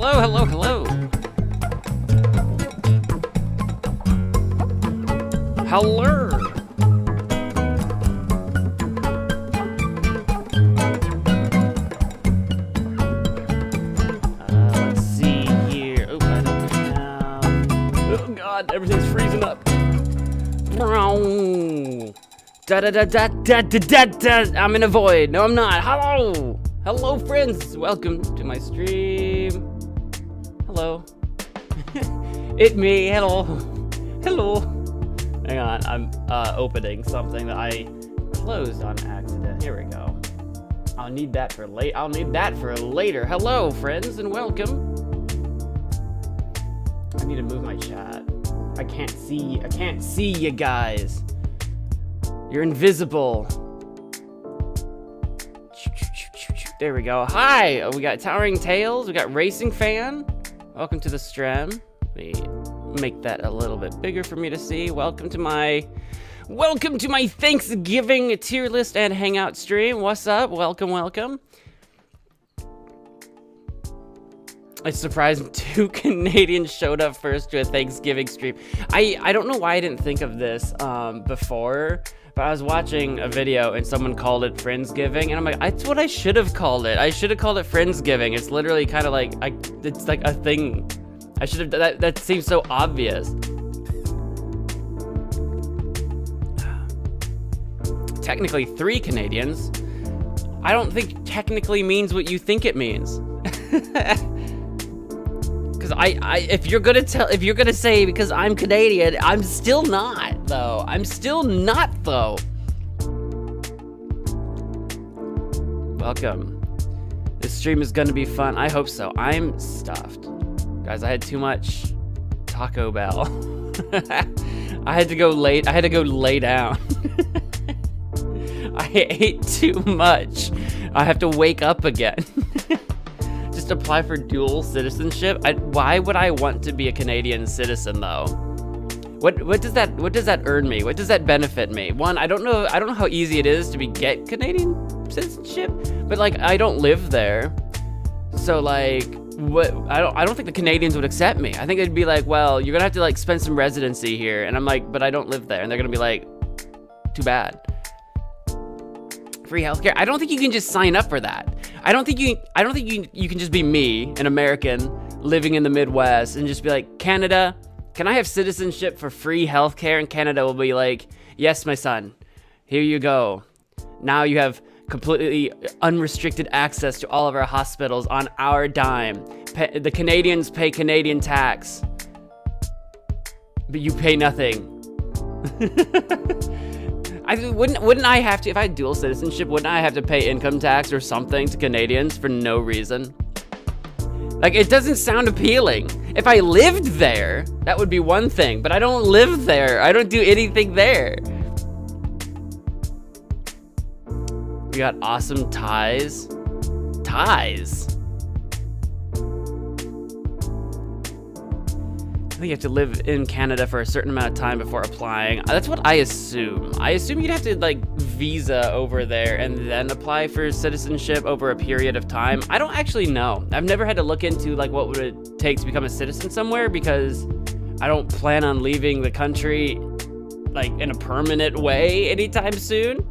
Hello, hello, hello. Hello. Let's see here. Oh, I don't have... Oh God, everything's freezing up. Da da da da da da da da. I'm in a void. No, I'm not. Hello. Hello, friends. Welcome to my stream. Hello. It me. Hello. Hello. Hang on. I'm opening something that I closed on accident. Here we go. I'll need that for late. I'll need that for later. Hello, friends, and welcome. I need to move my chat. I can't see. I can't see you guys. You're invisible. There we go. Hi, we got Towering Tales. We got Racing Fan. Welcome to the stream. Let me make that a little bit bigger for me to see. Welcome to my Thanksgiving tier list and hangout stream. What's up? Welcome, welcome. It's surprising 2 Canadians showed up first to a Thanksgiving stream. I don't know why I didn't think of this before. But I was watching a video and someone called it Friendsgiving, and I'm like, that's what I should have called it. I should have called it Friendsgiving. It's literally kind of like, it's like a thing. I should have, that seems so obvious. Technically 3 Canadians. I don't think technically means what you think it means. Because if you're gonna say because I'm Canadian, I'm still not though. Welcome. This stream is gonna be fun. I hope so. I'm stuffed, guys. I had too much Taco Bell. I had to go lay down. I ate too much. I have to wake up again. Just apply for dual citizenship. Why would I want to be a Canadian citizen though? What does that earn me? What does that benefit me? One, I don't know how easy it is to get Canadian citizenship, but like I don't live there, so like I don't think the Canadians would accept me. I think they'd be like, well, you're gonna have to like spend some residency here, and I'm like, but I don't live there, and they're gonna be like, too bad. Free healthcare. I don't think you can just sign up for that. I don't think you can just be me, an American living in the Midwest, and just be like, Canada, can I have citizenship for free healthcare? And Canada will be like, yes, my son, here you go. Now you have completely unrestricted access to all of our hospitals on our dime. The Canadians pay Canadian tax, but you pay nothing. Wouldn't I have to, if I had dual citizenship, wouldn't I have to pay income tax or something to Canadians for no reason? Like, it doesn't sound appealing. If I lived there, that would be one thing, but I don't live there. I don't do anything there. We got awesome ties. Ties? I think you have to live in Canada for a certain amount of time before applying. That's what I assume. I assume you'd have to like visa over there and then apply for citizenship over a period of time. I don't actually know. I've never had to look into like what would it take to become a citizen somewhere, because I don't plan on leaving the country like in a permanent way anytime soon.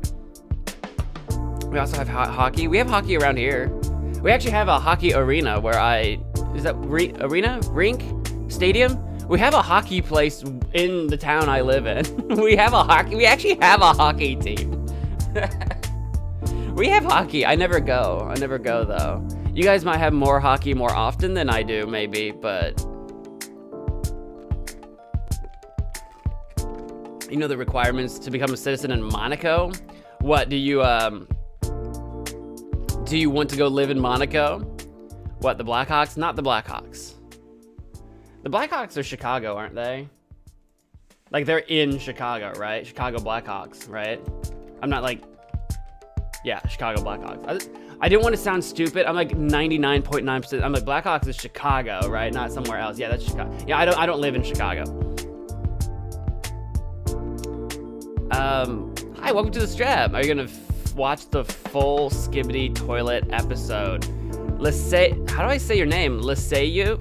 We also have hockey. We have hockey around here. We actually have a hockey arena where is that arena? Rink? Stadium? We have a hockey place in the town I live in. We actually have a hockey team. We have hockey. I never go though. You guys might have more hockey more often than I do, maybe, but you know the requirements to become a citizen in Monaco? What, do you want to go live in Monaco? What, the Blackhawks? Not the Blackhawks. The Blackhawks are Chicago, aren't they? Like, they're in Chicago, right? Chicago Blackhawks, right? I'm not like... Yeah, Chicago Blackhawks. I didn't want to sound stupid. I'm like 99.9%. I'm like, Blackhawks is Chicago, right? Not somewhere else. Yeah, that's Chicago. Yeah, I don't live in Chicago. Hi, welcome to the stream. Are you gonna watch the full Skibbity Toilet episode? how do I say your name? Leseu?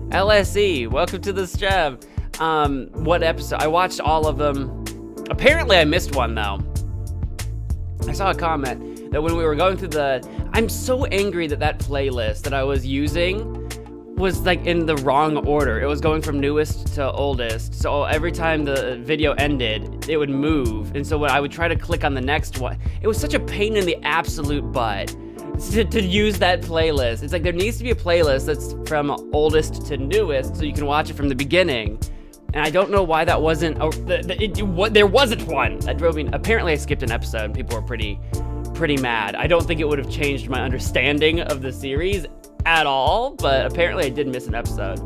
LSE, welcome to the stream. What episode? I watched all of them. Apparently I missed one though. I saw a comment that when we were going through I'm so angry that playlist that I was using was like in the wrong order. It was going from newest to oldest. So every time the video ended, it would move. And so when I would try to click on the next one, it was such a pain in the absolute butt to use that playlist. It's like there needs to be a playlist that's from oldest to newest so you can watch it from the beginning. And I don't know why that wasn't, there wasn't one. That drove me, apparently I skipped an episode and people were pretty mad. I don't think it would have changed my understanding of the series at all, but apparently I did miss an episode.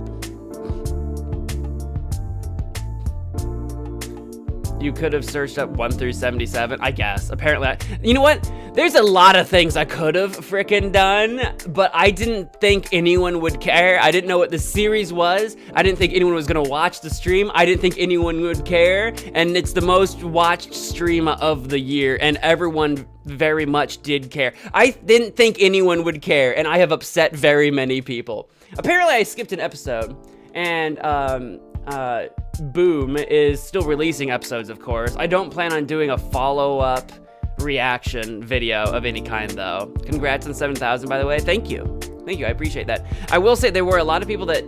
You could have searched up 1 through 77, I guess. Apparently, you know what? There's a lot of things I could have frickin' done, but I didn't think anyone would care. I didn't know what the series was. I didn't think anyone was gonna watch the stream. I didn't think anyone would care, and it's the most watched stream of the year, and everyone very much did care. I didn't think anyone would care, and I have upset very many people. Apparently, I skipped an episode, and Boom is still releasing episodes, of course. I don't plan on doing a follow-up reaction video of any kind, though. Congrats on 7,000, by the way. Thank you. Thank you, I appreciate that. I will say there were a lot of people that,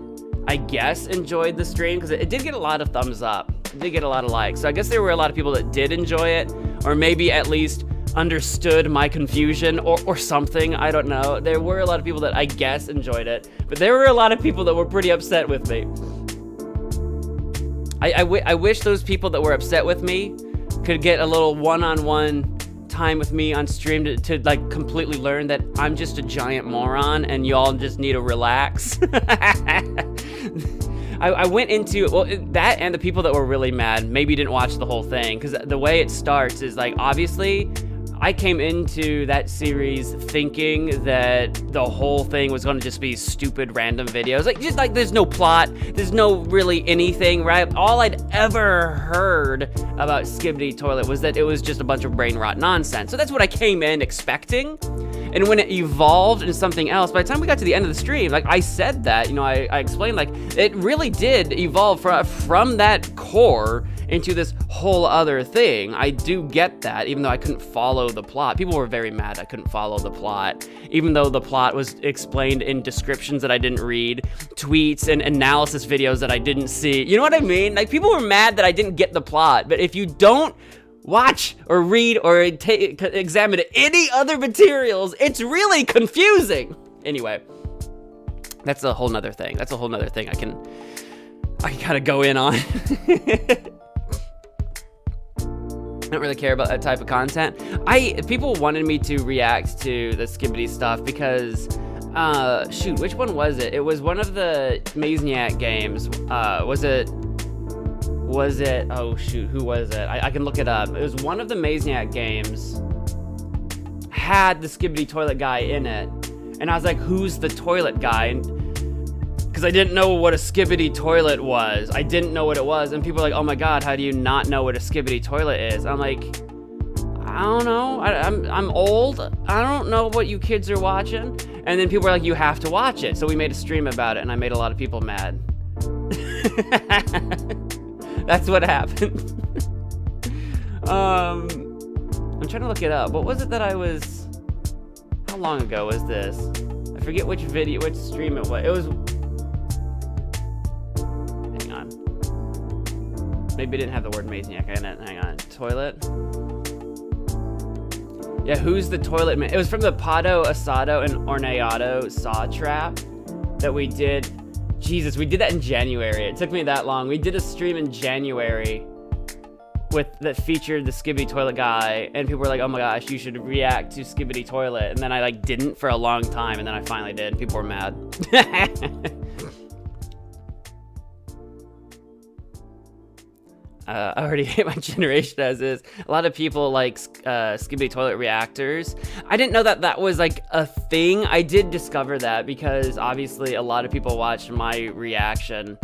I guess, enjoyed the stream, because it did get a lot of thumbs up. It did get a lot of likes. So I guess there were a lot of people that did enjoy it, or maybe at least understood my confusion or something. I don't know. There were a lot of people that I guess enjoyed it, but there were a lot of people that were pretty upset with me. I wish those people that were upset with me could get a little one-on-one time with me on stream to like completely learn that I'm just a giant moron and y'all just need to relax. I went into, well, that and the people that were really mad maybe didn't watch the whole thing, because the way it starts is like, obviously, I came into that series thinking that the whole thing was going to just be stupid random videos. Like there's no plot, there's no really anything, right? All I'd ever heard about Skibidi Toilet was that it was just a bunch of brain rot nonsense. So that's what I came in expecting. And when it evolved into something else, by the time we got to the end of the stream, like I said that, you know, I explained like it really did evolve from that core into this whole other thing. I do get that, even though I couldn't follow the plot. People were very mad I couldn't follow the plot, even though the plot was explained in descriptions that I didn't read, tweets and analysis videos that I didn't see. You know what I mean? Like, people were mad that I didn't get the plot, but if you don't watch or read or examine any other materials, it's really confusing. Anyway, that's a whole nother thing. That's a whole nother thing I can kind of go in on. I don't really care about that type of content. People wanted me to react to the Skibidi stuff because, shoot, which one was it? It was one of the Mazniak games. Was it, oh shoot, who was it? I can look it up. It was one of the Mazniak games, had the Skibidi Toilet guy in it. And I was like, who's the toilet guy? Because I didn't know what a Skibidi Toilet was. I didn't know what it was. And people were like, oh my God, how do you not know what a Skibidi Toilet is? I'm like, I don't know. I'm old. I don't know what you kids are watching. And then people were like, you have to watch it. So we made a stream about it, and I made a lot of people mad. That's what happened. I'm trying to look it up. What was it that I was... How long ago was this? I forget which stream it was. It was... Hang on. Maybe it didn't have the word Mazniak in it. Hang on. Toilet? Yeah, who's the toilet man? It was from the Pato Asado and Horneado Saw Trap that we did. Jesus, we did that in January. It took me that long. We did a stream in January that featured the Skibidi Toilet guy, and people were like, oh my gosh, you should react to Skibidi Toilet. And then I like didn't for a long time, and then I finally did, and people were mad. I already hate my generation as is. A lot of people like Skibidi Toilet reactors. I didn't know that was like a thing. I did discover that because obviously a lot of people watched my reaction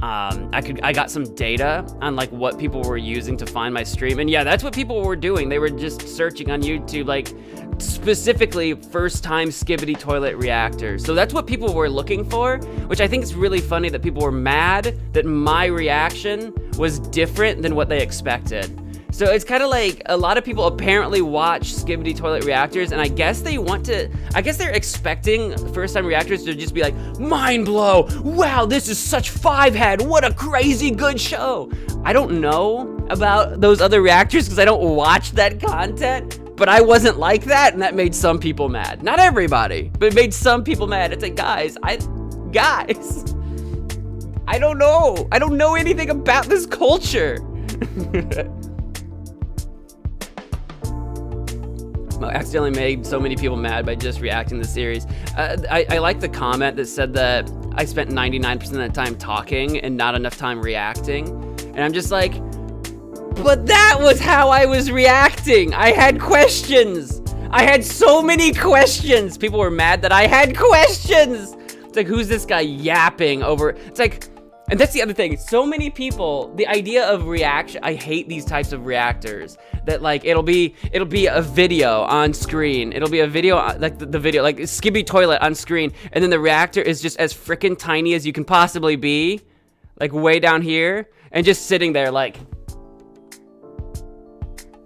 I got some data on like what people were using to find my stream, and yeah, that's what people were doing. They were just searching on YouTube, like specifically first time skibbity toilet reactors. So that's what people were looking for, which I think is really funny that people were mad that my reaction was different than what they expected. So it's kind of like a lot of people apparently watch skibbity toilet reactors, and I guess they're expecting first time reactors to just be like, mind blow, wow, this is such five head, what a crazy good show. I don't know about those other reactors because I don't watch that content, but I wasn't like that, and that made some people mad. Not everybody, but it made some people mad. It's like, guys, I don't know anything about this culture. I accidentally made so many people mad by just reacting to the series. I like the comment that said that I spent 99% of the time talking and not enough time reacting. And I'm just like, but that was how I was reacting. I had questions. I had so many questions. People were mad that I had questions. It's like, who's this guy yapping over? It's like, and that's the other thing. So many people, the idea of reaction, I hate these types of reactors that like, it'll be a video on screen. It'll be a video, like the video, like Skibby Toilet on screen. And then the reactor is just as freaking tiny as you can possibly be, like way down here, and just sitting there like,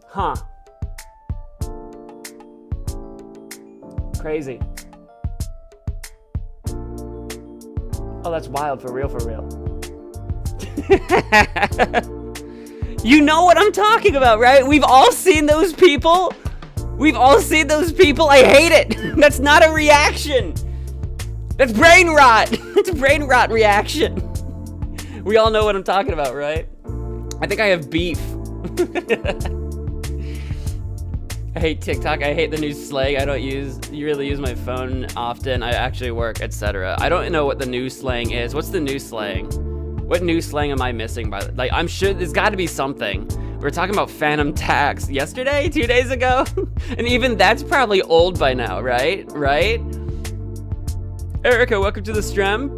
huh. Crazy. Oh, that's wild, for real, for real. You know what I'm talking about, right? We've all seen those people. We've all seen those people. I hate it. That's not a reaction. That's brain rot. It's a brain rot reaction. We all know what I'm talking about, right? I think I have beef. I hate TikTok. I hate the new slang. I don't really use my phone often. I actually work, etc. I don't know what the new slang is. What's the new slang? What new slang am I missing? Like, I'm sure there's got to be something. We were talking about phantom tax yesterday, 2 days ago, and even that's probably old by now, right? Right? Erica, welcome to the stream.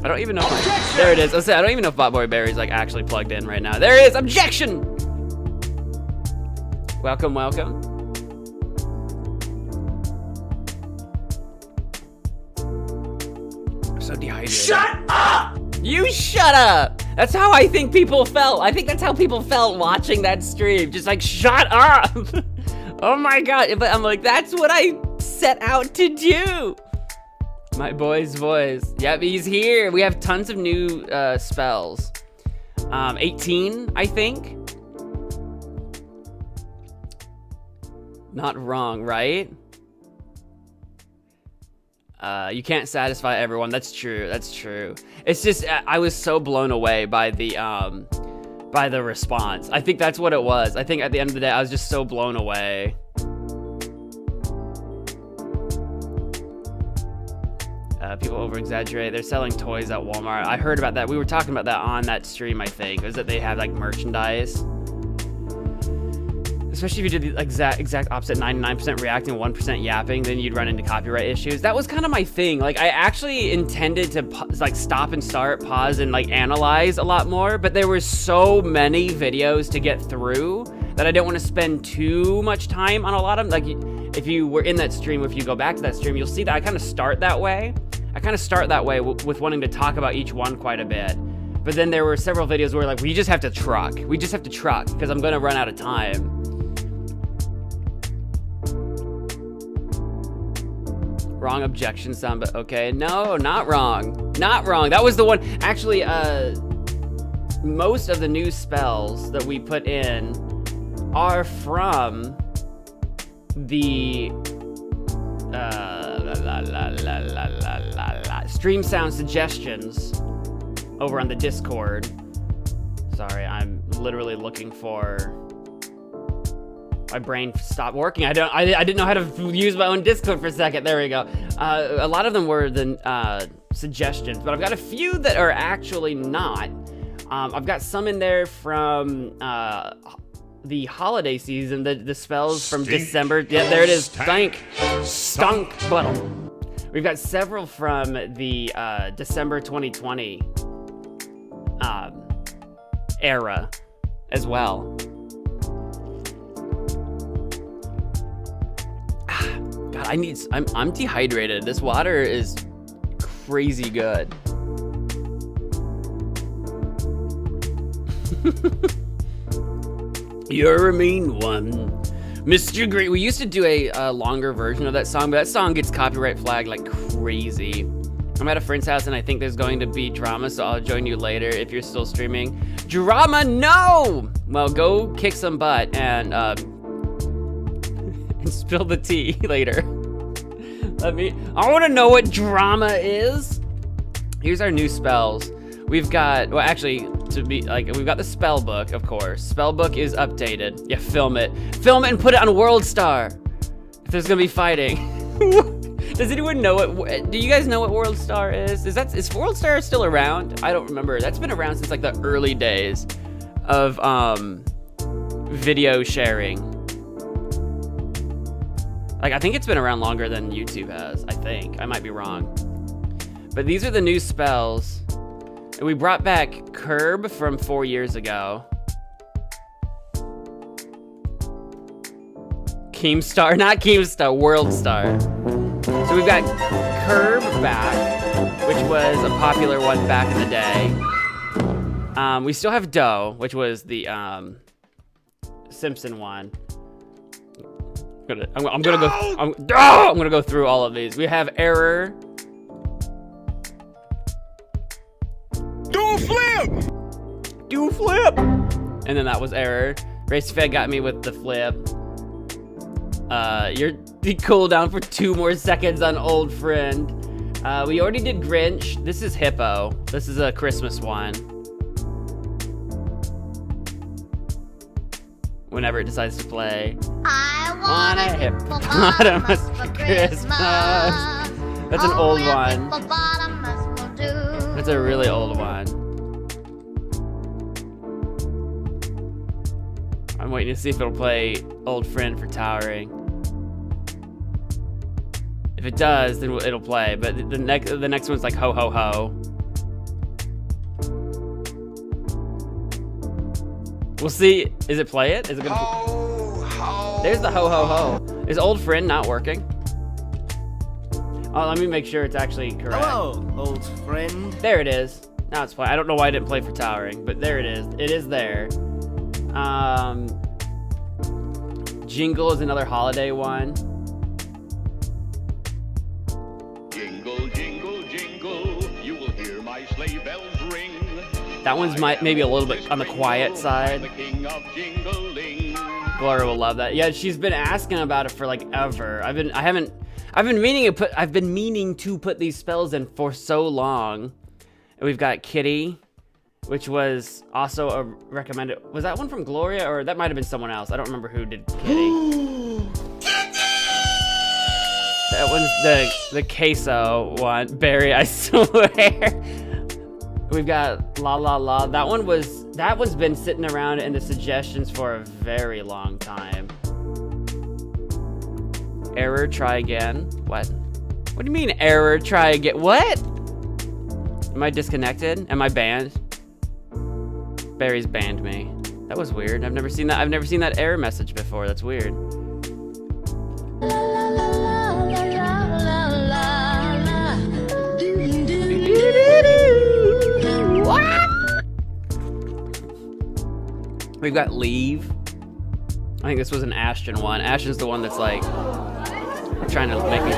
I don't even know. There it is. I don't even know if Botboy Barry's like actually plugged in right now. There it is. Objection. Welcome, welcome. I'm so dehydrated. Shut up! You shut up! That's how I think people felt. I think that's how people felt watching that stream. Just like, shut up! Oh my god. But I'm like, that's what I set out to do. My boy's voice. Yep, he's here. We have tons of new spells. 18, I think. Not wrong, right? You can't satisfy everyone. That's true. That's true. It's just I was so blown away by the response. I think that's what it was. I think at the end of the day, I was just so blown away. People over-exaggerate. They're selling toys at Walmart. I heard about that. We were talking about that on that stream, I think. Was that they have like merchandise. Especially if you did the exact opposite, 99% reacting, 1% yapping, then you'd run into copyright issues. That was kind of my thing. Like, I actually intended to like stop and start, pause, and like analyze a lot more, but there were so many videos to get through that I didn't want to spend too much time on a lot of them. Like, if you were in that stream, if you go back to that stream, you'll see that I kind of start that way. With wanting to talk about each one quite a bit. But then there were several videos where like, we just have to truck. We just have to truck because I'm going to run out of time. Wrong objection sound, but okay. No, not wrong. Not wrong. That was the one. Actually, most of the new spells that we put in are from the stream sound suggestions over on the Discord. Sorry, I'm literally looking for... My brain stopped working. I didn't know how to use my own Discord for a second. There we go. A lot of them were the suggestions, but I've got a few that are actually not. I've got some in there from the holiday season, the spells from December. Yeah, there it is. Stunk bottle. We've got several from the December 2020 era as well. God, I'm dehydrated. This water is crazy good. You're a mean one, Mr. Great. We used to do a longer version of that song, but that song gets copyright flagged like crazy. I'm at a friend's house and I think there's going to be drama, so I'll join you later if you're still streaming. Drama, no! Well, go kick some butt and spill the tea later. I want to know what drama is. Here's our new spells. We've got, well, actually, we've got the spell book, of course. Spell book is updated. Yeah, film it and put it on World Star. If there's gonna be fighting. Does anyone know what? Do you guys know what World Star is? Is World Star still around? I don't remember. That's been around since like the early days of video sharing. Like, I think it's been around longer than YouTube has. I think. I might be wrong. But these are the new spells. We brought back Curb from 4 years ago. Keemstar, not Keemstar, World Star. So we've got Curb back, which was a popular one back in the day. We still have Doe, which was the Simpson one. I'm gonna go through all of these. We have Error. Do a flip! And then that was Error. Race Fed got me with the flip. You're cool down for 2 more seconds on Old Friend. We already did Grinch. This is Hippo. This is a Christmas one. Whenever it decides to play. I want a hippopotamus for Christmas. That's an old one. That's a really old one. I'm waiting to see if it'll play Old Friend for Towering. If it does, then it'll play. But the next one's like Ho Ho Ho. We'll see. Is it play it? Is it gonna? Ho, ho, there's the Ho Ho Ho. Is Old Friend not working? Oh, let me make sure it's actually correct. Hello, old friend. There it is. Now it's playing. I don't know why I didn't play for Towering, but there it is. It is there. Jingle is another holiday one. Jingle, jingle, jingle, you will hear my sleigh bells ring. That one's maybe a little bit on the quiet side. Gloria will love that. Yeah, she's been asking about it for like ever. I've been meaning to put these spells in for so long. And we've got Kitty, which was also a recommended. Was that one from Gloria, or that might have been someone else? I don't remember who did Kitty. That one's the queso one. Barry, I swear. We've got La La La. That one's been sitting around in the suggestions for a very long time. Error, try again. What? What do you mean error, try again? What? Am I disconnected? Am I banned? Barry's banned me. That was weird. I've never seen that error message before. That's weird. We've got Leave. I think this was an Ashton one. Ashton's the one that's like trying to make me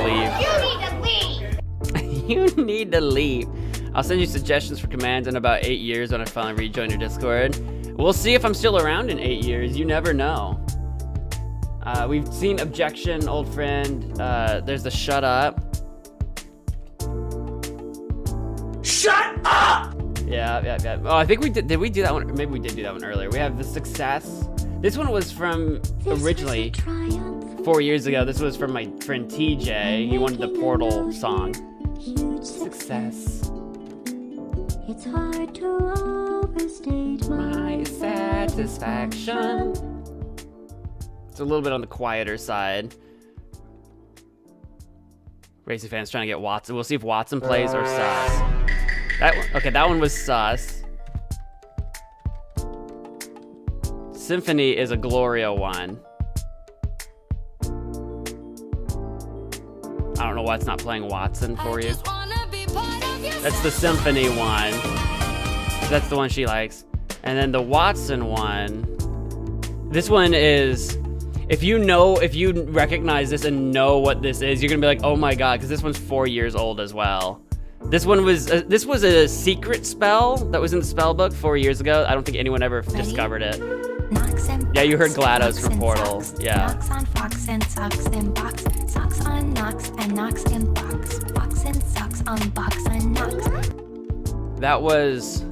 leave. You need to leave. I'll send you suggestions for commands in about 8 years when I finally rejoin your Discord. We'll see if I'm still around in 8 years. You never know. We've seen Objection, Old Friend. There's the Shut Up. Shut up! Yeah. Oh, I think we did. Did we do that one? Maybe we did do that one earlier. We have the Success. This one was from originally 4 years ago. This was from my friend TJ. He wanted the Portal song. Success. It's hard to overstate My satisfaction. It's a little bit on the quieter side. Racing fans trying to get Watson. We'll see if Watson plays or sus. Okay, that one was sus. Symphony is a Gloria one. I don't know why it's not playing Watson for you. That's the Symphony one. That's the one she likes. And then the Watson one. This one is, if you recognize this and know what this is, you're gonna be like, oh my god, because this one's 4 years old as well. This one was, this was a secret spell that was in the spell book 4 years ago. I don't think anyone ever discovered it. Yeah, you heard GLaDOS from Portal. Yeah. Knocks on Fox and socks in box. Socks on knocks and knocks in box. Box and socks on box and knocks. That was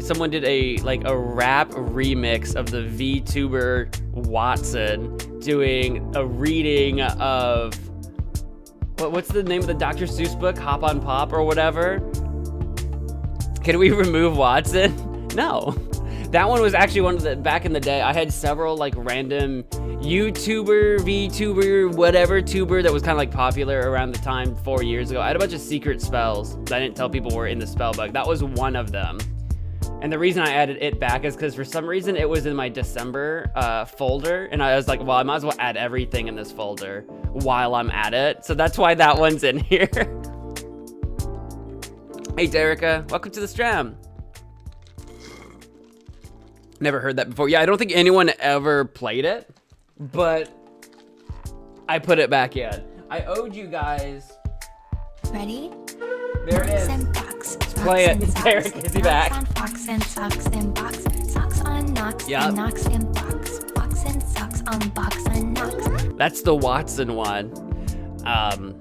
someone did a rap remix of the VTuber Watson doing a reading of what's the name of the Dr. Seuss book? Hop on Pop or whatever. Can we remove Watson? No. That one was actually one of the, back in the day, I had several like random YouTuber, VTuber, whatever tuber that was kind of like popular around the time 4 years ago. I had a bunch of secret spells that I didn't tell people were in the spell book. That was one of them. And the reason I added it back is because for some reason it was in my December folder. And I was like, well, I might as well add everything in this folder while I'm at it. So that's why that one's in here. Hey, Derica, welcome to the stream. Never heard that before. Yeah, I don't think anyone ever played it, but I put it back in. I owed you guys. Ready? There it is. Play it. Derek, is he back? On Fox and socks in box. Socks on knocks Yep. and knocks in box. Box and socks on box and knocks. That's the Watson one. But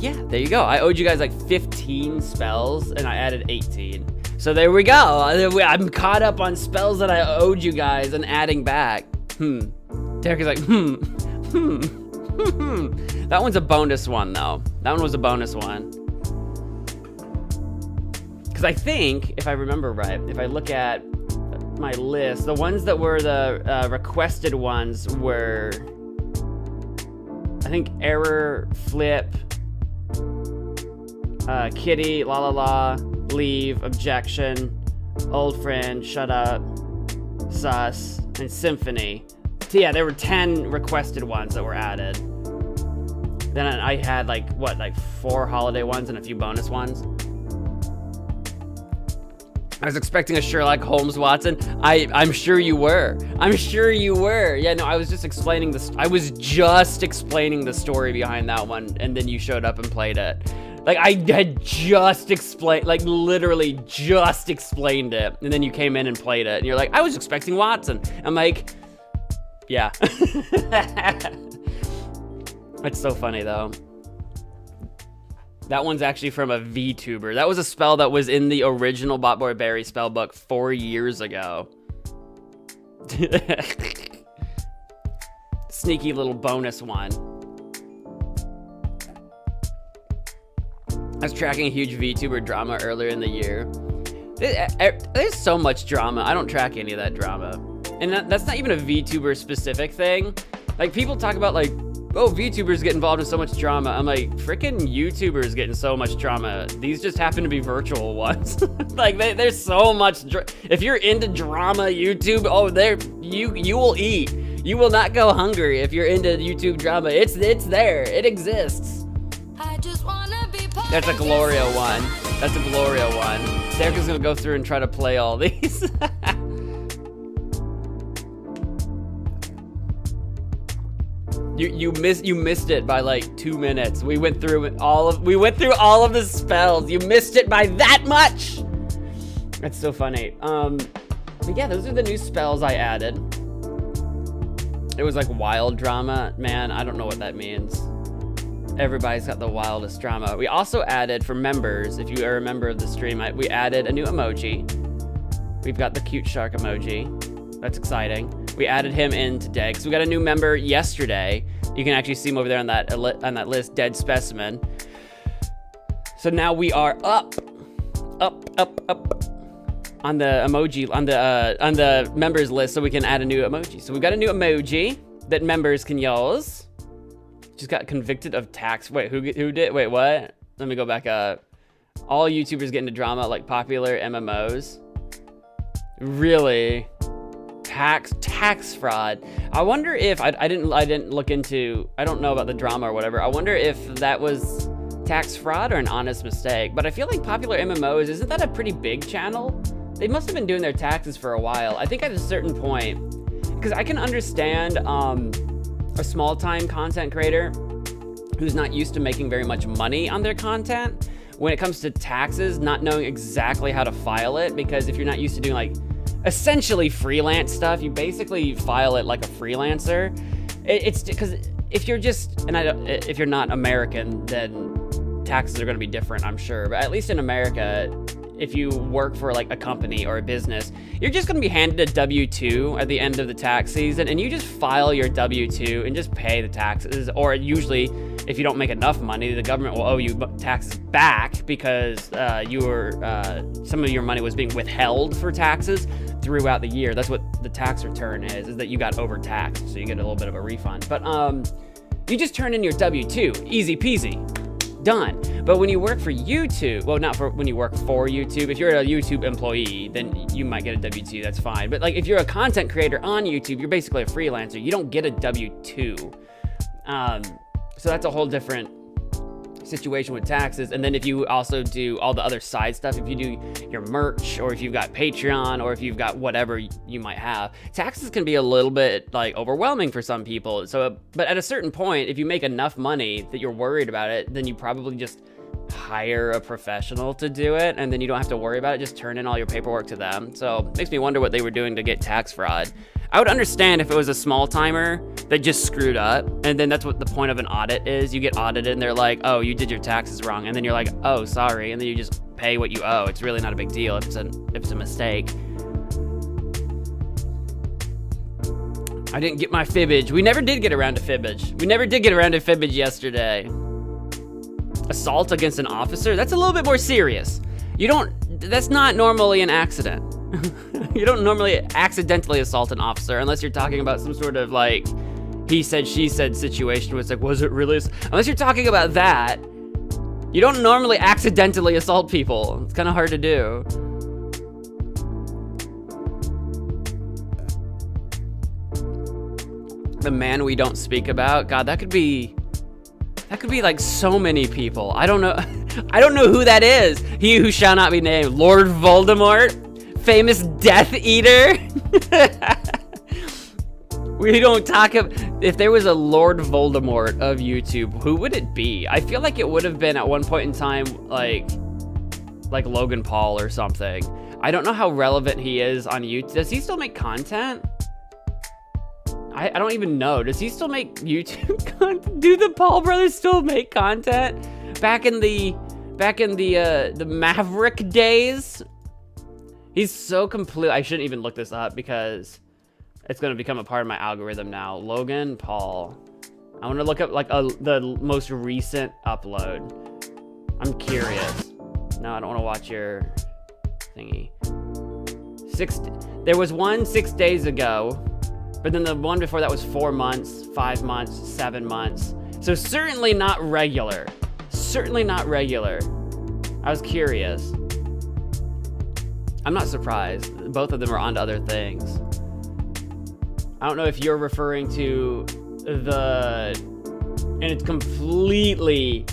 yeah, there you go. I owed you guys like 15 spells, and I added 18. So there we go. I'm caught up on spells that I owed you guys and adding back. Derek is like, That one's a bonus one, though. That one was a bonus one. Because I think, if I remember right, if I look at my list, the ones that were the requested ones were, I think, Error, Flip, Kitty, La La La, Leave, Objection, Old Friend, Shut Up, Sus, and Symphony. So yeah, there were 10 requested ones that were added. Then I had like 4 holiday ones and a few bonus ones. I was expecting a Sherlock Holmes Watson. I'm sure you were. I'm sure you were. Yeah, no, I was just explaining the story behind that one, and then you showed up and played it. Like, I had just explained, like, literally just explained it, and then you came in and played it, and you're like, I was expecting Watson. I'm like, yeah. It's so funny, though. That one's actually from a VTuber. That was a spell that was in the original Botboy Berry spellbook 4 years ago. Sneaky little bonus one. I was tracking a huge VTuber drama earlier in the year. There's so much drama. I don't track any of that drama. And that's not even a VTuber specific thing. Like, people talk about like, oh, VTubers get involved in so much drama. I'm like, freaking YouTubers getting so much drama. These just happen to be virtual ones. Like, there's so much. If you're into drama, YouTube, oh, you will eat. You will not go hungry if you're into YouTube drama. It's there. It exists. I just wanna be part That's a Gloria one. That's a Gloria one. Erica's gonna go through and try to play all these. You missed it by like 2 minutes. We went through all of the spells. You missed it by that much. That's so funny. But yeah, those are the new spells I added. It was like wild drama. Man, I don't know what that means. Everybody's got the wildest drama. We also added, for members, if you are a member of the stream, we added a new emoji. We've got the cute shark emoji. That's exciting. We added him in today because we got a new member yesterday. You can actually see him over there on that list, Dead Specimen. So now we are up on the emoji, on the members list, so we can add a new emoji. So we've got a new emoji. that members can use. Just got convicted of tax. Wait, who did? Wait, what? Let me go back up. All YouTubers get into drama like popular MMOs. Really? Tax fraud. I wonder if I didn't look into. I don't know about the drama or whatever. I wonder if that was tax fraud or an honest mistake. But I feel like popular MMOs, isn't that a pretty big channel? They must have been doing their taxes for a while. I think at a certain point, because I can understand a small-time content creator who's not used to making very much money on their content when it comes to taxes, not knowing exactly how to file it, because if you're not used to doing like essentially freelance stuff, you basically file it like a freelancer. It's because if you're just, if you're not American, then taxes are going to be different, I'm sure. But at least in America, if you work for like a company or a business, you're just going to be handed a W-2 at the end of the tax season, and you just file your W-2 and just pay the taxes. Or usually, if you don't make enough money, the government will owe you taxes back because some of your money was being withheld for taxes throughout the year. That's what the tax return is that you got overtaxed, so you get a little bit of a refund. But you just turn in your W-2, easy peasy, done. But when you work for YouTube, well, not for when you work for YouTube, if you're a YouTube employee, then you might get a W-2, that's fine. But like if you're a content creator on YouTube, you're basically a freelancer, you don't get a W-2. So that's a whole different situation with taxes. And then if you also do all the other side stuff, if you do your merch, or if you've got Patreon, or if you've got whatever you might have, taxes can be a little bit like overwhelming for some people. So, but at a certain point, if you make enough money that you're worried about it, then you probably just hire a professional to do it, and then you don't have to worry about it. Just turn in all your paperwork to them. So it makes me wonder what they were doing to get tax fraud. I would understand if it was a small timer that just screwed up, and then that's what the point of an audit is. You get audited and they're like, oh, you did your taxes wrong, and then you're like, oh, sorry, and then you just pay what you owe. It's really not a big deal if it's a mistake. I didn't get my fibbage. We never did get around to fibbage. We never did get around to fibbage yesterday. Assault against an officer? That's a little bit more serious. That's not normally an accident. You don't normally accidentally assault an officer unless you're talking about some sort of like he said, she said situation where it's like, was it really? Unless you're talking about that, you don't normally accidentally assault people. It's kind of hard to do. The man we don't speak about. God, that could be like so many people. I don't know. I don't know who that is. He who shall not be named. Lord Voldemort? Famous Death Eater? We don't talk about... If there was a Lord Voldemort of YouTube, who would it be? I feel like it would have been at one point in time like Logan Paul or something. I don't know how relevant he is on YouTube. Does he still make content? I don't even know. Does he still make YouTube content? Do the Paul brothers still make content? Back in the Maverick days? He's so complete. I shouldn't even look this up because it's going to become a part of my algorithm now. Logan Paul. I want to look up like the most recent upload. I'm curious. No, I don't want to watch your thingy. There was one 6 days ago, but then the one before that was 4 months, 5 months, 7 months. So certainly not regular. Certainly not regular. I was curious. I'm not surprised. Both of them are onto other things. I don't know if you're referring to and it's completely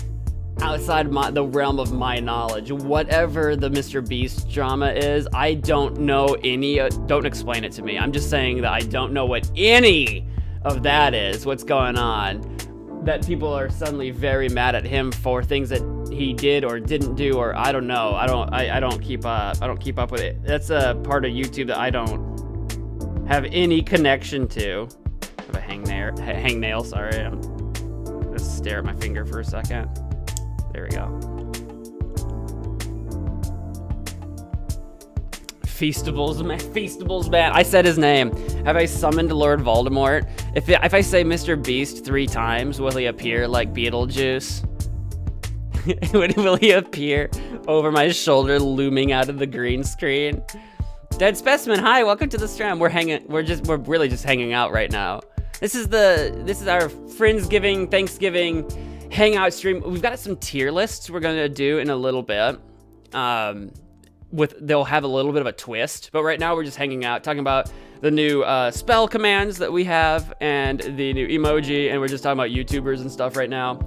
outside the realm of my knowledge. Whatever the Mr. Beast drama is, I don't know any, don't explain it to me. I'm just saying that I don't know what any of that is, what's going on. That people are suddenly very mad at him for things that he did or didn't do, or I don't know. I don't keep up. I don't keep up with it. That's a part of YouTube that I don't have any connection to. I have a hangnail, sorry. I'm gonna stare at my finger for a second. There we go. Feastables, man. I said his name. Have I summoned Lord Voldemort? If I say Mr. Beast 3 times, will he appear like Beetlejuice? Will he appear over my shoulder, looming out of the green screen? Dead Specimen, hi, welcome to the stream. We're really just hanging out right now. This is our Friendsgiving, Thanksgiving hangout stream. We've got some tier lists we're gonna do in a little bit. They'll have a little bit of a twist, but right now we're just hanging out, talking about the new spell commands that we have and the new emoji, and we're just talking about YouTubers and stuff right now.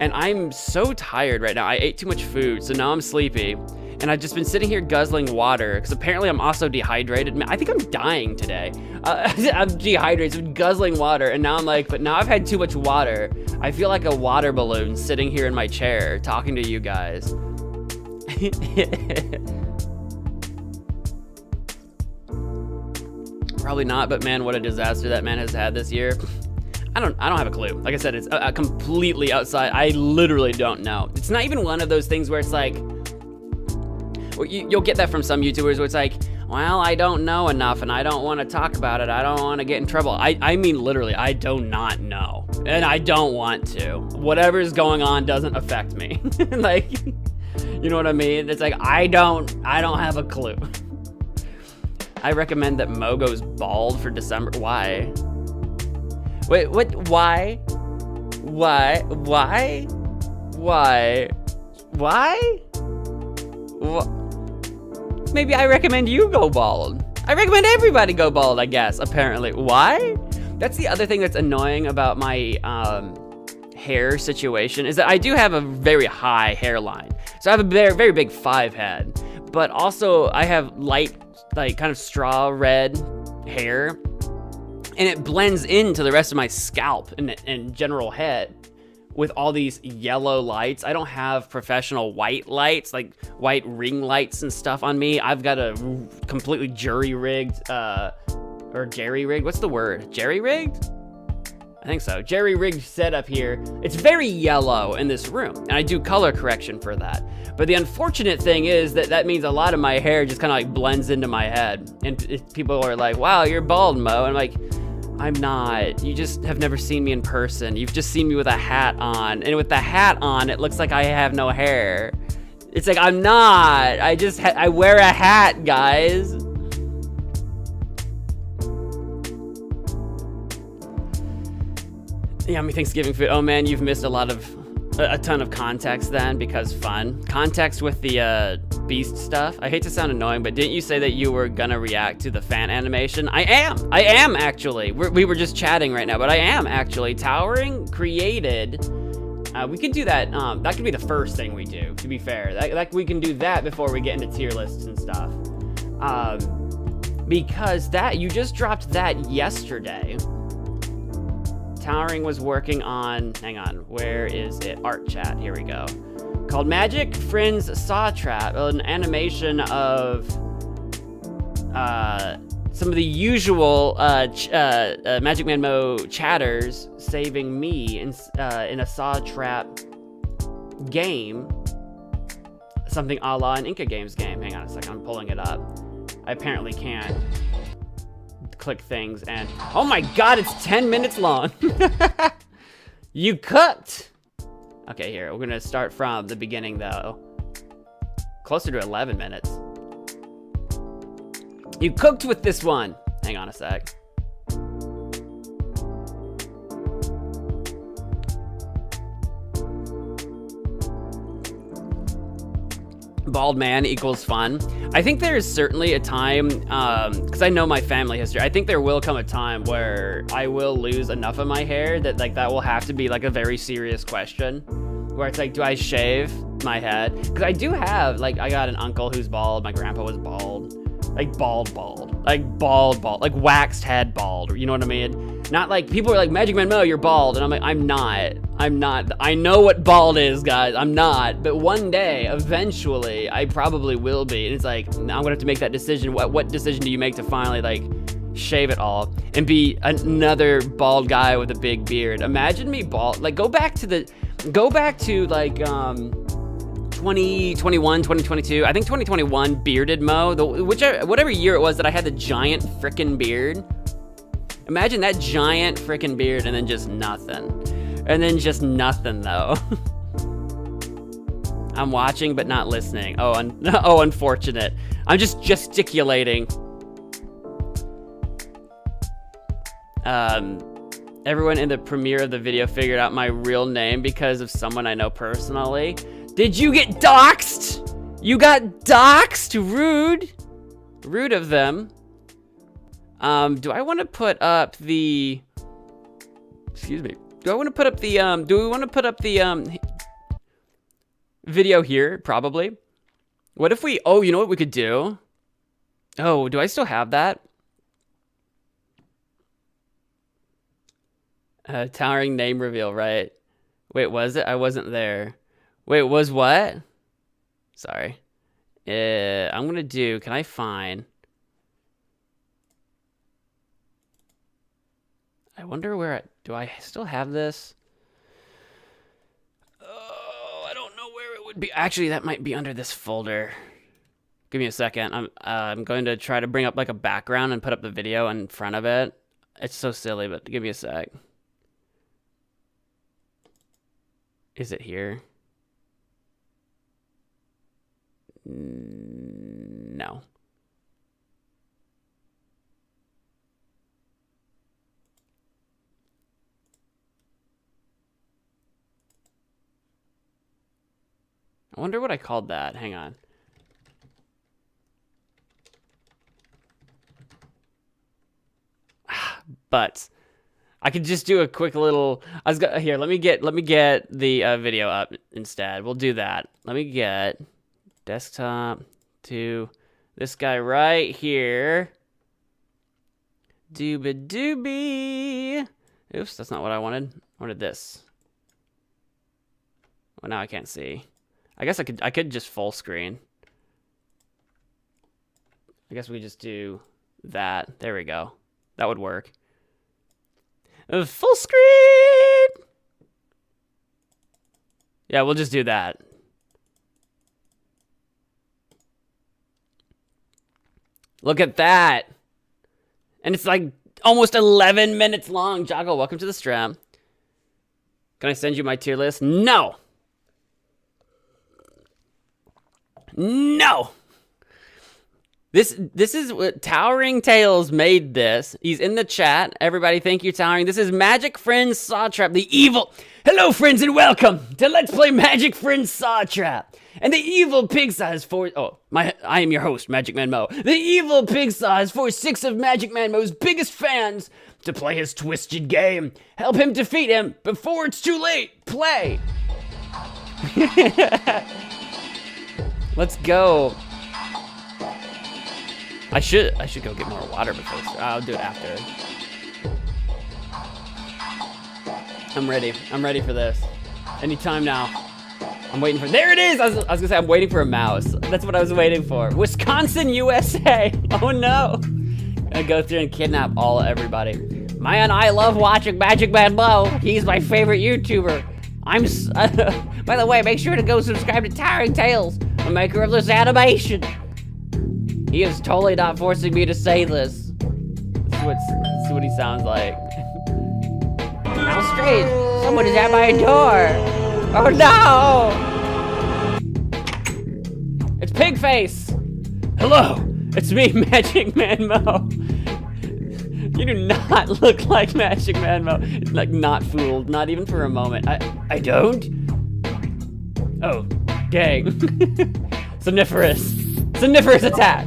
And I'm so tired right now. I ate too much food, so now I'm sleepy. And I've just been sitting here guzzling water, because apparently I'm also dehydrated. I think I'm dying today. I'm dehydrated, so I'm guzzling water, and now I'm like, but now I've had too much water. I feel like a water balloon sitting here in my chair, talking to you guys. Probably not, but man, what a disaster that man has had this year. I don't have a clue. Like I said, it's completely outside. I literally don't know. It's not even one of those things where it's like, well, you'll get that from some YouTubers where it's like, well, I don't know enough and I don't want to talk about it. I don't want to get in trouble. I mean, literally, I do not know. And I don't want to. Whatever's going on doesn't affect me. Like, you know what I mean? It's like, I don't have a clue. I recommend that Mo goes bald for December. Why? Wait, what? Why? Why? Why? Why? Why? Maybe I recommend you go bald. I recommend everybody go bald, I guess, apparently. Why? That's the other thing that's annoying about my hair situation, is that I do have a very high hairline. So I have a very, very big 5 head, but also I have light, like kind of straw red hair, and it blends into the rest of my scalp and general head with all these yellow lights. I don't have professional white lights, like white ring lights and stuff on me. I've got a completely jury-rigged, or jerry-rigged, what's the word? Jerry-rigged? I think so. Jerry-rigged setup here. It's very yellow in this room, and I do color correction for that. But the unfortunate thing is that means a lot of my hair just kind of like blends into my head. And people are like, wow, you're bald, Mo. And I'm like, I'm not. You just have never seen me in person. You've just seen me with a hat on. And with the hat on, it looks like I have no hair. It's like, I'm not. I wear a hat, guys. Yummy Thanksgiving food. Oh man, you've missed a ton of context then, because fun. Context with the Beast stuff. I hate to sound annoying, but didn't you say that you were gonna react to the fan animation? I am actually. We were just chatting right now, but I am actually. Towering created, we could do that. That could be the first thing we do, to be fair. That we can do that before we get into tier lists and stuff. Because you just dropped that yesterday. Towering was working on, hang on, where is it? Art chat, here we go. Called Magic Friends Saw Trap, an animation of some of the usual MagicManMo chatters saving me in a Saw Trap game. Something a la an Inca Games game. Hang on a second, I'm pulling it up. I apparently can't click things and oh my god, it's 10 minutes long. You cooked. Okay, here we're gonna start from the beginning though. Closer to 11 minutes. You cooked with this one. Hang on a sec. Bald man equals fun. I think there is certainly a time, because I know my family history, I think there will come a time where I will lose enough of my hair that like that will have to be like a very serious question, where it's like, do I shave my head? Because I do have, like, I got an uncle who's bald, my grandpa was bald, like bald, like waxed head bald, you know what I mean? Not like, people are like, MagicManMo, you're bald, and I'm like, I'm not. I know what bald is, guys, I'm not, but one day, eventually, I probably will be, and it's like, now I'm gonna have to make that decision. What decision do you make to finally, like, shave it all, and be another bald guy with a big beard? Imagine me bald, like, go back to, like, 2021, 2022, I think 2021 bearded Mo, whatever year it was that I had the giant frickin' beard. Imagine that giant frickin' beard and then just nothing. And then just nothing though. I'm watching but not listening. Oh, unfortunate. I'm just gesticulating. Everyone in the premiere of the video figured out my real name because of someone I know personally. Did you get doxxed? You got doxxed? Rude. Rude of them. Do I want to put up the... Excuse me. Do I want to put up the, do we want to put up the, video here? Probably. What if we, oh, you know what we could do? Oh, do I still have that? Towering name reveal, right? Wait, was it? I wasn't there. Wait, was what? Sorry. I'm gonna do, can I find... I wonder where, do I still have this? Oh, I don't know where it would be. Actually, that might be under this folder. Give me a second. I'm going to try to bring up like a background and put up the video in front of it. It's so silly, but give me a sec. Is it here? No. I wonder what I called that. Hang on. But I could just do a quick little. Here. Let me get the video up instead. We'll do that. Let me get desktop to this guy right here. Dooba doobie. Oops, that's not what I wanted. I wanted this. Well, now I can't see. I guess I could just full screen. I guess we just do that. There we go. That would work. Full screen! Yeah, we'll just do that. Look at that. And it's like almost 11 minutes long. Joggle, welcome to the stream. Can I send you my tier list? No! No! This is what Towering Tales made this. He's in the chat. Everybody, thank you, Towering. This is Magic Friends Saw Trap, the evil... Hello, friends, and welcome to Let's Play Magic Friends Saw Trap. And the evil pigsaw has forced... Oh, I am your host, MagicManMo. The evil pigsaw has forced 6 of MagicManMo's biggest fans to play his twisted game. Help him defeat him before it's too late. Play. Let's go. I should go get more water before this. I'll do it after. I'm ready. I'm ready for this. Anytime now. I'm waiting for... There it is! I was gonna say I'm waiting for a mouse. That's what I was waiting for. Wisconsin, USA! Oh no! I go through and kidnap everybody. Man, I love watching MagicManMo. He's my favorite YouTuber. By the way, make sure to go subscribe to Towering Tales, the maker of this animation. He is totally not forcing me to say this. This is what he sounds like. How strange. Someone is at my door. Oh no! It's Pigface! Hello, it's me, MagicManMo. You do not look like MagicManMo. Like, not fooled, not even for a moment. I don't? Oh, dang. Somniferous attack.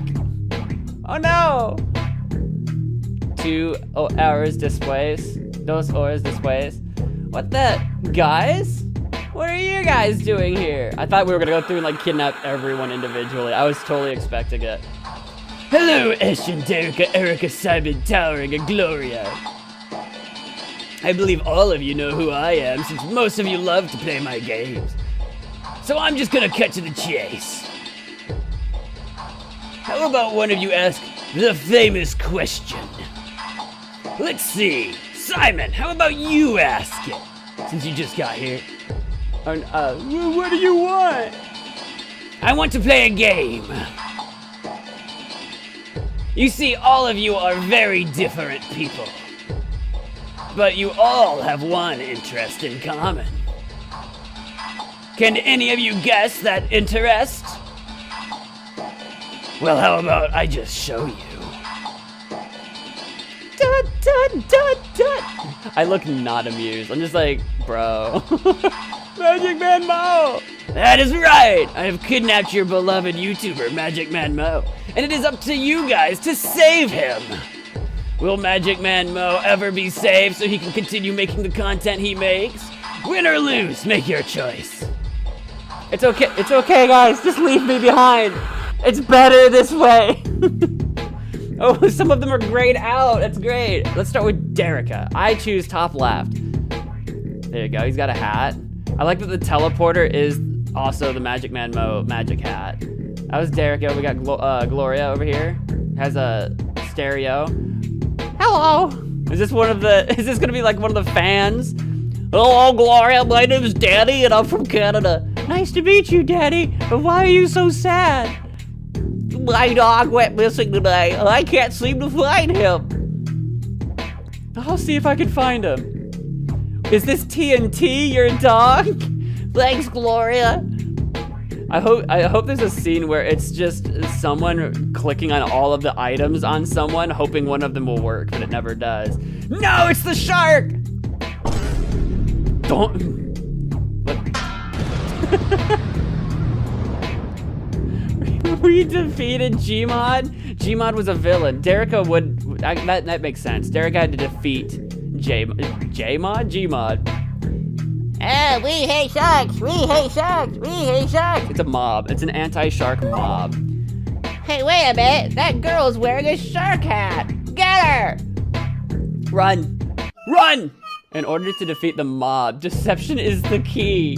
Oh no! 2 hours displays. Those hours displays. What the? Guys? What are you guys doing here? I thought we were gonna go through and like kidnap everyone individually. I was totally expecting it. Hello, Eshin, Derica, Erica, Simon, Towering, and Gloria. I believe all of you know who I am, since most of you love to play my games. So I'm just gonna cut to the chase. How about one of you ask the famous question? Let's see. Simon, how about you ask it? Since you just got here. What do you want? I want to play a game. You see, all of you are very different people. But you all have one interest in common. Can any of you guess that interest? Well, how about I just show you? I look not amused. I'm just like, bro. MagicManMo! That is right! I have kidnapped your beloved YouTuber, MagicManMo, and it is up to you guys to save him! Will MagicManMo ever be saved so he can continue making the content he makes? Win or lose, make your choice. It's okay guys, just leave me behind. It's better this way. Oh, some of them are grayed out, that's great. Let's start with Derica. I choose top left. There you go, he's got a hat. I like that the teleporter is also the MagicManMo magic hat. That was Derica. We got Gloria over here. Has a stereo. Hello. Is this gonna be like one of the fans? Hello, Gloria. My name is Daddy, and I'm from Canada. Nice to meet you, Daddy. Why are you so sad? My dog went missing today. I can't seem to find him. I'll see if I can find him. Is this TNT, your dog? Thanks, Gloria. I hope there's a scene where it's just someone clicking on all of the items on someone, hoping one of them will work, but it never does. No, it's the shark! Don't. We defeated Gmod. Gmod was a villain. Derica would. That makes sense. Derica had to defeat Gmod. We hate sharks! We hate sharks! We hate sharks! It's a mob. It's an anti-shark mob. Hey, wait a minute! That girl's wearing a shark hat! Get her! Run! Run! In order to defeat the mob, deception is the key.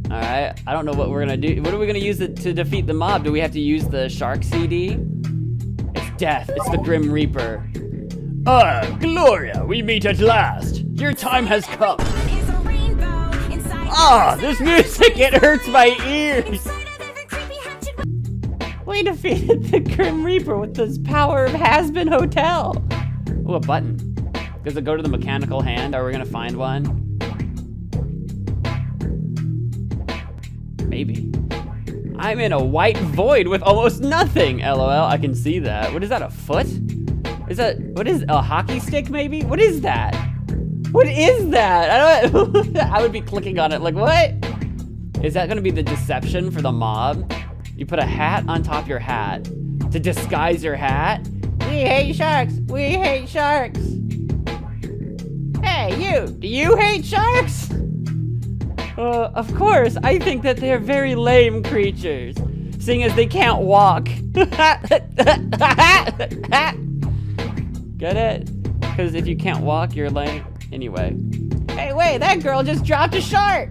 All right. I don't know what we're gonna do. What are we gonna use to defeat the mob? Do we have to use the shark CD? It's death. It's the Grim Reaper. Gloria, we meet at last. Your time has come. This music, it hurts my ears. We defeated the Grim Reaper with this power of Has-Been Hotel. Oh, a button. Does it go to the mechanical hand? Are we gonna find one? Maybe. I'm in a white void with almost nothing. LOL, I can see that. What is that, a foot? What is a hockey stick maybe? What is that? What is that? I would be clicking on it like, what? Is that gonna be the deception for the mob? You put a hat on top of your hat to disguise your hat? We hate sharks! We hate sharks! Hey, you! Do you hate sharks? Of course, I think that they're very lame creatures, seeing as they can't walk. Get it? Because if you can't walk, you're lame. Anyway. Hey, wait, that girl just dropped a shark!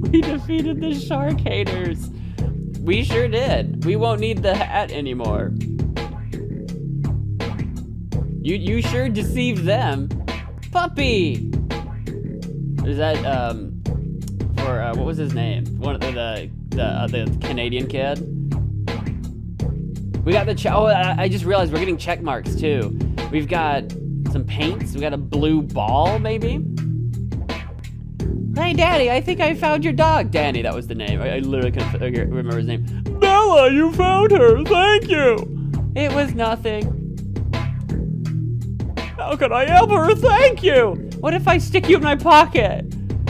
We defeated the shark haters. We sure did. We won't need the hat anymore. You sure deceived them. Puppy! Is that, for, what was his name? One of the Canadian kid? We got the I just realized we're getting check marks too. We've got some paints. We got a blue ball, maybe? Hey, Daddy, I think I found your dog. Danny, that was the name. I literally couldn't remember his name. Bella, you found her. Thank you. It was nothing. How could I ever thank you? What if I stick you in my pocket?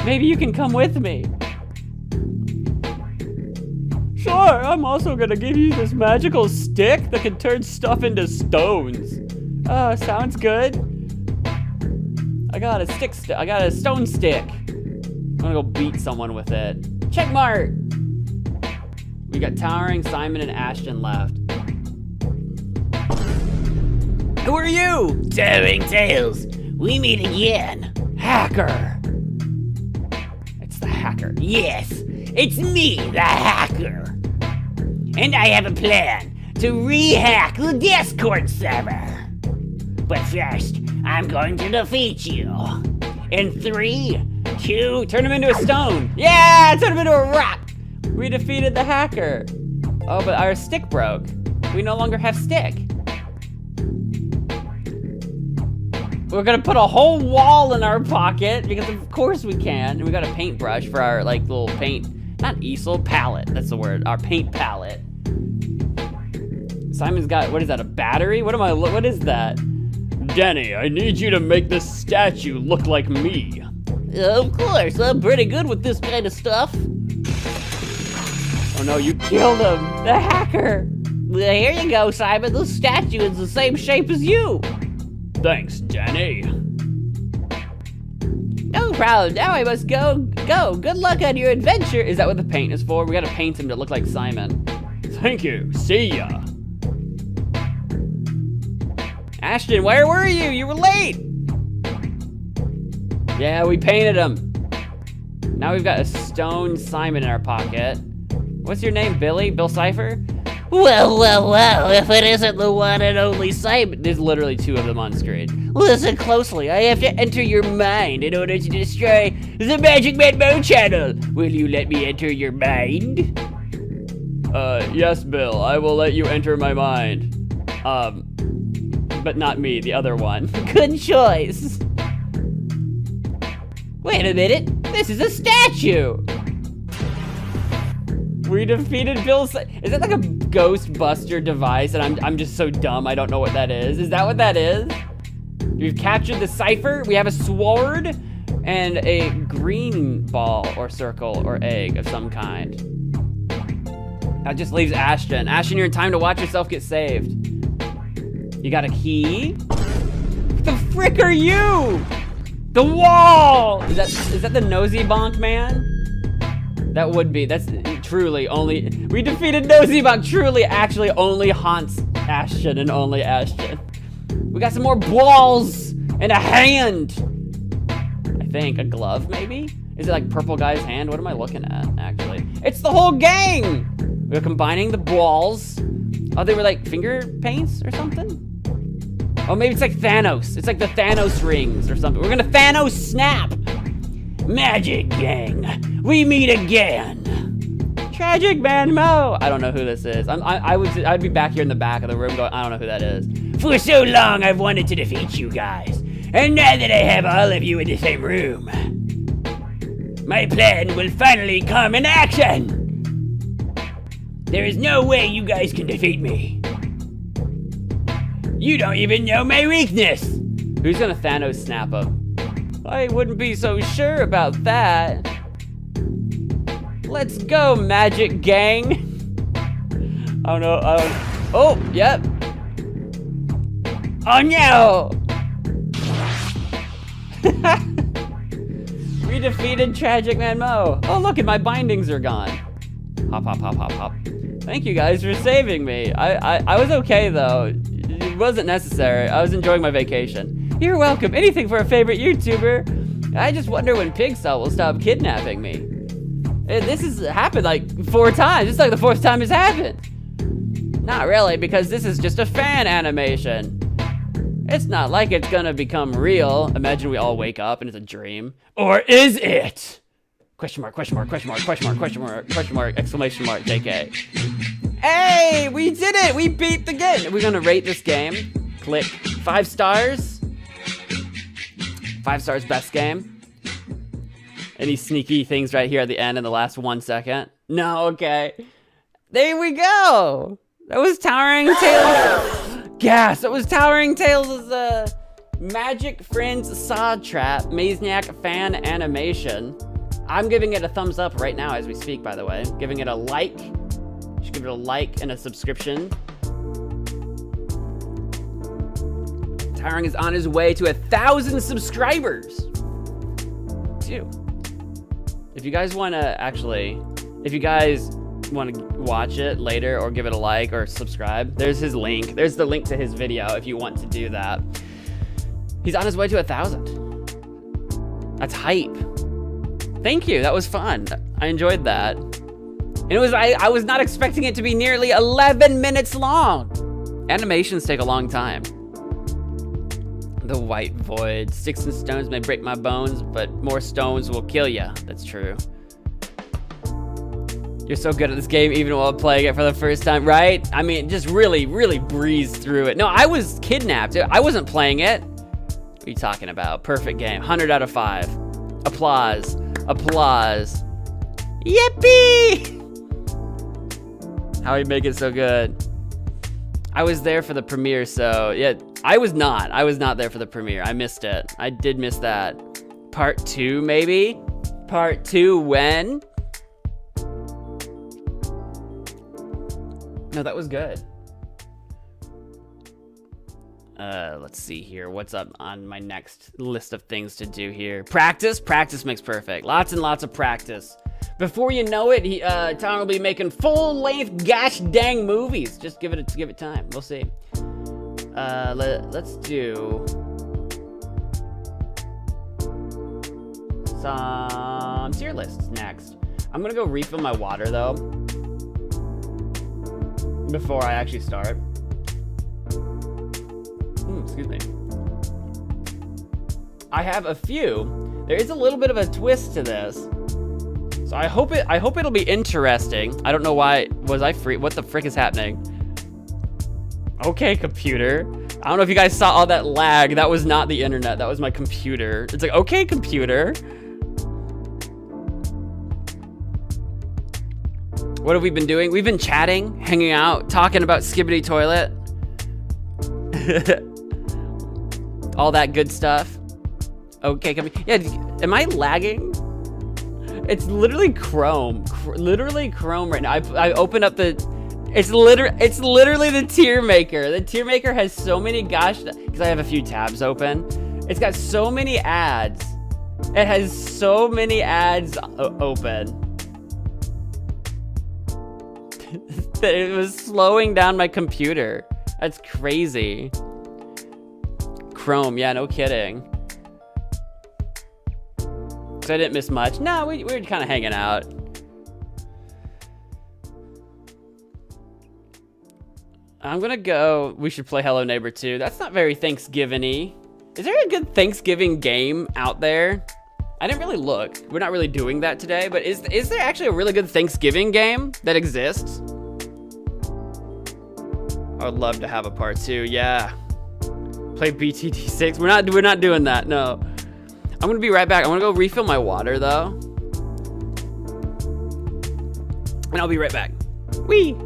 Maybe you can come with me. Sure, I'm also gonna give you this magical stick that can turn stuff into stones. Sounds good. I got a stone stick. I'm gonna go beat someone with it. Check mark! We got Towering, Simon, and Ashton left. Who are you? Towering Tales, we meet again. Hacker. It's the hacker. Yes, it's me, the hacker. And I have a plan to re-hack the Discord server. But first, I'm going to defeat you. In 3, 2, turn him into a stone. Yeah, turn him into a rock. We defeated the hacker. Oh, but our stick broke. We no longer have stick. We're gonna put a whole wall in our pocket because of course we can. And we got a paintbrush for our like little paint, not easel, palette. That's the word, our paint palette. Simon's got, what is that, a battery? What is that? Danny, I need you to make this statue look like me. Of course, I'm pretty good with this kind of stuff. Oh no, you killed him! The hacker! Well, here you go, Simon. The statue is the same shape as you. Thanks, Danny. No problem. Now I must go. Good luck on your adventure. Is that what the paint is for? We gotta paint him to look like Simon. Thank you. See ya. Ashton, where were you? You were late! Yeah, we painted him. Now we've got a stone Simon in our pocket. What's your name, Billy? Bill Cipher? Well, if it isn't the one and only Simon. There's literally 2 of them on screen. Listen closely. I have to enter your mind in order to destroy the MagicManMo channel. Will you let me enter your mind? Yes, Bill. I will let you enter my mind. But not me, the other one. Good choice. Wait a minute. This is a statue. We defeated Bill. Is that like a Ghostbuster device? And I'm just so dumb. I don't know what that is. Is that what that is? We've captured the cipher. We have a sword and a green ball or circle or egg of some kind. That just leaves Ashton. Ashton, you're in time to watch yourself get saved. You got a key? What the frick are you? The wall! Is that the nosy bonk man? That would be. That's truly only. We defeated Nosy Bonk. Truly, actually, only haunts Ashton and only Ashton. We got some more balls and a hand. I think a glove, maybe. Is it like purple guy's hand? What am I looking at? Actually, it's the whole gang. We're combining the balls. Oh, they were like finger paints or something. Oh, maybe it's like Thanos. It's like the Thanos rings or something. We're gonna Thanos snap. Magic gang, we meet again. MagicManMo. I don't know who this is. I'd be back here in the back of the room going, I don't know who that is. For so long, I've wanted to defeat you guys. And now that I have all of you in the same room, my plan will finally come in action. There is no way you guys can defeat me. You don't even know my weakness. Who's gonna Thanos snap him? I wouldn't be so sure about that. Let's go, Magic Gang. Oh no, oh, yep. Oh no! We defeated MagicManMo. Oh look, and my bindings are gone. Hop, hop, hop, hop, hop. Thank you guys for saving me. I was okay though. It wasn't necessary. I was enjoying my vacation. You're welcome. Anything for a favorite YouTuber. I just wonder when Pigsaw will stop kidnapping me. This has happened like 4 times. It's like the 4th time it's happened. Not really, because this is just a fan animation. It's not like it's gonna become real. Imagine we all wake up and it's a dream. Or is it? Question mark, question mark, question mark, question mark, question mark, question mark, exclamation mark, JK. Hey, we did it! We beat the game! We're gonna rate this game. Click 5 stars. 5 stars, best game. Any sneaky things right here at the end in the last 1 second? No, okay. There we go! That was Towering Tales. Gas! That was Towering Tales' Magic Friends Saw Trap Mazniak fan animation. I'm giving it a thumbs up right now as we speak, by the way. Giving it a like. You should give it a like and a subscription. Towering is on his way to 1,000 subscribers. Dude. If you guys want to watch it later or give it a like or subscribe, there's his link. There's the link to his video if you want to do that. He's on his way to 1,000. That's hype. Thank you. That was fun. I enjoyed that. And it was I was not expecting it to be nearly 11 minutes long. Animations take a long time. The white void. Sticks and stones may break my bones, but more stones will kill ya. That's true. You're so good at this game even while playing it for the first time, right? I mean, just really, really breezed through it. No, I was kidnapped. I wasn't playing it. What are you talking about? Perfect game. 100 out of 5. Applause. Applause. Yippee! How you make it so good? I was there for the premiere, so yeah, I was not there for the premiere. I missed it. I did miss that. Part 2, maybe? Part 2 when? No, that was good. Let's see here. What's up on my next list of things to do here? Practice? Practice makes perfect. Lots and lots of practice. Before you know it, Tom will be making full-length gosh dang movies. Just give it time. We'll see. Let's do some tier lists next. I'm gonna go refill my water though before I actually start. Excuse me. I have a few. There is a little bit of a twist to this. So I hope it'll be interesting. I don't know why. Was I free? What the frick is happening? Okay, computer. I don't know if you guys saw all that lag. That was not the internet. That was my computer. It's like, okay, computer. What have we been doing? We've been chatting, hanging out, talking about Skibbity Toilet. All that good stuff. Okay, yeah, am I lagging? It's literally Chrome. Literally Chrome right now. I opened up the... It's literally the tier maker. The tier maker has so many because I have a few tabs open. It's got so many ads. It has so many ads open. That it was slowing down my computer. That's crazy. Chrome, yeah, no kidding. So I didn't miss much. No, we were kind of hanging out. I'm gonna go. We should play Hello Neighbor 2. That's not very Thanksgiving-y. Is there a good Thanksgiving game out there? I didn't really look. We're not really doing that today, but is there actually a really good Thanksgiving game that exists? I would love to have a part 2. Yeah. Play BTD6. We're not doing that. No. I'm gonna be right back. I'm gonna go refill my water though. And I'll be right back. Whee!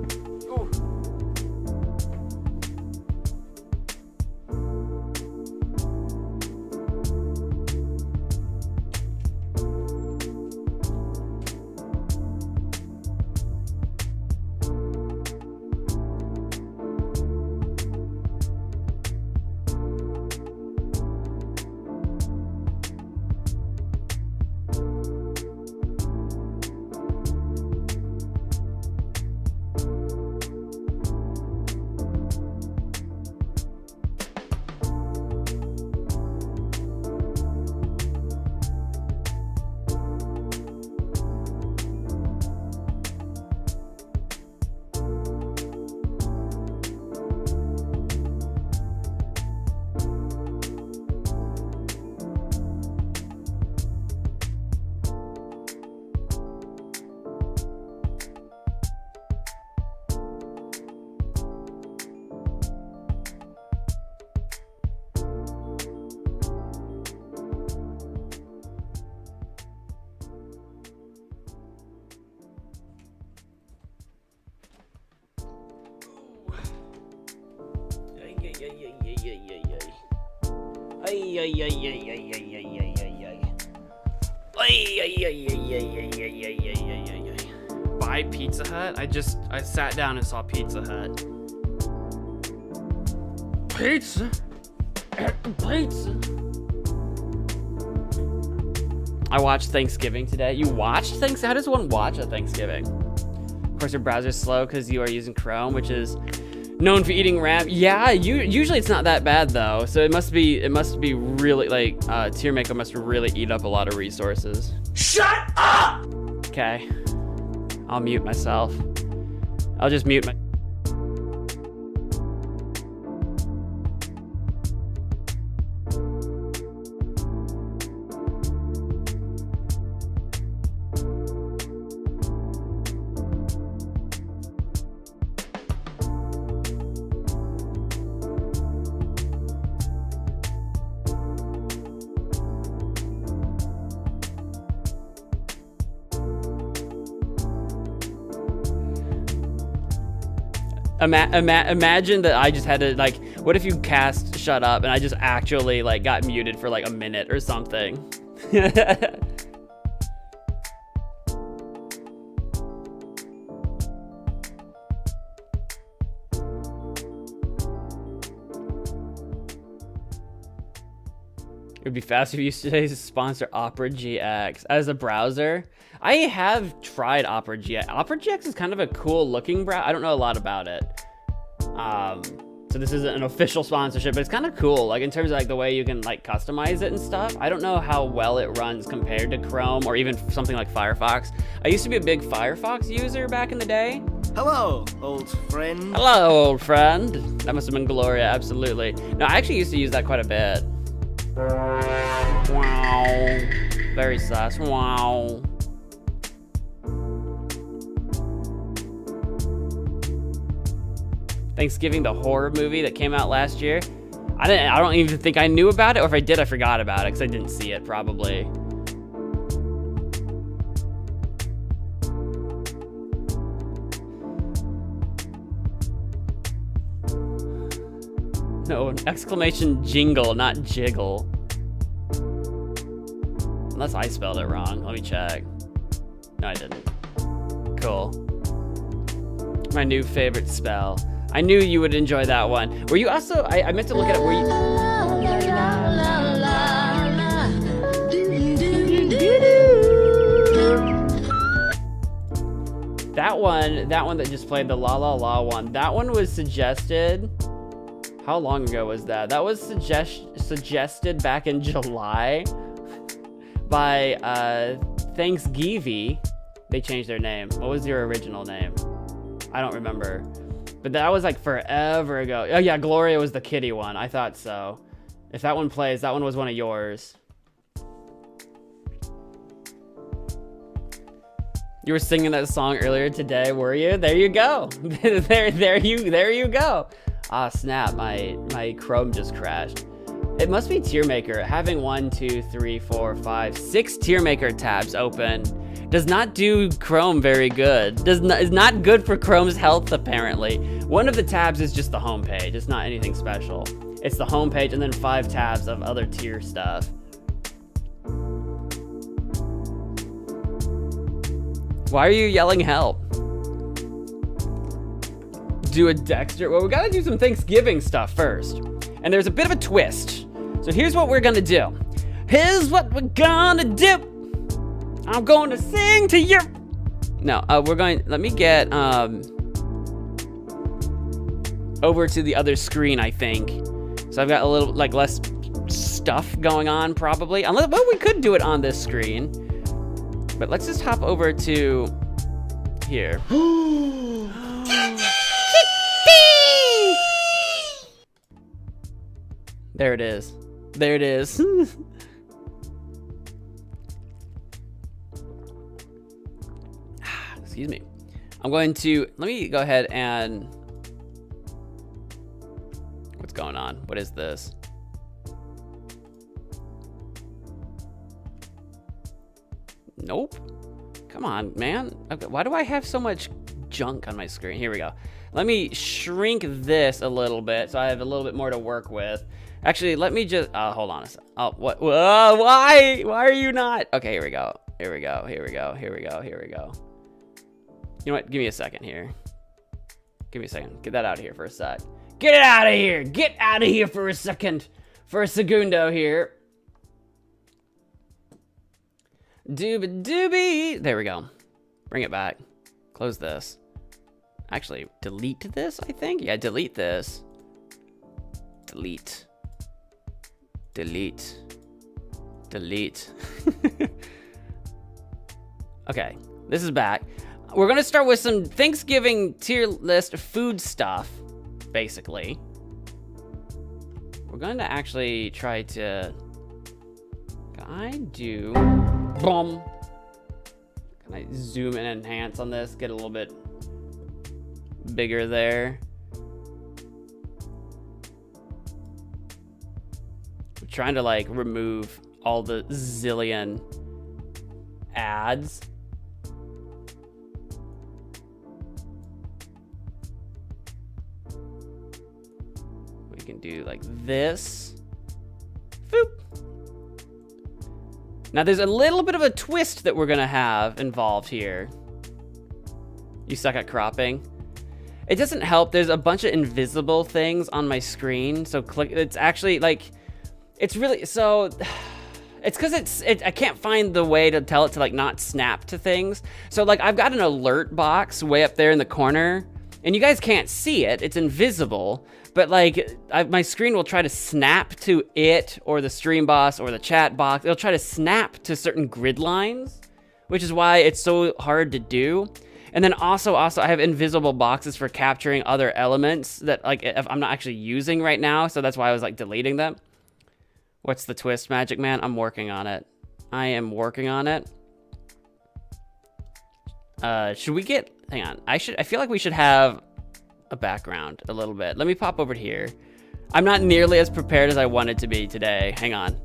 Buy Pizza Hut? I sat down and saw Pizza Hut. Pizza? Pizza? I watched Thanksgiving today. You watched Thanksgiving? How does one watch a Thanksgiving? Of course, your browser's slow because you are using Chrome, which is known for eating RAM. Yeah, usually it's not that bad though. So it must be really like tier maker must really eat up a lot of resources. Shut up! Okay, I'll mute myself. I'll just mute my. Imagine that I just had to, like, what if you cast shut up and I just actually, like, got muted for like a minute or something? It would be faster if you used to sponsor Opera GX as a browser. I have tried Opera GX. Opera GX is kind of a cool looking browser. I don't know a lot about it. So this isn't an official sponsorship, but it's kind of cool. Like in terms of like the way you can like customize it and stuff. I don't know how well it runs compared to Chrome or even something like Firefox. I used to be a big Firefox user back in the day. Hello, old friend. Hello, old friend. That must have been Gloria, absolutely. No, I actually used to use that quite a bit. Wow. Very sus. Wow. Thanksgiving, the horror movie that came out last year. I don't even think I knew about it, or if I did, I forgot about it because I didn't see it probably. No, an exclamation jingle, not jiggle. Unless I spelled it wrong. Let me check. No, I didn't. Cool. My new favorite spell. I knew you would enjoy that one. Were you also, I meant to look at it, were you? That one that just played the La La La one, that one was suggested. How long ago was that? That was suggested back in July by Thanksgiving. They changed their name. What was your original name? I don't remember. But that was like forever ago. Oh yeah, Gloria was the kitty one. I thought so. If that one plays, that one was one of yours. You were singing that song earlier today, were you? There you go. there you go. Ah, snap, my Chrome just crashed. It must be tier maker. Having 1, 2, 3, 4, 5, 6 tier maker tabs open does not do Chrome very good. Is not good for Chrome's health, apparently. One of the tabs is just the home page. It's not anything special. It's the home page and then 5 tabs of other tier stuff. Why are you yelling help? Do a Dexter? Well, we gotta do some Thanksgiving stuff first. And there's a bit of a twist. So here's what we're gonna do. Here's what we're gonna do. I'm gonna sing to you. No, let me get over to the other screen, I think. So I've got a little, like, less stuff going on, probably. Unless, well, we could do it on this screen. But let's just hop over to here. There it is. There it is. Excuse me. I'm going to, let me go ahead and, what's going on? What is this? Nope. Come on, man. Okay, why do I have so much junk on my screen? Here we go. Let me shrink this a little bit so I have a little bit more to work with. Actually, let me just, hold on a sec. Oh, what? Whoa, why? Why are you not? Okay, here we go. Here we go. Here we go. Here we go. Here we go. You know what? Give me a second here. Give me a second. Get that out of here for a sec. Get it out of here. Get out of here for a second. For a segundo here. Dooba doobie. There we go. Bring it back. Close this. Actually, delete this, I think. Yeah, delete this. Delete. Delete. Delete. Okay, this is back. We're gonna start with some Thanksgiving tier list food stuff, basically. We're going to actually try to, can I do, boom. Can I zoom and enhance on this? Get a little bit bigger there. I'm trying to like remove all the zillion ads. You can do like this. Boop. Now there's a little bit of a twist that we're gonna have involved here. You suck at cropping. It doesn't help. There's a bunch of invisible things on my screen. So click, it's actually like, it's really, so it's because I can't find the way to tell it to like not snap to things. So like I've got an alert box way up there in the corner and you guys can't see it. It's invisible, but like my screen will try to snap to it or the stream boss or the chat box. It'll try to snap to certain grid lines, which is why it's so hard to do. And then also I have invisible boxes for capturing other elements that like if I'm not actually using right now. So that's why I was like deleting them. What's the twist, Magic Man? I'm working on it. I am working on it. Should we get, hang on. I feel like we should have a background a little bit. Let me pop over here. I'm not nearly as prepared as I wanted to be today. Hang on.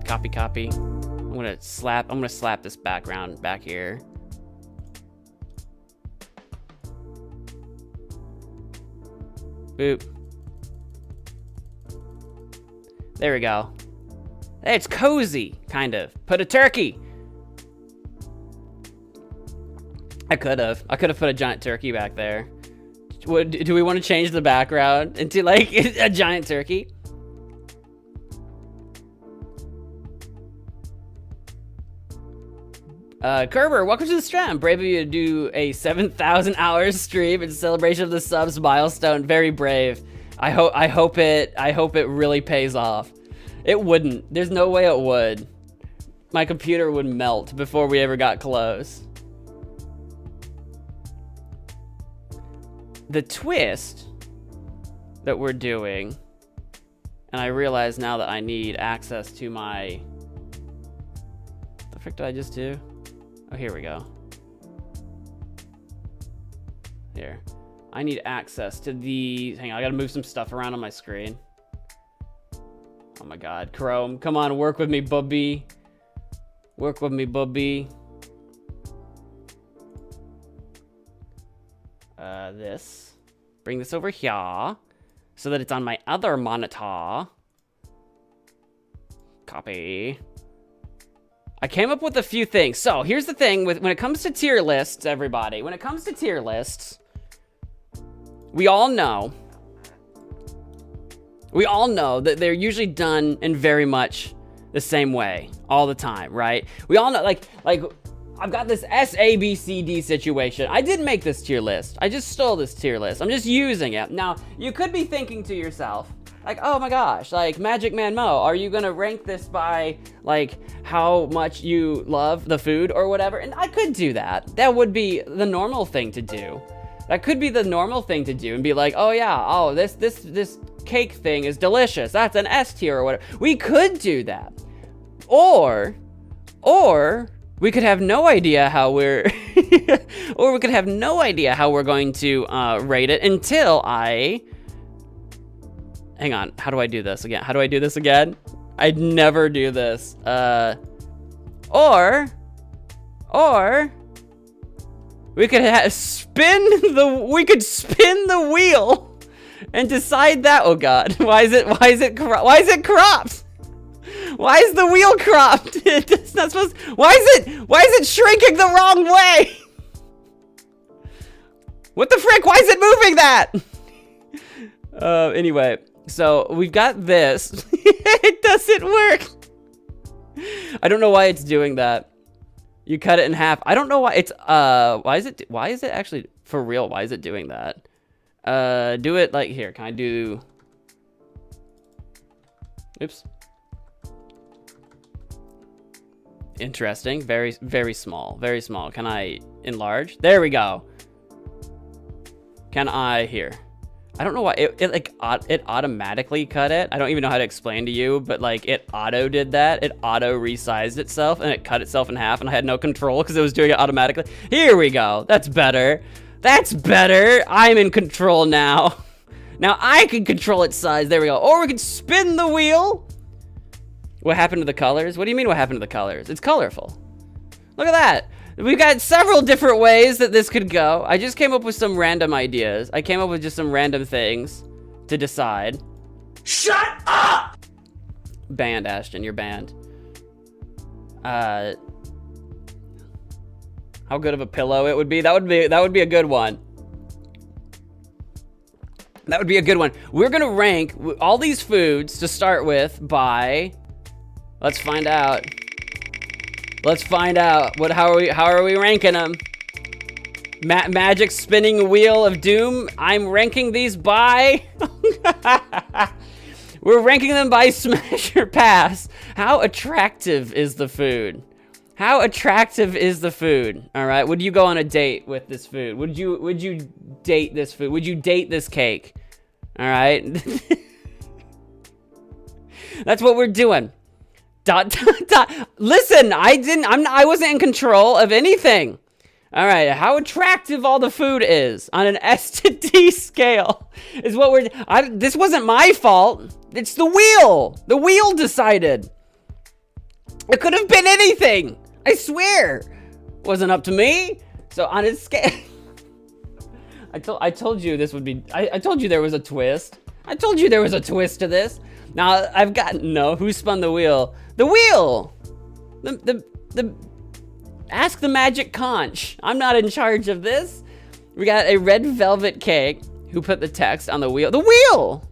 Copy. I'm gonna slap this background back here. Boop. There we go. Hey, it's cozy, kind of. Put a turkey. I could have put a giant turkey back there. Do we want to change the background into like a giant turkey? Kerber, welcome to the stream. Brave of you to do a 7,000 hours stream in celebration of the subs milestone. Very brave. I hope it really pays off. It wouldn't. There's no way it would. My computer would melt before we ever got close. The twist that we're doing, and I realize now that I need access to my, what the frick did I just do? Oh, here we go. Here. I need access to the, hang on, I gotta move some stuff around on my screen. Oh my God, Chrome, come on, work with me, bubby. Work with me, bubby. This. Bring this over here so that it's on my other monitor. Copy. I came up with a few things. So here's the thing with when it comes to tier lists, everybody. When it comes to tier lists, we all know that they're usually done in very much the same way all the time, right? We all know, like I've got this SABCD situation. I didn't make this tier list. I just stole this tier list. I'm just using it. Now, you could be thinking to yourself, like, oh my gosh, like MagicManMo, are you gonna rank this by like how much you love the food or whatever? And I could do that. That would be the normal thing to do. That could be the normal thing to do and be like, oh yeah, oh this cake thing is delicious. That's an S tier or whatever. We could do that. Or we could have no idea how we're or we could have no idea how we're going to rate it until I hang on, how do I do this again? How do I do this again? I'd never do this. Or we could spin the wheel and decide that. Oh God, why is it cropped? Why is the wheel cropped? It's not supposed. Why is it shrinking the wrong way? What the frick? Why is it moving that? Anyway, so we've got this. It doesn't work. I don't know why it's doing that. You cut it in half. I don't know why it's why is it actually for real? Why is it doing that? Do it like here. Can I do? Oops. Interesting. Very, very small. Very small. Can I enlarge? There we go. Can I here? I don't know why it automatically cut it. I don't even know how to explain to you, but like it auto did that. It auto resized itself and it cut itself in half, and I had no control because it was doing it automatically. Here we go. That's better. That's better. I'm in control now. Now I can control its size. There we go. Or we can spin the wheel. What happened to the colors? What do you mean what happened to the colors? It's colorful. Look at that. We've got several different ways that this could go. I just came up with some random ideas. I came up with just some random things to decide. Shut up! Banned, Ashton, you're banned. How good of a pillow it would be? That would be a good one. That would be a good one. We're gonna rank all these foods to start with by. Let's find out. Let's find out how are we ranking them? Magic spinning wheel of doom. I'm ranking these by. We're ranking them by smash or pass. How attractive is the food? How attractive is the food? All right. Would you go on a date with this food? Would you date this food? Would you date this cake? All right. That's what we're doing. ... Listen, I wasn't in control of anything. All right, how attractive all the food is on an S to D scale is what this wasn't my fault. It's the wheel. The wheel decided. It could have been anything. I swear. Wasn't up to me. So on a scale, I told you this would be, I told you there was a twist. I told you there was a twist to this. Now I've got, no, who spun the wheel? The wheel! Ask the magic conch. I'm not in charge of this. We got a red velvet cake. Who put the text on the wheel? The wheel!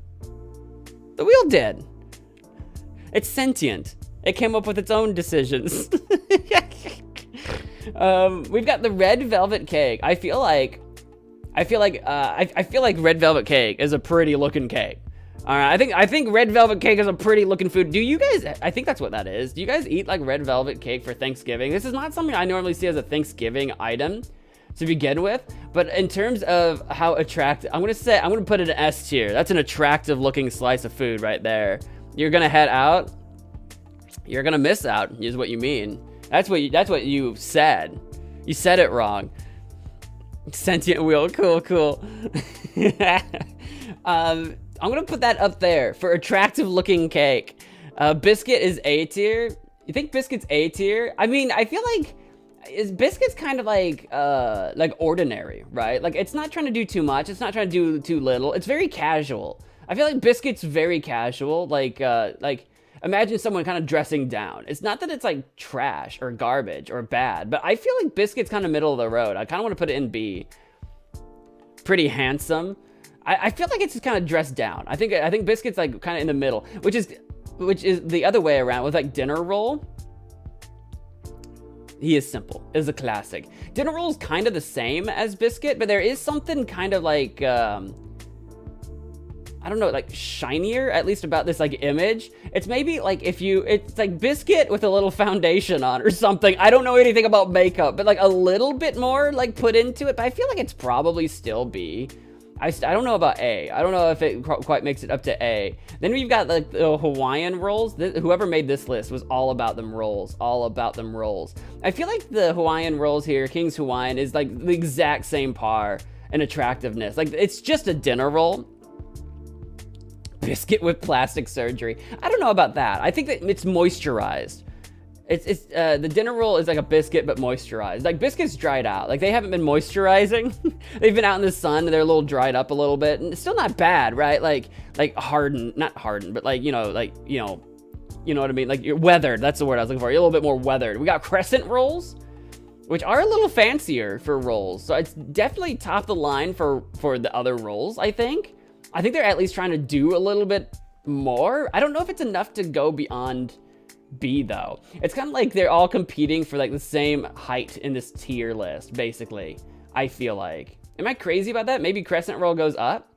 The wheel did. It's sentient. It came up with its own decisions. We've got the red velvet cake. I feel like red velvet cake is a pretty looking cake. All right, I think red velvet cake is a pretty looking food. Do you guys, I think that's what that is. Do you guys eat like red velvet cake for Thanksgiving? This is not something I normally see as a Thanksgiving item to begin with, but in terms of how attractive, I'm gonna put it in S tier. That's an attractive looking slice of food right there. You're gonna head out, you're gonna miss out, is what you mean. That's what you said. You said it wrong. Sentient wheel, cool. I'm gonna put that up there for attractive looking cake. Biscuit is A tier. You think biscuit's A tier? I mean, I feel like biscuit's kind of like ordinary, right? Like it's not trying to do too much. It's not trying to do too little. It's very casual. I feel like biscuit's very casual. Like imagine someone kind of dressing down. It's not that it's like trash or garbage or bad, but I feel like biscuit's kind of middle of the road. I kind of want to put it in B. Pretty handsome. I feel like it's just kind of dressed down. I think biscuit's like kind of in the middle, which is the other way around with like dinner roll. He is simple. Is a classic. Dinner roll is kind of the same as biscuit, but there is something kind of like I don't know, like shinier at least about this like image. It's maybe like it's like biscuit with a little foundation on or something. I don't know anything about makeup, but like a little bit more like put into it. But I feel like it's probably still B. I don't know about A. I don't know if it quite makes it up to A. Then we've got like the Hawaiian rolls. Whoever made this list was all about them rolls. All about them rolls. I feel like the Hawaiian rolls here, King's Hawaiian, is like the exact same par in attractiveness. Like it's just a dinner roll. Biscuit with plastic surgery. I don't know about that. I think that it's moisturized. It's the dinner roll is like a biscuit but moisturized. Like biscuits dried out. Like they haven't been moisturizing. They've been out in the sun and they're a little dried up a little bit. And it's still not bad, right? Like hardened, not hardened, but like, you know what I mean? Like you're weathered. That's the word I was looking for. You're a little bit more weathered. We got crescent rolls, which are a little fancier for rolls. So it's definitely top of the line for the other rolls, I think. I think they're at least trying to do a little bit more. I don't know if it's enough to go beyond B though. It's kind of like they're all competing for like the same height in this tier list, basically. I feel like. Am I crazy about that? Maybe crescent roll goes up?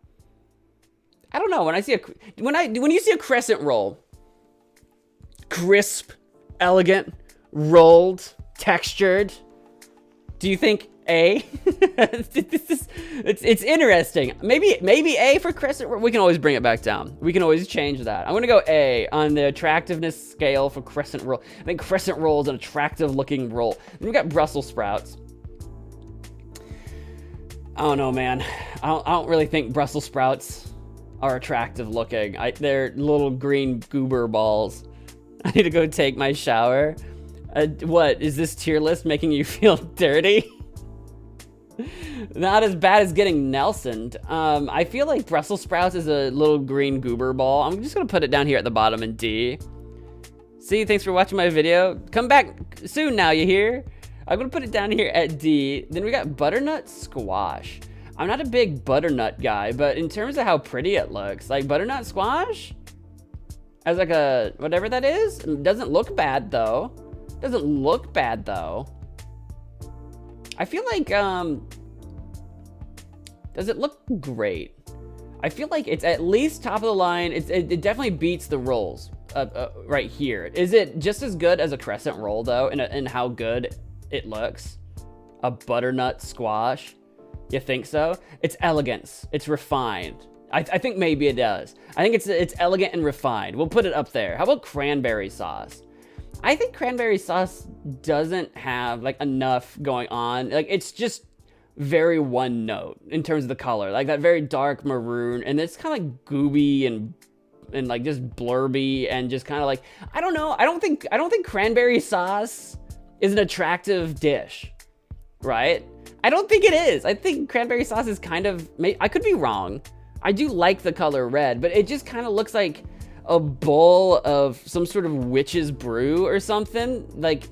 I don't know. When you see a crescent roll, crisp, elegant, rolled, textured, do you think A? It's interesting. Maybe A for crescent roll. We can always bring it back down. We can always change that. I'm gonna go A on the attractiveness scale for crescent roll. I think crescent roll is an attractive looking roll. Then we got Brussels sprouts. I don't know, man. I don't really think Brussels sprouts are attractive looking. They're little green goober balls. I need to go take my shower. What, is this tier list making you feel dirty? Not as bad as getting Nelsoned. I feel like Brussels sprouts is a little green goober ball. I'm just gonna put it down here at the bottom in D. See, thanks for watching my video. Come back soon now, you hear? I'm gonna put it down here at D. Then we got butternut squash. I'm not a big butternut guy, but in terms of how pretty it looks, like butternut squash, as like a, whatever that is, it doesn't look bad though. Doesn't look bad though. I feel like, does it look great? I feel like it's at least top of the line. It definitely beats the rolls right here. Is it just as good as a crescent roll though, in how good it looks? A butternut squash? You think so? It's elegance. It's refined. I think maybe it does. I think it's elegant and refined. We'll put it up there. How about cranberry sauce? I think cranberry sauce doesn't have like enough going on. Like it's just very one note in terms of the color, like that very dark maroon, and it's kind of like gooby and like just blurby and just kind of like, I don't know. I don't think cranberry sauce is an attractive dish, right? I don't think it is. I think cranberry sauce is kind of, I could be wrong. I do like the color red, but it just kind of looks like a bowl of some sort of witch's brew or something. Like,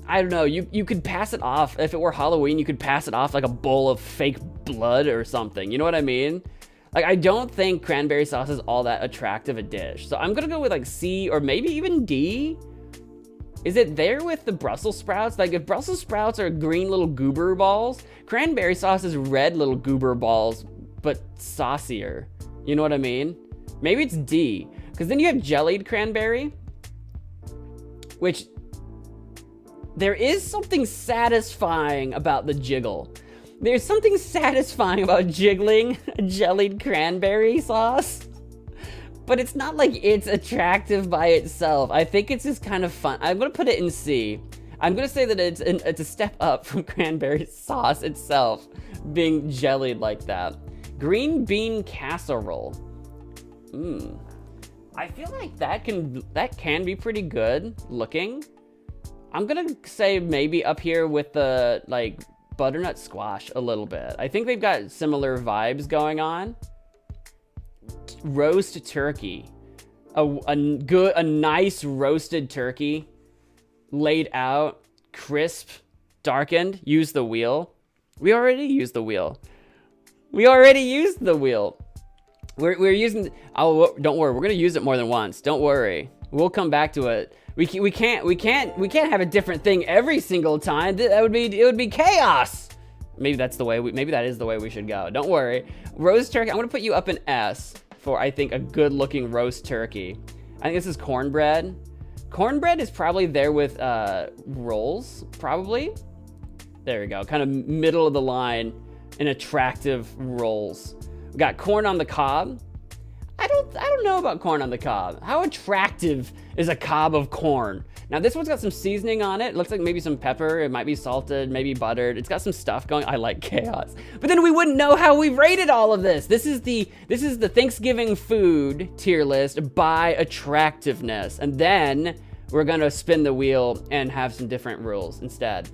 I don't know, you could pass it off, if it were Halloween, you could pass it off like a bowl of fake blood or something, you know what I mean? Like, I don't think cranberry sauce is all that attractive a dish. So I'm gonna go with like C or maybe even D. Is it there with the Brussels sprouts? Like if Brussels sprouts are green little goober balls, cranberry sauce is red little goober balls, but saucier. You know what I mean? Maybe it's D, because then you have jellied cranberry, which there is something satisfying about the jiggle. There's something satisfying about jiggling a jellied cranberry sauce, but it's not like it's attractive by itself. I think it's just kind of fun. I'm gonna put it in C. I'm gonna say that it's a step up from cranberry sauce itself being jellied like that. Green bean casserole. I feel like that can be pretty good looking. I'm gonna say maybe up here with the like butternut squash a little bit. I think they've got similar vibes going on. Roast turkey. A nice roasted turkey, laid out, crisp, darkened. Use the wheel. We already used the wheel. We're using, oh, don't worry, we're gonna use it more than once. Don't worry, we'll come back to it. We can't have a different thing every single time. It would be chaos. Maybe that is the way we should go. Don't worry. Roast turkey, I'm gonna put you up in S for, I think, a good looking roast turkey. I think this is cornbread. Cornbread is probably there with rolls, probably. There we go, kind of middle of the line in attractive rolls. We got corn on the cob. I don't know about corn on the cob. How attractive is a cob of corn? Now this one's got some seasoning on it. It looks like maybe some pepper. It might be salted, maybe buttered. It's got some stuff going. I like chaos. But then we wouldn't know how we rated all of this. This is the Thanksgiving food tier list by attractiveness. And then we're gonna spin the wheel and have some different rules instead.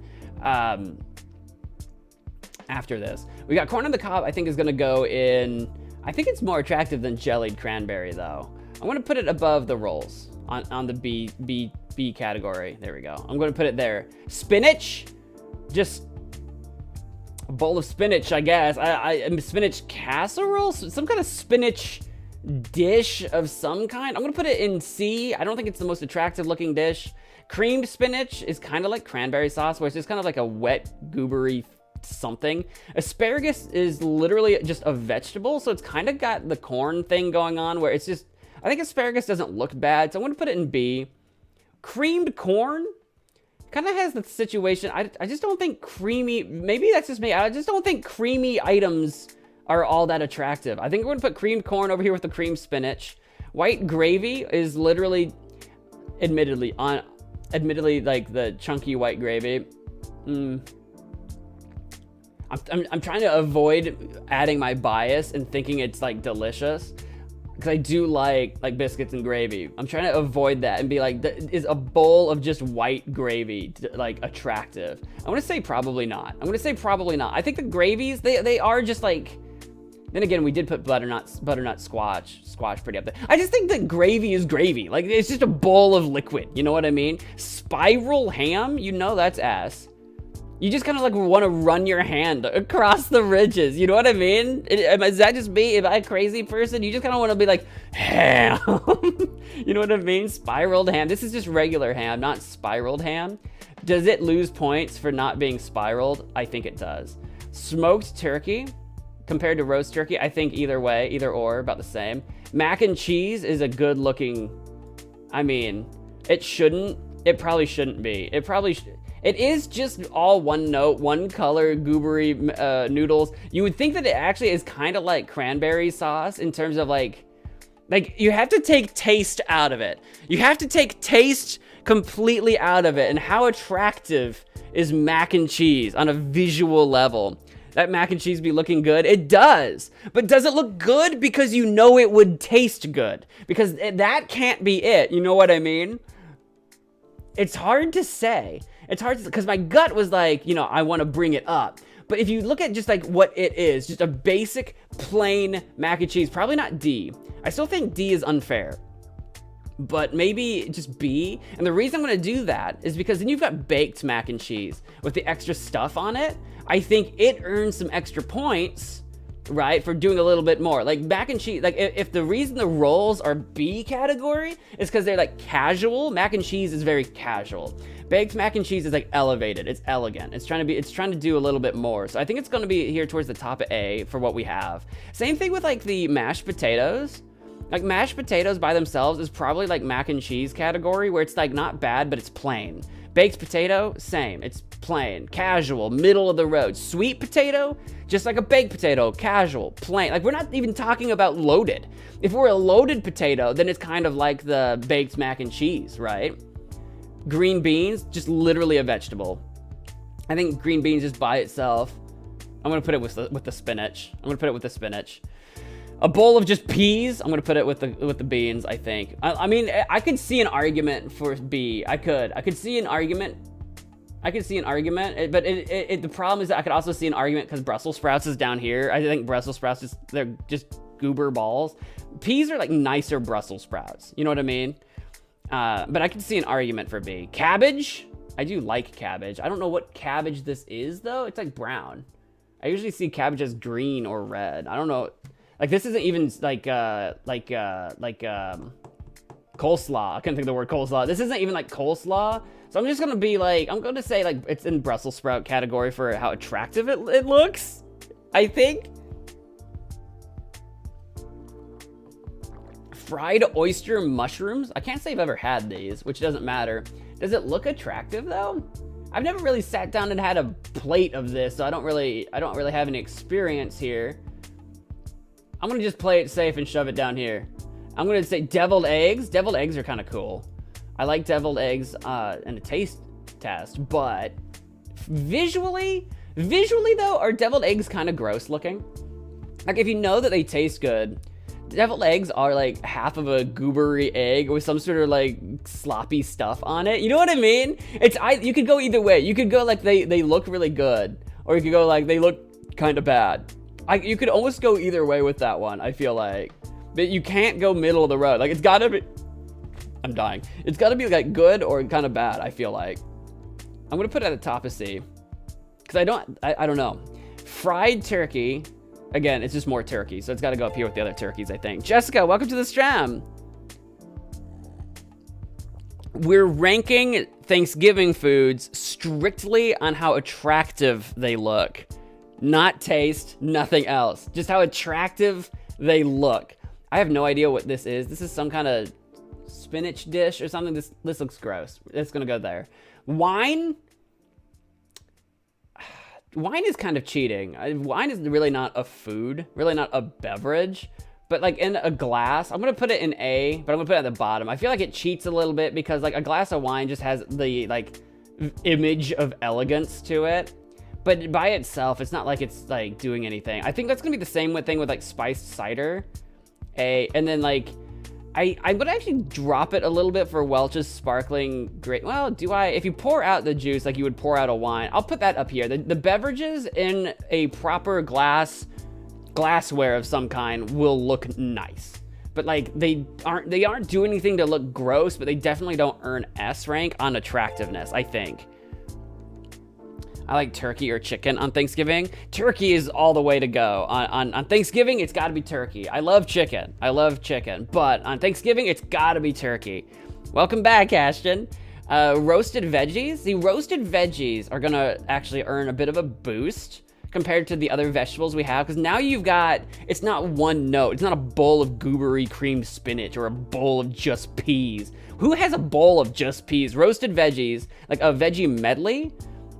After this, we got corn on the cob. I think is gonna go in. I think it's more attractive than jellied cranberry though. I'm gonna put it above the rolls on the B category. There we go. I'm gonna put it there. Spinach, just a bowl of spinach, I guess. Spinach casserole, some kind of spinach dish of some kind. I'm gonna put it in C. I don't think it's the most attractive looking dish. Creamed spinach is kind of like cranberry sauce, where it's just kind of like a wet, goobery something. Asparagus is literally just a vegetable, so it's kind of got the corn thing going on, where it's just, I think asparagus doesn't look bad, so I'm gonna put it in B. Creamed corn kind of has the situation. I just don't think creamy, maybe that's just me, I just don't think creamy items are all that attractive. I think we're gonna put creamed corn over here with the creamed spinach. White gravy is literally, admittedly like the chunky white gravy. I'm trying to avoid adding my bias and thinking it's like delicious. because I do like biscuits and gravy. I'm trying to avoid that and be like, is a bowl of just white gravy like attractive? I'm gonna say probably not. I think the gravies, they are just like, then again, we did put butternut squash pretty up there. I just think that gravy is gravy. Like, it's just a bowl of liquid, you know what I mean? Spiral ham, you know that's ass. You just kind of like want to run your hand across the ridges. You know what I mean? Is that just me? Am I a crazy person? You just kind of want to be like, ham. You know what I mean? Spiraled ham. This is just regular ham, not spiraled ham. Does it lose points for not being spiraled? I think it does. Smoked turkey compared to roast turkey, I think either way, either or, about the same. Mac and cheese is a good looking, I mean, it probably shouldn't be. It is just all one note, one color, goobery noodles. You would think that it actually is kind of like cranberry sauce in terms of like you have to take taste out of it. You have to take taste completely out of it. And how attractive is mac and cheese on a visual level? That mac and cheese be looking good? It does. But does it look good because you know it would taste good? Because that can't be it. You know what I mean? It's hard to say. It's hard to, because my gut was like, you know, I want to bring it up. But if you look at just like what it is, just a basic plain mac and cheese, probably not D. I still think D is unfair. But maybe just B. And the reason I'm going to do that is because then you've got baked mac and cheese with the extra stuff on it. I think it earns some extra points, right, for doing a little bit more. Like mac and cheese, like if the reason the rolls are B category is because they're like casual, mac and cheese is very casual. Baked mac and cheese is like elevated, it's elegant. It's trying to do a little bit more. So I think it's going to be here towards the top of A for what we have. Same thing with like the mashed potatoes. Like mashed potatoes by themselves is probably like mac and cheese category where it's like not bad, but it's plain. Baked potato, same, it's plain, casual, middle of the road. Sweet potato, just like a baked potato, casual, plain. Like we're not even talking about loaded. If we're a loaded potato, then it's kind of like the baked mac and cheese, right? Green beans, just literally a vegetable. I think green beans just by itself. I'm gonna put it with the spinach. A bowl of just peas, I'm gonna put it with the beans, I think. I mean, I could see an argument for B. I could see an argument. But the problem is that I could also see an argument because Brussels sprouts is down here. I think Brussels sprouts they're just goober balls. Peas are like nicer Brussels sprouts. You know what I mean? But I can see an argument for B. Cabbage, I do like cabbage. I don't know what cabbage this is though. It's like brown. I usually see cabbage as green or red. I don't know. Like this isn't even like coleslaw. I couldn't think of the word coleslaw. This isn't even like coleslaw. So I'm just gonna be like, I'm gonna say like it's in Brussels sprout category for how attractive it looks, I think. Fried oyster mushrooms. I can't say I've ever had these, which doesn't matter. Does it look attractive though? I've never really sat down and had a plate of this, so I don't really have any experience here. I'm gonna just play it safe and shove it down here. I'm gonna say deviled eggs. Deviled eggs are kind of cool. I like deviled eggs in a taste test, but visually though, are deviled eggs kind of gross looking? Like if you know that they taste good, deviled eggs are like half of a goobery egg with some sort of like sloppy stuff on it. You know what I mean? You could go either way. You could go like they look really good, or you could go like they look kind of bad. You could almost go either way with that one, I feel like. But you can't go middle of the road. Like, it's gotta be... I'm dying. It's gotta be, like, good or kind of bad, I feel like. I'm gonna put it at the top of C. Because I don't know. Fried turkey. Again, it's just more turkey. So it's gotta go up here with the other turkeys, I think. Jessica, welcome to the stream. We're ranking Thanksgiving foods strictly on how attractive they look. Not taste, nothing else. Just how attractive they look. I have no idea what this is. This is some kind of spinach dish or something. This looks gross. It's gonna go there. Wine. Wine is kind of cheating. Wine is really not a food, really not a beverage. But like in a glass, I'm gonna put it in A, but I'm gonna put it at the bottom. I feel like it cheats a little bit because like a glass of wine just has the like image of elegance to it. But by itself, it's not like it's like doing anything. I think that's gonna be the same thing with like spiced cider A, and then like, I'm gonna actually drop it a little bit for Welch's sparkling grape. Well, do I? If you pour out the juice like you would pour out a wine, I'll put that up here. The beverages in a proper glassware of some kind will look nice. But like they aren't doing anything to look gross, but they definitely don't earn S rank on attractiveness, I think. I like turkey or chicken on Thanksgiving. Turkey is all the way to go. On Thanksgiving, it's gotta be turkey. I love chicken, but on Thanksgiving, it's gotta be turkey. Welcome back, Ashton. Roasted veggies. The roasted veggies are gonna actually earn a bit of a boost compared to the other vegetables we have, because now you've got, it's not one note. It's not a bowl of goobery creamed spinach or a bowl of just peas. Who has a bowl of just peas? Roasted veggies, like a veggie medley,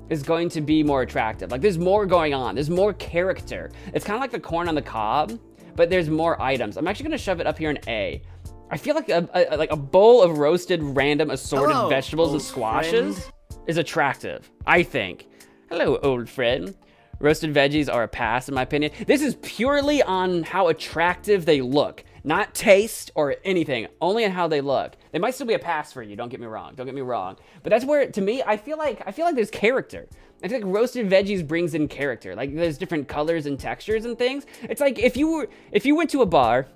is going to be more attractive. Like there's more going on. There's more character. It's kind of like the corn on the cob, but there's more items. I'm actually gonna shove it up here in A. I feel like a bowl of roasted random assorted vegetables and squashes is attractive, I think. Hello, old friend. Roasted veggies are a pass in my opinion. This is purely on how attractive they look, not taste or anything, only on how they look. They might still be a pass for you, don't get me wrong. But that's where, to me, I feel like there's character. I feel like roasted veggies brings in character. Like there's different colors and textures and things. It's like if you went to a bar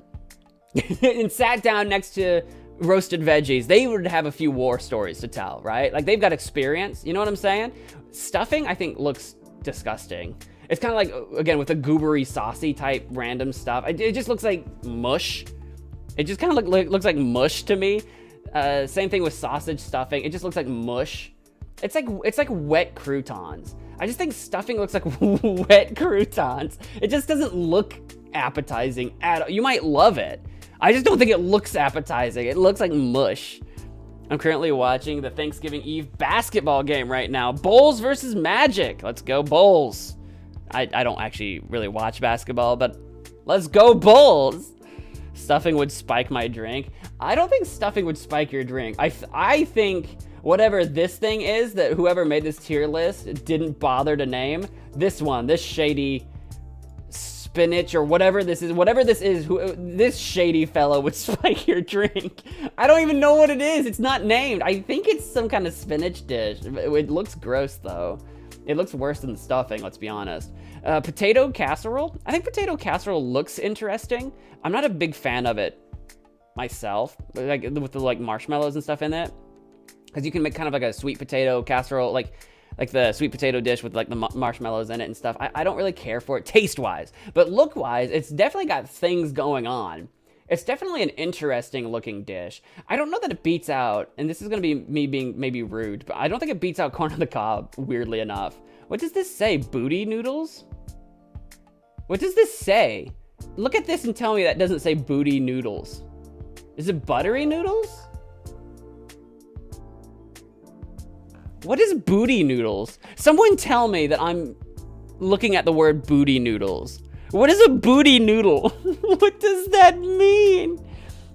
and sat down next to roasted veggies, they would have a few war stories to tell, right? Like they've got experience, you know what I'm saying? Stuffing, I think, looks disgusting. It's kind of like, again, with the goobery, saucy type random stuff. It just looks like mush. It just kind of looks like mush to me. Same thing with sausage stuffing. It just looks like mush. It's like wet croutons. I just think stuffing looks like wet croutons. It just doesn't look appetizing at all. You might love it. I just don't think it looks appetizing. It looks like mush. I'm currently watching the Thanksgiving Eve basketball game right now. Bulls versus Magic. Let's go Bulls. I don't actually really watch basketball, but let's go Bulls. Stuffing would spike my drink. I don't think stuffing would spike your drink. I think whatever this thing is that whoever made this tier list didn't bother to name, this shady spinach or whatever this is, this shady fellow would spike your drink. I don't even know what it is. It's not named. I think it's some kind of spinach dish. It looks gross though. It looks worse than the stuffing, let's be honest. Potato casserole. I think potato casserole looks interesting. I'm not a big fan of it myself, like with the like marshmallows and stuff in it, because you can make kind of like a sweet potato casserole, like the sweet potato dish with like the marshmallows in it and stuff. I don't really care for it taste-wise, but look-wise, it's definitely got things going on. It's definitely an interesting looking dish. I don't know that it beats out, and this is gonna be me being maybe rude, but I don't think it beats out corn on the cob, weirdly enough. What does this say? Booty noodles? What does this say? Look at this and tell me that doesn't say booty noodles. Is it buttery noodles? What is booty noodles? Someone tell me that I'm looking at the word booty noodles. What is a booty noodle? What does that mean?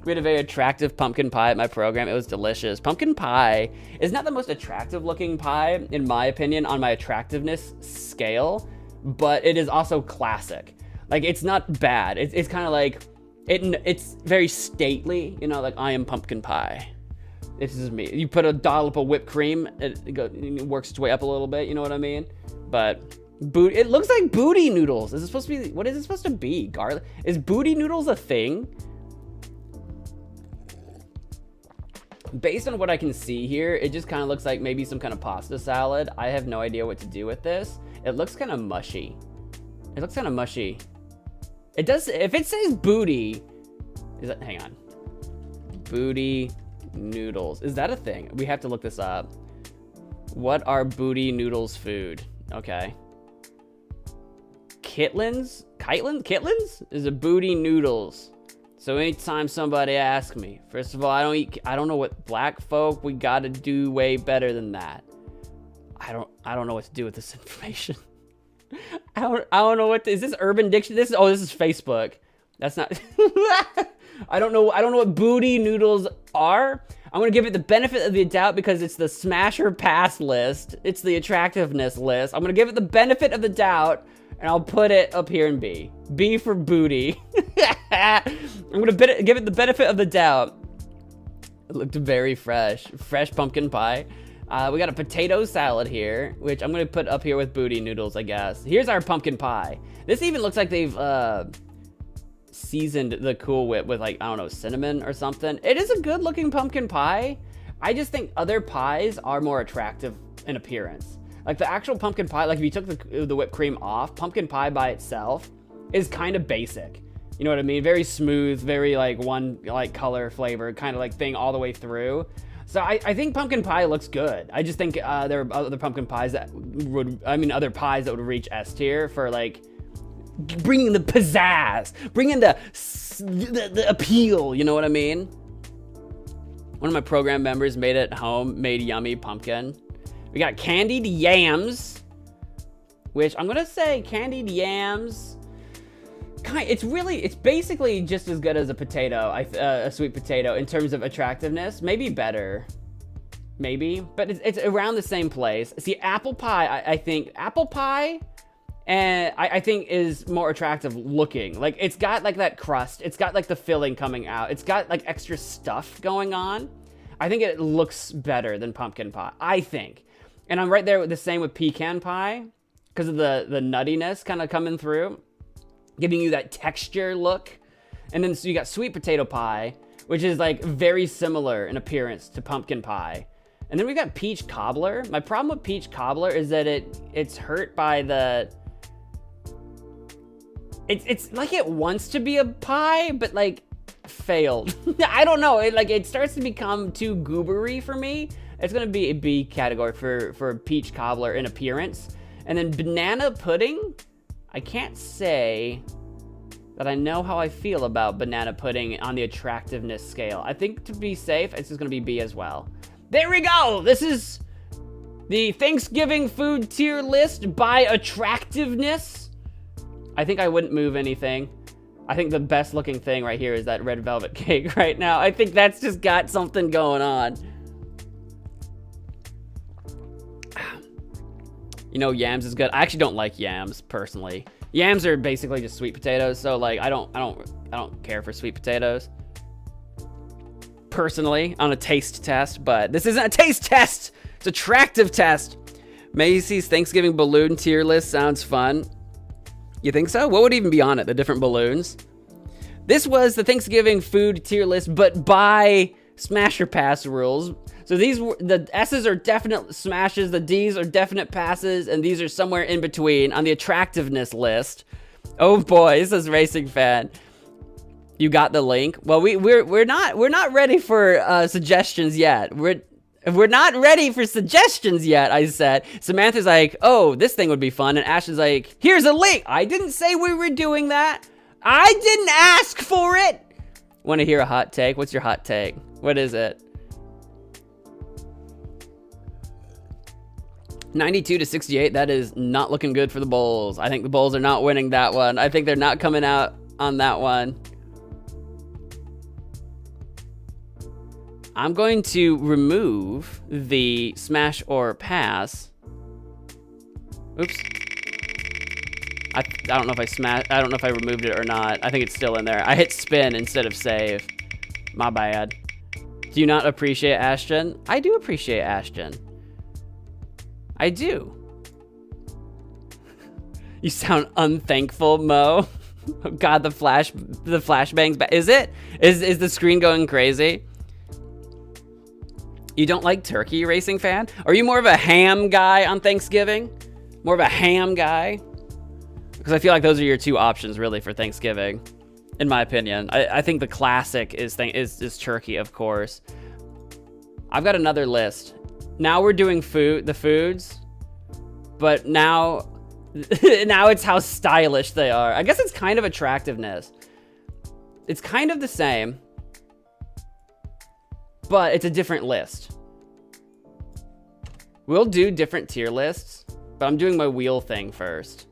We had a very attractive pumpkin pie at my program. It was delicious. Pumpkin pie is not the most attractive looking pie, in my opinion, on my attractiveness scale, but it is also classic. Like, it's not bad. It's kind of like, it's very stately, you know, like, I am pumpkin pie. This is me. You put a dollop of whipped cream, it works its way up a little bit, you know what I mean? But it looks like booty noodles. Is it supposed to be, what is it supposed to be? Garlic? Is booty noodles a thing? Based on what I can see here, it just kind of looks like maybe some kind of pasta salad. I have no idea what to do with this. It looks kind of mushy. It looks kind of mushy. It does, if it says booty, is that, hang on. Booty noodles. Is that a thing? We have to look this up. What are booty noodles food? Okay. Kitlins is a booty noodles. So anytime somebody asks me, first of all, I don't know what black folk, we gotta do way better than that. I don't know what to do with this information. I don't know what, is this Urban Dictionary? This is Facebook. That's not, I don't know what booty noodles are. I'm gonna give it the benefit of the doubt because it's the smash or pass list. It's the attractiveness list. I'm gonna give it the benefit of the doubt and I'll put it up here in B. B for booty. I'm gonna give it the benefit of the doubt. It looked very fresh. Fresh pumpkin pie. We got a potato salad here, which I'm gonna put up here with booty noodles, I guess. Here's our pumpkin pie. This even looks like they've seasoned the Cool Whip with, like, I don't know, cinnamon or something. It is a good looking pumpkin pie. I just think other pies are more attractive in appearance. Like the actual pumpkin pie, like if you took the whipped cream off, pumpkin pie by itself is kind of basic. You know what I mean? Very smooth, very like one like color flavor kind of like thing all the way through. So I think pumpkin pie looks good. I just think there are other pumpkin pies that would, other pies that would reach S tier for like bringing the pizzazz, bringing the appeal, you know what I mean? One of my program members made it at home, made yummy pumpkin. We got candied yams, which I'm gonna say candied yams, it's basically just as good as a potato, a sweet potato in terms of attractiveness. Maybe better, maybe, but it's around the same place. See, apple pie, I think apple pie, and I think is more attractive looking. Like it's got like that crust, it's got like the filling coming out, it's got like extra stuff going on. I think it looks better than pumpkin pie, I think. And I'm right there with the same with pecan pie because of the nuttiness kind of coming through, giving you that texture look. And then so you got sweet potato pie, which is like very similar in appearance to pumpkin pie. And then we got peach cobbler. My problem with peach cobbler is that it's hurt by the... It's like it wants to be a pie, but like failed. I don't know. It starts to become too goobery for me. It's gonna be a B category for peach cobbler in appearance. And then banana pudding, I can't say that I know how I feel about banana pudding on the attractiveness scale. I think to be safe, it's just gonna be B as well. There we go! This is the Thanksgiving food tier list by attractiveness. I think I wouldn't move anything. I think the best looking thing right here is that red velvet cake right now. I think that's just got something going on. You know, yams is good. I actually don't like yams personally. Yams are basically just sweet potatoes, so like I don't care for sweet potatoes personally on a taste test, but this isn't a taste test. It's an attractive test. Macy's Thanksgiving balloon tier list sounds fun. You think so? What would even be on it? The different balloons? This was the Thanksgiving food tier list, but by Smasher Pass rules. So these were, the S's are definite smashes, the D's are definite passes, and these are somewhere in between on the attractiveness list. Oh boy, this is Racing Fan. You got the link? Well, we're not ready for suggestions yet. We're not ready for suggestions yet, I said. Samantha's like, oh, this thing would be fun. And Ash is like, here's a link. I didn't say we were doing that. I didn't ask for it. Want to hear a hot take? What's your hot take? What is it? 92-68, that is not looking good for the Bulls. I think the Bulls are not winning that one. I think they're not coming out on that one. I'm going to remove the smash or pass. Oops. I don't know if I don't know if I removed it or not. I think it's still in there. I hit spin instead of save. My bad. Do you not appreciate Ashton? I do appreciate Ashton. I do. You sound unthankful, Mo. Oh God, the flashbang's back. Is it? Is the screen going crazy? You don't like turkey, Racing Fan? Are you more of a ham guy on Thanksgiving? More of a ham guy? Because I feel like those are your two options, really, for Thanksgiving, in my opinion. I think the classic is turkey, of course. I've got another list. Now we're doing the foods, but now it's how stylish they are. I guess it's kind of attractiveness. It's kind of the same, but it's a different list. We'll do different tier lists, but I'm doing my wheel thing first.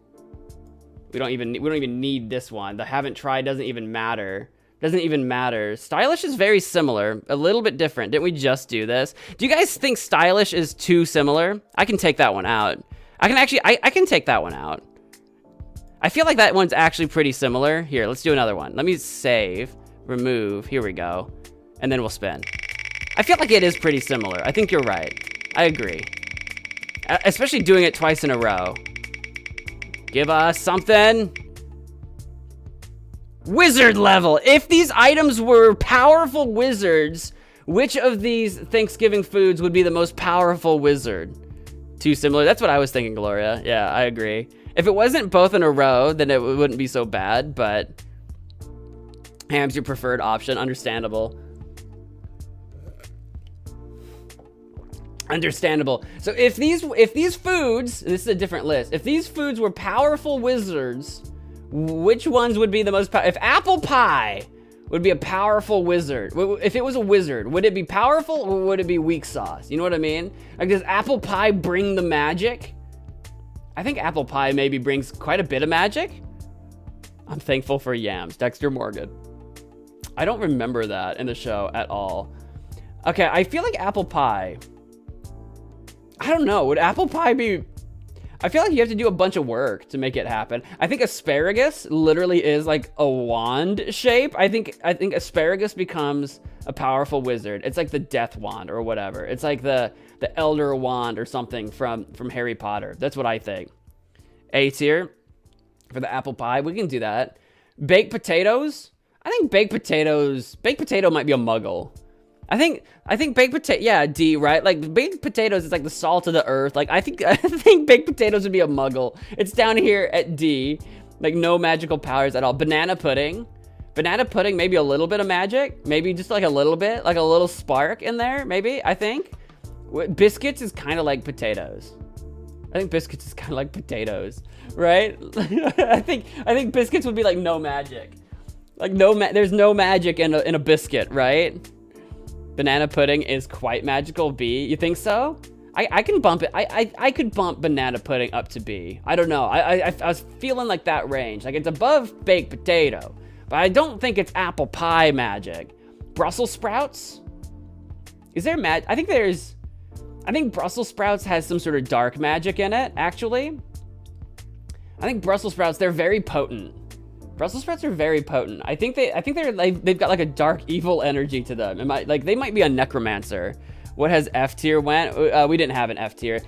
We don't even need this one. The haven't tried doesn't even matter. Doesn't even matter. Stylish is very similar, a little bit different. Didn't we just do this? Do you guys think stylish is too similar? I can take that one out. I can take that one out. I feel like that one's actually pretty similar. Here, let's do another one. Let me save, remove, here we go. And then we'll spin. I feel like it is pretty similar. I think you're right. I agree. Especially doing it twice in a row. Give us something. Wizard level. If these items were powerful wizards, which of these Thanksgiving foods would be the most powerful wizard? Too similar. That's what I was thinking, Gloria. Yeah, I agree. If it wasn't both in a row, then it wouldn't be so bad, but ham's your preferred option. Understandable. Understandable. So if these foods, this is a different list. If these foods were powerful wizards, which ones would be the most powerful? If apple pie would be a powerful wizard, if it was a wizard, would it be powerful or would it be weak sauce? You know what I mean? Like, does apple pie bring the magic? I think apple pie maybe brings quite a bit of magic. I'm thankful for yams. Dexter Morgan. I don't remember that in the show at all. Okay, I feel like apple pie. I don't know. Would apple pie be... I feel like you have to do a bunch of work to make it happen. I think asparagus literally is like a wand shape. I think asparagus becomes a powerful wizard. It's like the death wand or whatever. It's like the elder wand or something from Harry Potter. That's what I think. A tier for the apple pie. We can do that. Baked potatoes. I think baked potato might be a muggle. I think baked potato, yeah, D, right? Like, baked potatoes is like the salt of the earth. Like, I think baked potatoes would be a muggle. It's down here at D. Like, no magical powers at all. Banana pudding, maybe a little bit of magic. Maybe just like a little bit, like a little spark in there, maybe, I think. Biscuits is kind of like potatoes. I think biscuits is kind of like potatoes, right? I think biscuits would be like no magic. Like, there's no magic in a biscuit, right? Banana pudding is quite magical. B, you think so? I can bump it. I could bump banana pudding up to B. I don't know. I was feeling like that range. Like, it's above baked potato, but I don't think it's apple pie magic. Brussels sprouts? Is there I think Brussels sprouts has some sort of dark magic in it, actually. I think Brussels sprouts, they're very potent. Brussels sprouts are very potent. I think they've got like a dark evil energy to them. They might be a necromancer. What has F tier went? We didn't have an F tier.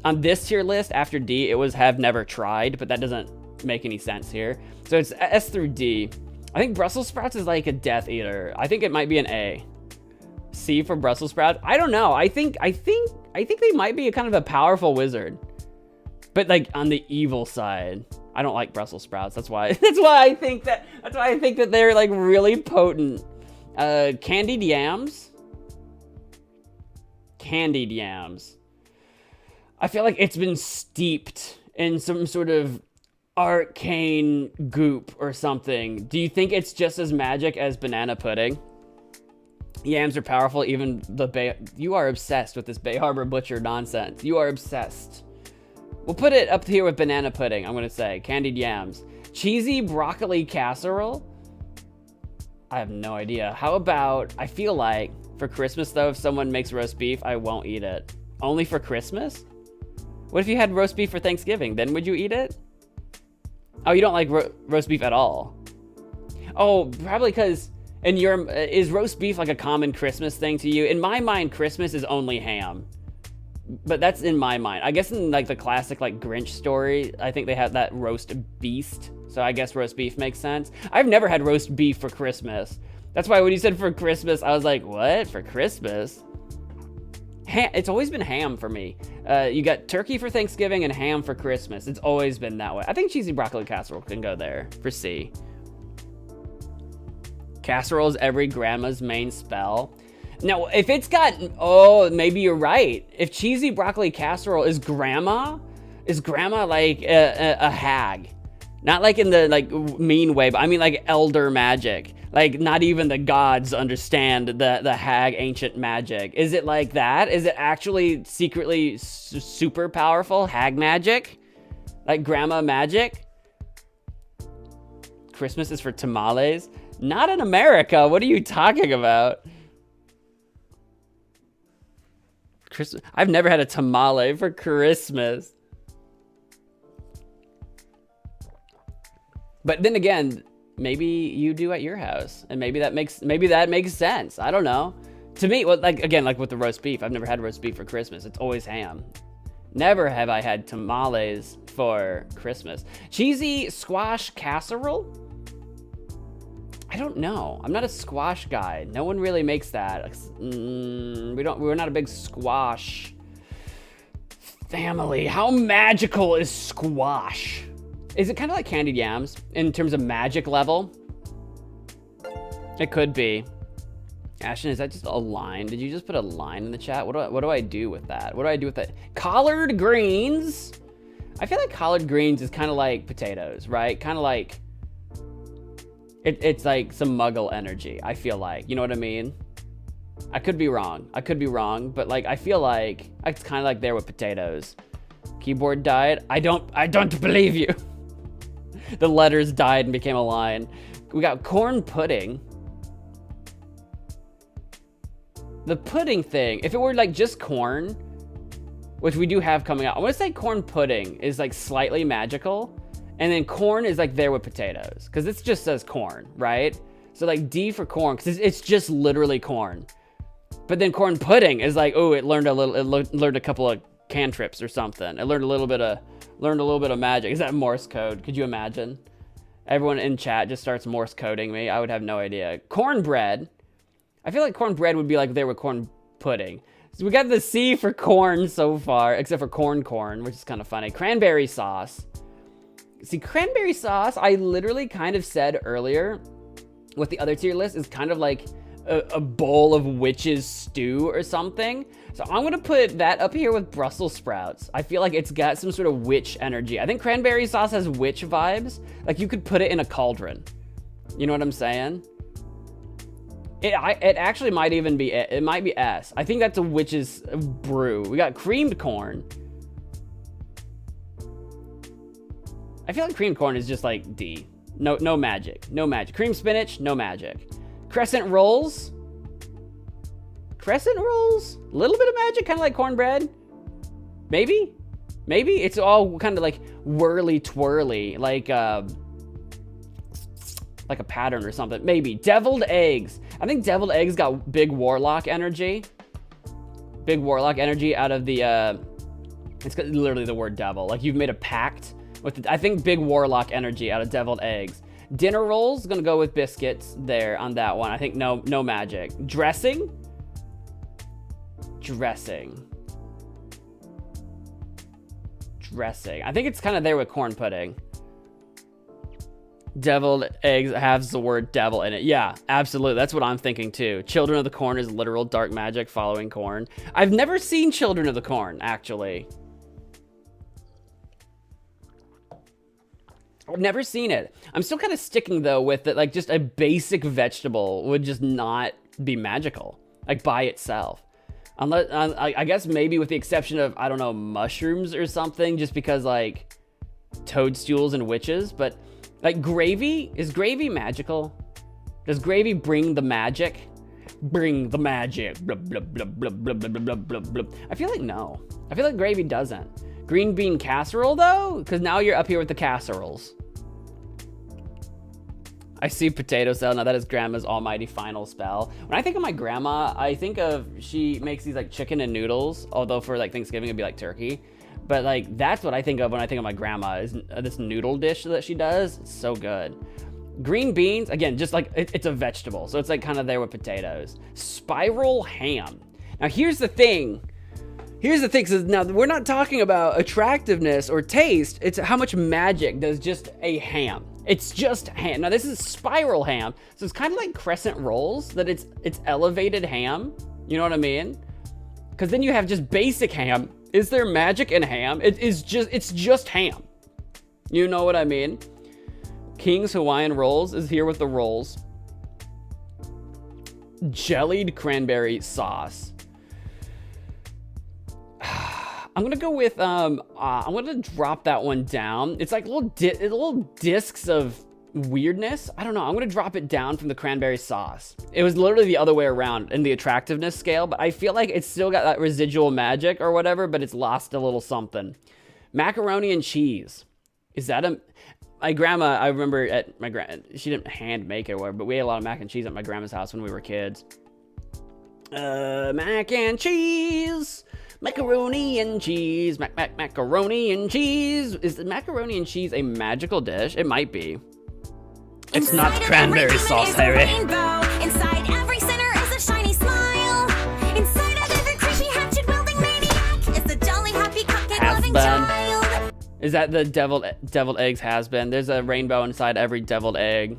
On this tier list after D, it was have never tried, but that doesn't make any sense here. So it's S through D. I think Brussels sprouts is like a Death Eater. I think it might be an A. C for Brussels sprouts. I don't know. I think they might be a kind of a powerful wizard, but like on the evil side. I don't like Brussels sprouts. That's why I think that they're like really potent. Candied yams. I feel like it's been steeped in some sort of arcane goop or something. Do you think it's just as magic as banana pudding? Yams are powerful, even you are obsessed with this Bay Harbor Butcher nonsense. You are obsessed. We'll put it up here with banana pudding, I'm gonna say. Candied yams. Cheesy broccoli casserole? I have no idea. How about, I feel like, for Christmas though, if someone makes roast beef, I won't eat it. Only for Christmas? What if you had roast beef for Thanksgiving? Then would you eat it? Oh, you don't like roast beef at all? Oh, probably because is roast beef like a common Christmas thing to you? In my mind, Christmas is only ham. But that's in my mind. I guess in like the classic like Grinch story, I think they have that roast beast. So I guess roast beef makes sense. I've never had roast beef for Christmas. That's why when you said for Christmas, I was like, what? For Christmas? It's always been ham for me. You got turkey for Thanksgiving and ham for Christmas. It's always been that way. I think cheesy broccoli casserole can go there for C. Casserole is every grandma's main spell. Now, if it's got, oh, maybe you're right. If cheesy broccoli casserole is grandma like a hag? Not like in the like mean way, but I mean like elder magic. Like not even the gods understand the hag ancient magic. Is it like that? Is it actually secretly super powerful hag magic? Like grandma magic? Christmas is for tamales? Not in America. What are you talking about? I've never had a tamale for Christmas. But then again, maybe you do at your house, and maybe that makes sense. I don't know. To me, well, like again, like with the roast beef, I've never had roast beef for Christmas. It's always ham. Never have I had tamales for Christmas. Cheesy squash casserole? I don't know. I'm not a squash guy. No one really makes that. We're not a big squash family. How magical is squash? Is it kind of like candied yams in terms of magic level? It could be. Ashton, is that just a line? Did you just put a line in the chat? What do I do with that? What do I do with that? Collard greens. I feel like collard greens is kind of like potatoes, right? Kind of like it's like some Muggle energy. I feel like, you know what I mean? I could be wrong. But like I feel like it's kind of like there with potatoes. Keyboard died. I don't believe you. The letters died and became a line. We got corn pudding. The pudding thing, if it were like just corn, which we do have coming out, I want to say corn pudding is like slightly magical, and then corn is like there with potatoes, because it just says corn, right? So like D for corn, because it's just literally corn. But then corn pudding is like, oh, it learned a couple of cantrips or something. It learned a little bit of magic. Is that Morse code? Could you imagine? Everyone in chat just starts Morse coding me. I would have no idea. Cornbread. I feel like cornbread would be like there with corn pudding. So we got the C for corn so far, except for corn, which is kind of funny. Cranberry sauce. See, cranberry sauce, I literally kind of said earlier with the other tier list is kind of like a bowl of witch's stew or something. So I'm gonna put that up here with Brussels sprouts. I feel like it's got some sort of witch energy. I think cranberry sauce has witch vibes. Like you could put it in a cauldron. You know what I'm saying? It actually might even be, it might be S. I think that's a witch's brew. We got creamed corn. I feel like creamed corn is just like D. No magic. No magic. Cream spinach, no magic. Crescent rolls. Crescent rolls? A little bit of magic, kind of like cornbread. Maybe? It's all kind of like whirly twirly, like a pattern or something. Maybe. Deviled eggs. I think deviled eggs got big warlock energy. Big warlock energy out of the, it's literally the word devil. Like you've made a pact with, I think big warlock energy out of deviled eggs. Dinner rolls, gonna go with biscuits there on that one. I think no magic. Dressing. I think it's kind of there with corn pudding. Deviled eggs has the word devil in it. Yeah, absolutely. That's what I'm thinking too. Children of the Corn is literal dark magic following corn. I've never seen Children of the Corn, actually. I've never seen it. I'm still kind of sticking though with it, like just a basic vegetable would just not be magical, like by itself. Unless, I guess maybe with the exception of, I don't know, mushrooms or something, just because like toadstools and witches, but like gravy, is gravy magical? Does gravy bring the magic? Bring the magic. Blah, blah, blah, blah, blah, blah, blah, blah, blah. I feel like no. I feel like gravy doesn't. Green bean casserole though? Because now you're up here with the casseroles. I see potato salad. Now that is grandma's almighty final spell. When I think of my grandma, I think of, she makes these like chicken and noodles. Although for like Thanksgiving, it'd be like turkey. But like, that's what I think of when I think of my grandma, is this noodle dish that she does. It's so good. Green beans, again, just like, it's a vegetable. So it's like kind of there with potatoes. Spiral ham. Now here's the thing. Because now we're not talking about attractiveness or taste. It's how much magic does just a ham. It's just ham. Now this is spiral ham. So it's kind of like crescent rolls, that it's elevated ham. You know what I mean? Because then you have just basic ham. Is there magic in ham? It's just ham. You know what I mean? King's Hawaiian Rolls is here with the rolls. Jellied cranberry sauce. I'm gonna go with, I'm gonna drop that one down. It's like little discs of weirdness. I don't know. I'm gonna drop it down from the cranberry sauce. It was literally the other way around in the attractiveness scale, but I feel like it's still got that residual magic or whatever, but it's lost a little something. Macaroni and cheese. Is that my grandma, I remember at my she didn't hand make it or whatever, but we ate a lot of mac and cheese at my grandma's house when we were kids. Mac and cheese, macaroni and cheese, macaroni and cheese. Is the macaroni and cheese a magical dish? It might be. It's not cranberry sauce, Harry. Inside every center is a shiny smile. Inside of every crazy hatchet wielding maniac is a jolly happy cupcake loving child. Is that the deviled eggs has been? There's a rainbow inside every deviled egg.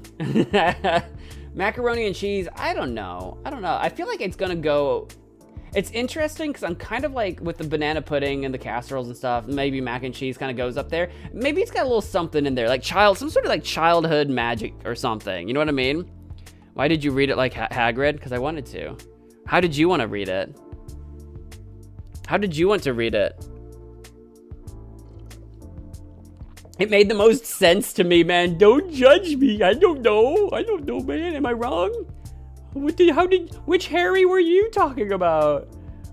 Macaroni and cheese, I don't know. I feel like it's gonna go. It's interesting because I'm kind of like with the banana pudding and the casseroles and stuff. Maybe mac and cheese kind of goes up there. Maybe it's got a little something in there, like some sort of like childhood magic or something. You know what I mean? Why did you read it like Hagrid? Because I wanted to. How did you want to read it? How did you want to read it? It made the most sense to me, man. Don't judge me. I don't know, man. Am I wrong? Which Harry were you talking about?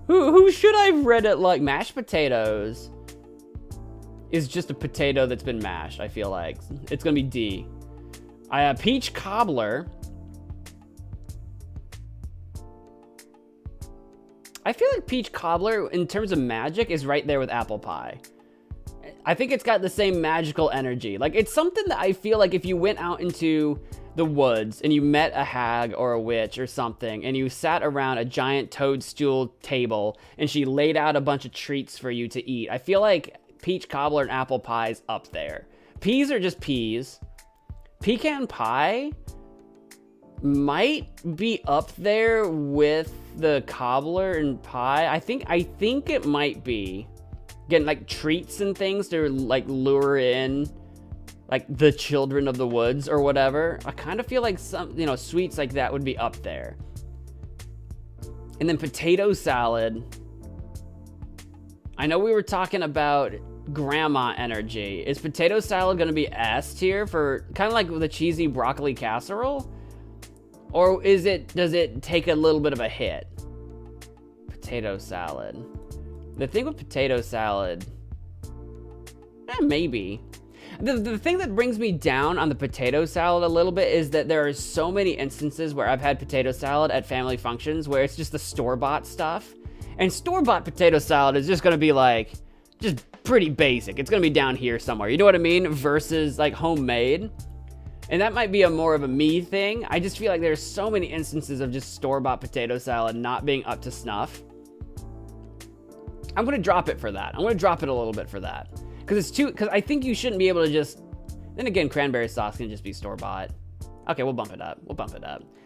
Who should I have read it like? Mashed potatoes is just a potato that's been mashed, I feel like. It's gonna be D. Peach cobbler. I feel like peach cobbler, in terms of magic, is right there with apple pie. I think it's got the same magical energy. Like, it's something that I feel like if you went out into the woods and you met a hag or a witch or something and you sat around a giant toadstool table and she laid out a bunch of treats for you to eat, I feel like peach cobbler and apple pie is up there. Peas are just peas. Pecan pie might be up there with the cobbler and pie. I think it might be. Getting like treats and things to like lure in like the children of the woods or whatever. I kind of feel like some, sweets like that would be up there. And then potato salad. I know we were talking about grandma energy. Is potato salad going to be S tier for kind of like the cheesy broccoli casserole? Or does it take a little bit of a hit? Potato salad. The thing with potato salad, maybe. The thing that brings me down on the potato salad a little bit is that there are so many instances where I've had potato salad at family functions where it's just the store-bought stuff. And store-bought potato salad is just gonna be like, just pretty basic. It's gonna be down here somewhere, you know what I mean? Versus like homemade. And that might be more of a me thing. I just feel like there's so many instances of just store-bought potato salad not being up to snuff. I'm gonna drop it for that. I'm gonna drop it a little bit for that. Because I think you shouldn't be able to just, then again, cranberry sauce can just be store-bought. Okay, we'll bump it up.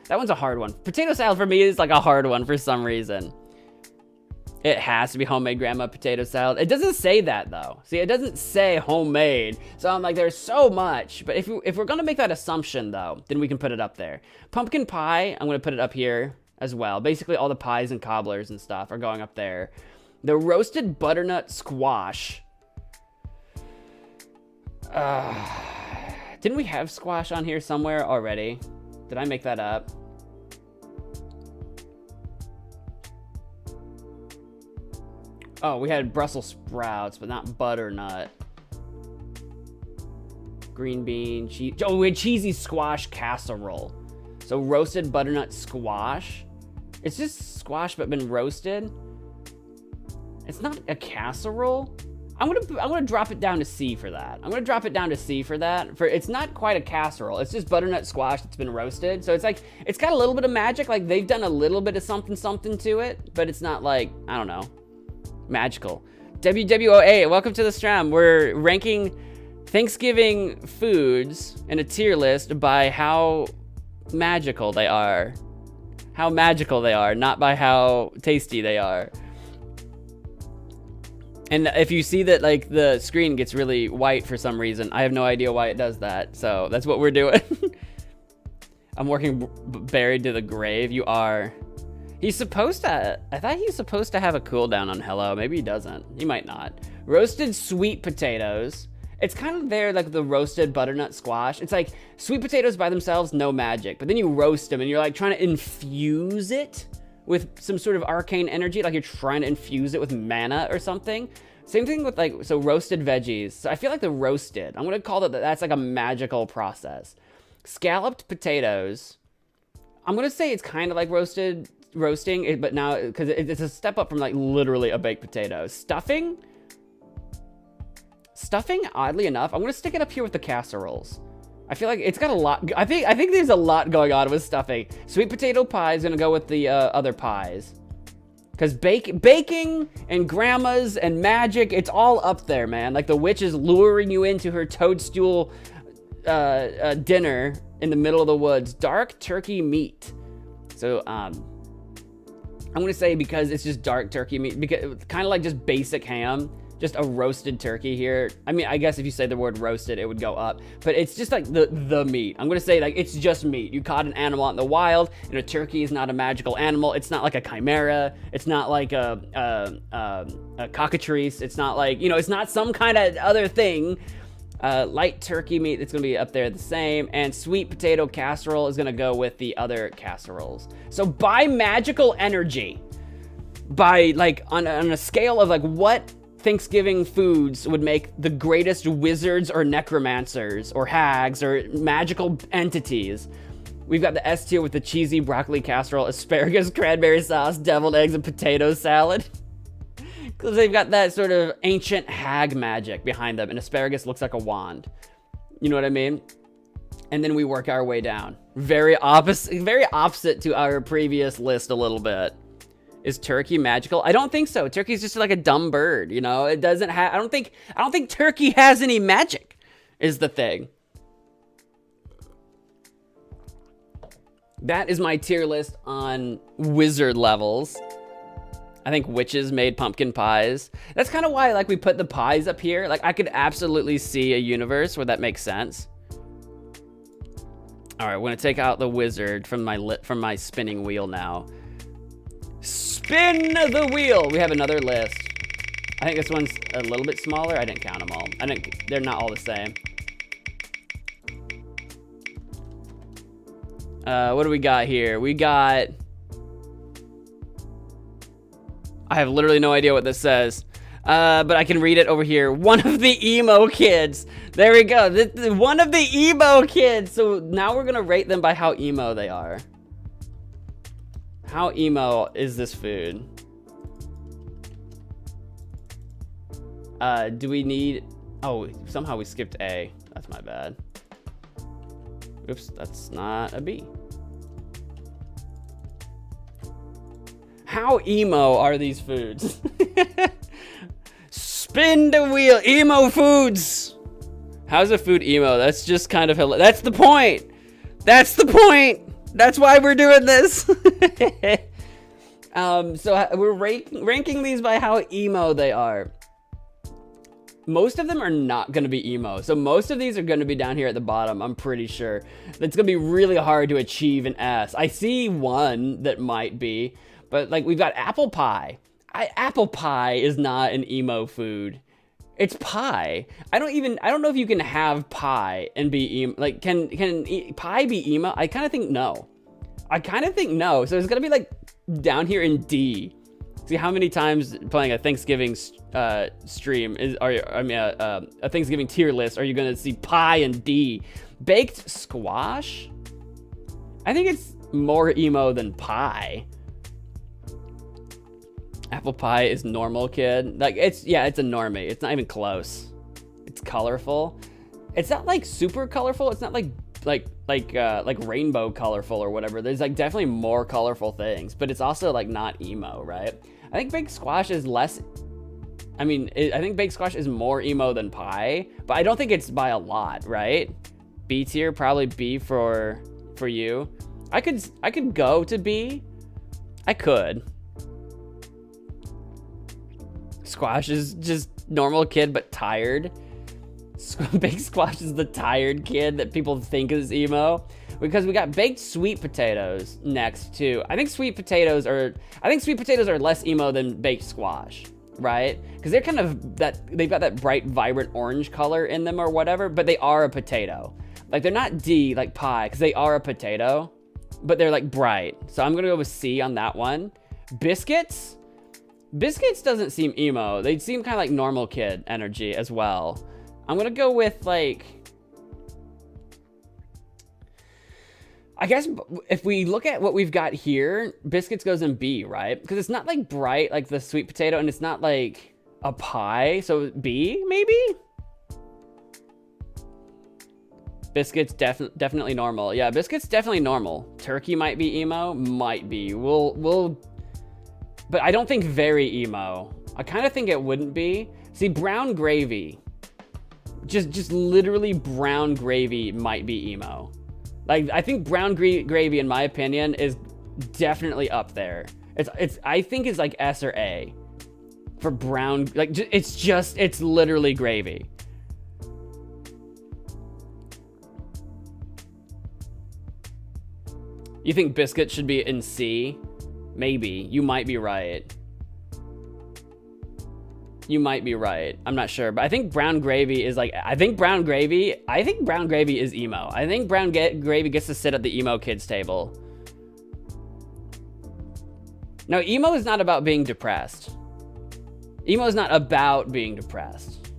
That one's a hard one. Potato salad for me is like a hard one for some reason. It has to be homemade grandma potato salad. It doesn't say that though. See, it doesn't say homemade. So I'm like, there's so much. But if we're gonna make that assumption though, then we can put it up there. Pumpkin pie, I'm gonna put it up here as well. Basically all the pies and cobblers and stuff are going up there. The roasted butternut squash. Didn't we have squash on here somewhere already? Did I make that up? Oh, we had Brussels sprouts, but not butternut. Green bean, cheese. Oh, we had cheesy squash casserole. So roasted butternut squash. It's just squash but been roasted. It's not a casserole. I'm gonna drop it down to C for that. It's not quite a casserole. It's just butternut squash that's been roasted. So it's like, it's got a little bit of magic. Like they've done a little bit of something to it, but it's not like, I don't know, magical. WWOA, welcome to the stream. We're ranking Thanksgiving foods in a tier list by how magical they are. How magical they are, not by how tasty they are. And if you see that like the screen gets really white for some reason, I have no idea why it does that. So that's what we're doing. I'm working buried to the grave. You are. He's supposed to, I thought he was supposed to have a cooldown on hello. Maybe he doesn't. He might not. Roasted sweet potatoes. It's kind of there like the roasted butternut squash. It's like sweet potatoes by themselves, no magic. But then you roast them and you're like trying to infuse it with some sort of arcane energy, like you're trying to infuse it with mana or something. Same thing with like, so roasted veggies. So I feel like the roasted, I'm gonna call it, that's like a magical process. Scalloped potatoes, I'm gonna say it's kind of like roasting, but now, because it's a step up from like literally a baked potato. Stuffing, oddly enough, I'm gonna stick it up here with the casseroles. I feel like it's got a lot, I think there's a lot going on with stuffing. Sweet potato pie is gonna go with the other pies. Because baking and grandmas and magic, it's all up there, man. Like the witch is luring you into her toadstool dinner in the middle of the woods. Dark turkey meat. So I'm gonna say because it's just dark turkey meat, because kind of like just basic ham, just a roasted turkey here. I mean, I guess if you say the word roasted, it would go up, but it's just like the meat. I'm gonna say like it's just meat. You caught an animal out in the wild, and a turkey is not a magical animal. It's not like a chimera. It's not like a cockatrice. It's not like, you know, it's not some kind of other thing. Light turkey meat, it's gonna be up there the same, and sweet potato casserole is gonna go with the other casseroles. So by magical energy, by like on a scale of like what Thanksgiving foods would make the greatest wizards or necromancers or hags or magical entities, we've got the S tier with the cheesy broccoli casserole, asparagus, cranberry sauce, deviled eggs, and potato salad. Because they've got that sort of ancient hag magic behind them, and asparagus looks like a wand. You know what I mean? And then we work our way down. Very opposite to our previous list a little bit. Is turkey magical? I don't think so. Turkey's just like a dumb bird, you know? It doesn't have, I don't think turkey has any magic, is the thing. That is my tier list on wizard levels. I think witches made pumpkin pies. That's kind of why like we put the pies up here. Like I could absolutely see a universe where that makes sense. All right, we're gonna take out the wizard from my spinning wheel now. Spin the wheel. We have another list. I think this one's a little bit smaller. I didn't count them all. They're not all the same. What do we got here? We got, I have literally no idea what this says. But I can read it over here. One of the emo kids. There we go. One of the emo kids. So now we're gonna rate them by how emo they are. How emo is this food? Do we need... Oh, somehow we skipped A. That's my bad. Oops, that's not a B. How emo are these foods? Spin the wheel. Emo foods. How's a food emo? That's just kind of... That's the point. That's the point. That's why we're doing this. So we're ranking these by how emo they are. Most of them are not going to be emo. So most of these are going to be down here at the bottom, I'm pretty sure. It's going to be really hard to achieve an S. I see one that might be, but like we've got apple pie. Apple pie is not an emo food. It's pie. I don't know if you can have pie and be emo. Like, can pie be emo? I kind of think no. So it's gonna be like down here in D. See how many times playing a Thanksgiving stream a Thanksgiving tier list are you gonna see pie and D? Baked squash? I think it's more emo than pie. Apple pie is normal, kid. Like it's a normie. It's not even close. It's colorful. It's not like super colorful. It's not like rainbow colorful or whatever. There's like definitely more colorful things, but it's also like not emo, right? I think baked squash is less. I think baked squash is more emo than pie, but I don't think it's by a lot, right? B tier, probably B for you. I could go to B. I could. Squash is just normal kid, but tired. Baked squash is the tired kid that people think is emo. Because we got baked sweet potatoes next too. I think sweet potatoes are less emo than baked squash, right? Because they're kind of they've got that bright, vibrant orange color in them or whatever, but they are a potato. Like they're not D like pie, because they are a potato, but they're like bright. So I'm gonna go with C on that one. Biscuits. Biscuits doesn't seem emo. They seem kind of like normal kid energy as well. I'm gonna go with like, I guess if we look at what we've got here, Biscuits goes in B, right? Because it's not like bright like the sweet potato, and it's not like a pie, so B maybe? Biscuits definitely normal. Yeah, Biscuits definitely normal. Turkey might be emo, might be. We'll but I don't think very emo. I kind of think it wouldn't be. See, brown gravy. Just literally brown gravy might be emo. Like, I think brown gravy, in my opinion, is definitely up there. I think it's like S or A for brown. Like, it's literally gravy. You think biscuit should be in C? Maybe. You might be right. You might be right. I'm not sure, but I think brown gravy is like, I think brown gravy is emo. I think brown gravy gets to sit at the emo kids table. No, emo is not about being depressed. Emo is not about being depressed.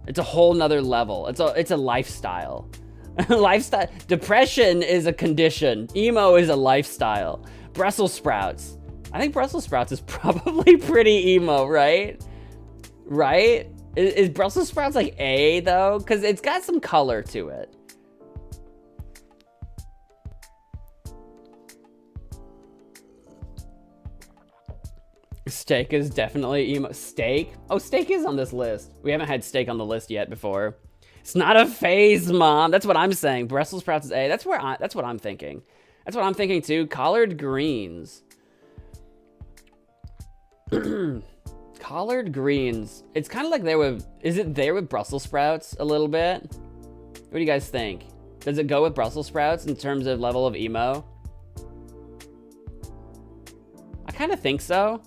It's a whole nother level. It's a lifestyle. Lifestyle. Depression is a condition. Emo is a lifestyle. Brussels sprouts. I think Brussels sprouts is probably pretty emo, right? Right? Is Brussels sprouts like A though? Because it's got some color to it. Steak is definitely emo. Steak? Oh, steak is on this list. We haven't had steak on the list yet before. It's not a phase, Mom. That's what I'm saying. Brussels sprouts is A. That's what I'm thinking. That's what I'm thinking too. Collard greens. Collard greens. It's kind of like there with, is it there with Brussels sprouts a little bit? What do you guys think? Does it go with Brussels sprouts in terms of level of emo? I kind of think so.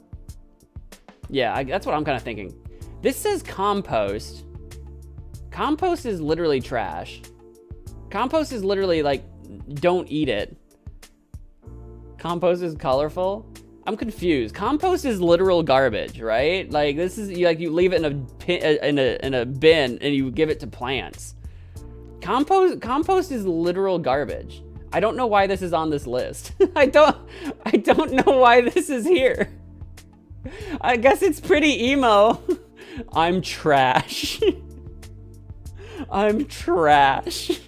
Yeah, that's what I'm kind of thinking. This says compost. Compost is literally trash. Compost is literally like, don't eat it. Compost is colorful. I'm confused. Compost is literal garbage, right? Like this is like you leave it in a bin and you give it to plants. Compost is literal garbage. I don't know why this is on this list. I don't know why this is here. I guess it's pretty emo. I'm trash. I'm trash.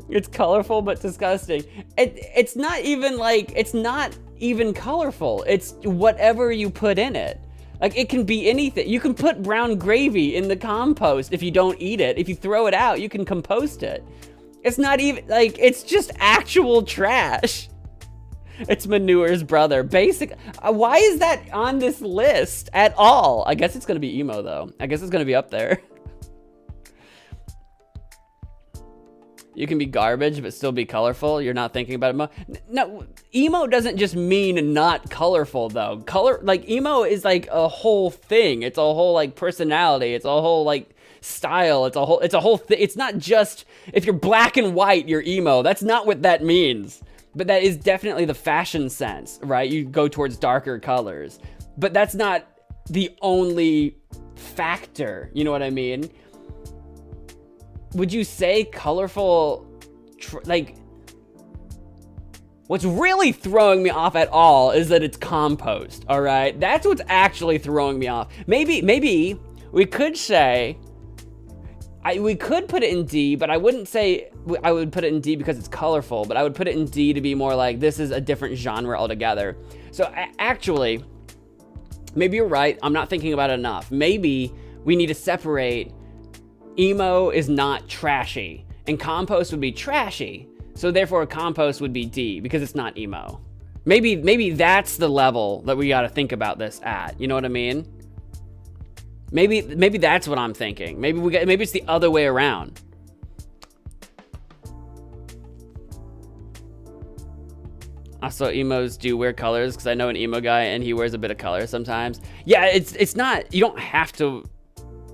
It's colorful but disgusting. It's not even like, it's not even colorful. It's whatever you put in it. Like it can be anything. You can put brown gravy in the compost if you don't eat it. If you throw it out, you can compost it. It's not even like, it's just actual trash. It's manure's brother. Basic. Why is that on this list at all? I guess it's gonna be emo though. I guess it's gonna be up there. You can be garbage, but still be colorful. You're not thinking about it. No, emo doesn't just mean not colorful though. Like emo is like a whole thing. It's a whole like personality. It's a whole like style. It's a whole thing. It's not just if you're black and white, you're emo. That's not what that means. But that is definitely the fashion sense, right? You go towards darker colors. But that's not the only factor. You know what I mean? Would you say colorful, like, what's really throwing me off at all is that it's compost, all right? That's what's actually throwing me off. Maybe we could say, we could put it in D, but I wouldn't say I would put it in D because it's colorful, but I would put it in D to be more like, this is a different genre altogether. So actually, maybe you're right. I'm not thinking about it enough. Maybe we need to separate. Emo is not trashy, and compost would be trashy. So therefore compost would be D because it's not emo. Maybe that's the level that we got to think about this at. You know what I mean? Maybe that's what I'm thinking. Maybe it's the other way around. Also, emos do wear colors because I know an emo guy and he wears a bit of color sometimes. Yeah, it's not, you don't have to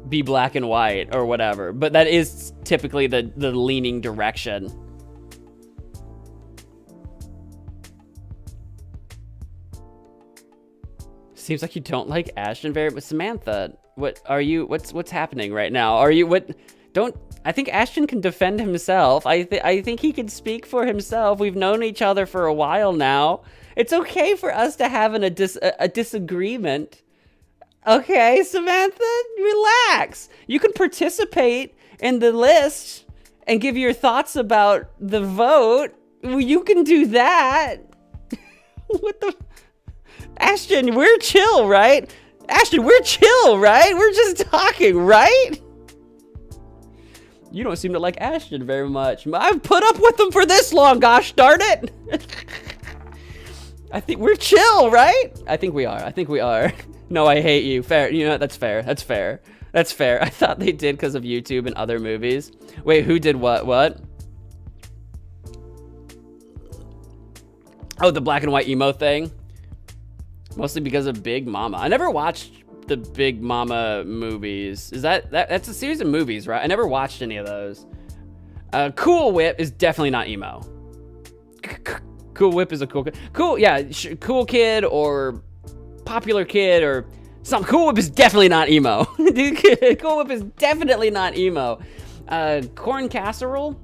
be black and white or whatever, but that is typically the leaning direction. Seems like you don't like Ashton very much. Samantha, what are you, what's happening right now? Are you, I think Ashton can defend himself. I think he can speak for himself. We've known each other for a while now. It's okay for us to have a disagreement. Okay, Samantha, relax. You can participate in the list and give your thoughts about the vote. You can do that. What the? Ashton, we're chill, right? Ashton, we're chill, right? We're just talking, right? You don't seem to like Ashton very much. I've put up with him for this long, gosh darn it. I think we're chill, right? I think we are. No, I hate you. Fair. You know what? That's fair. I thought they did because of YouTube and other movies. Wait, who did what? Oh, the black and white emo thing. Mostly because of Big Mama. I never watched the Big Mama movies. Is that's a series of movies, right? I never watched any of those. Cool Whip is definitely not emo. Cool Whip is a cool kid. Cool, yeah, cool kid or popular kid or something. Cool Whip is definitely not emo. Cool Whip is definitely not emo. Corn Casserole.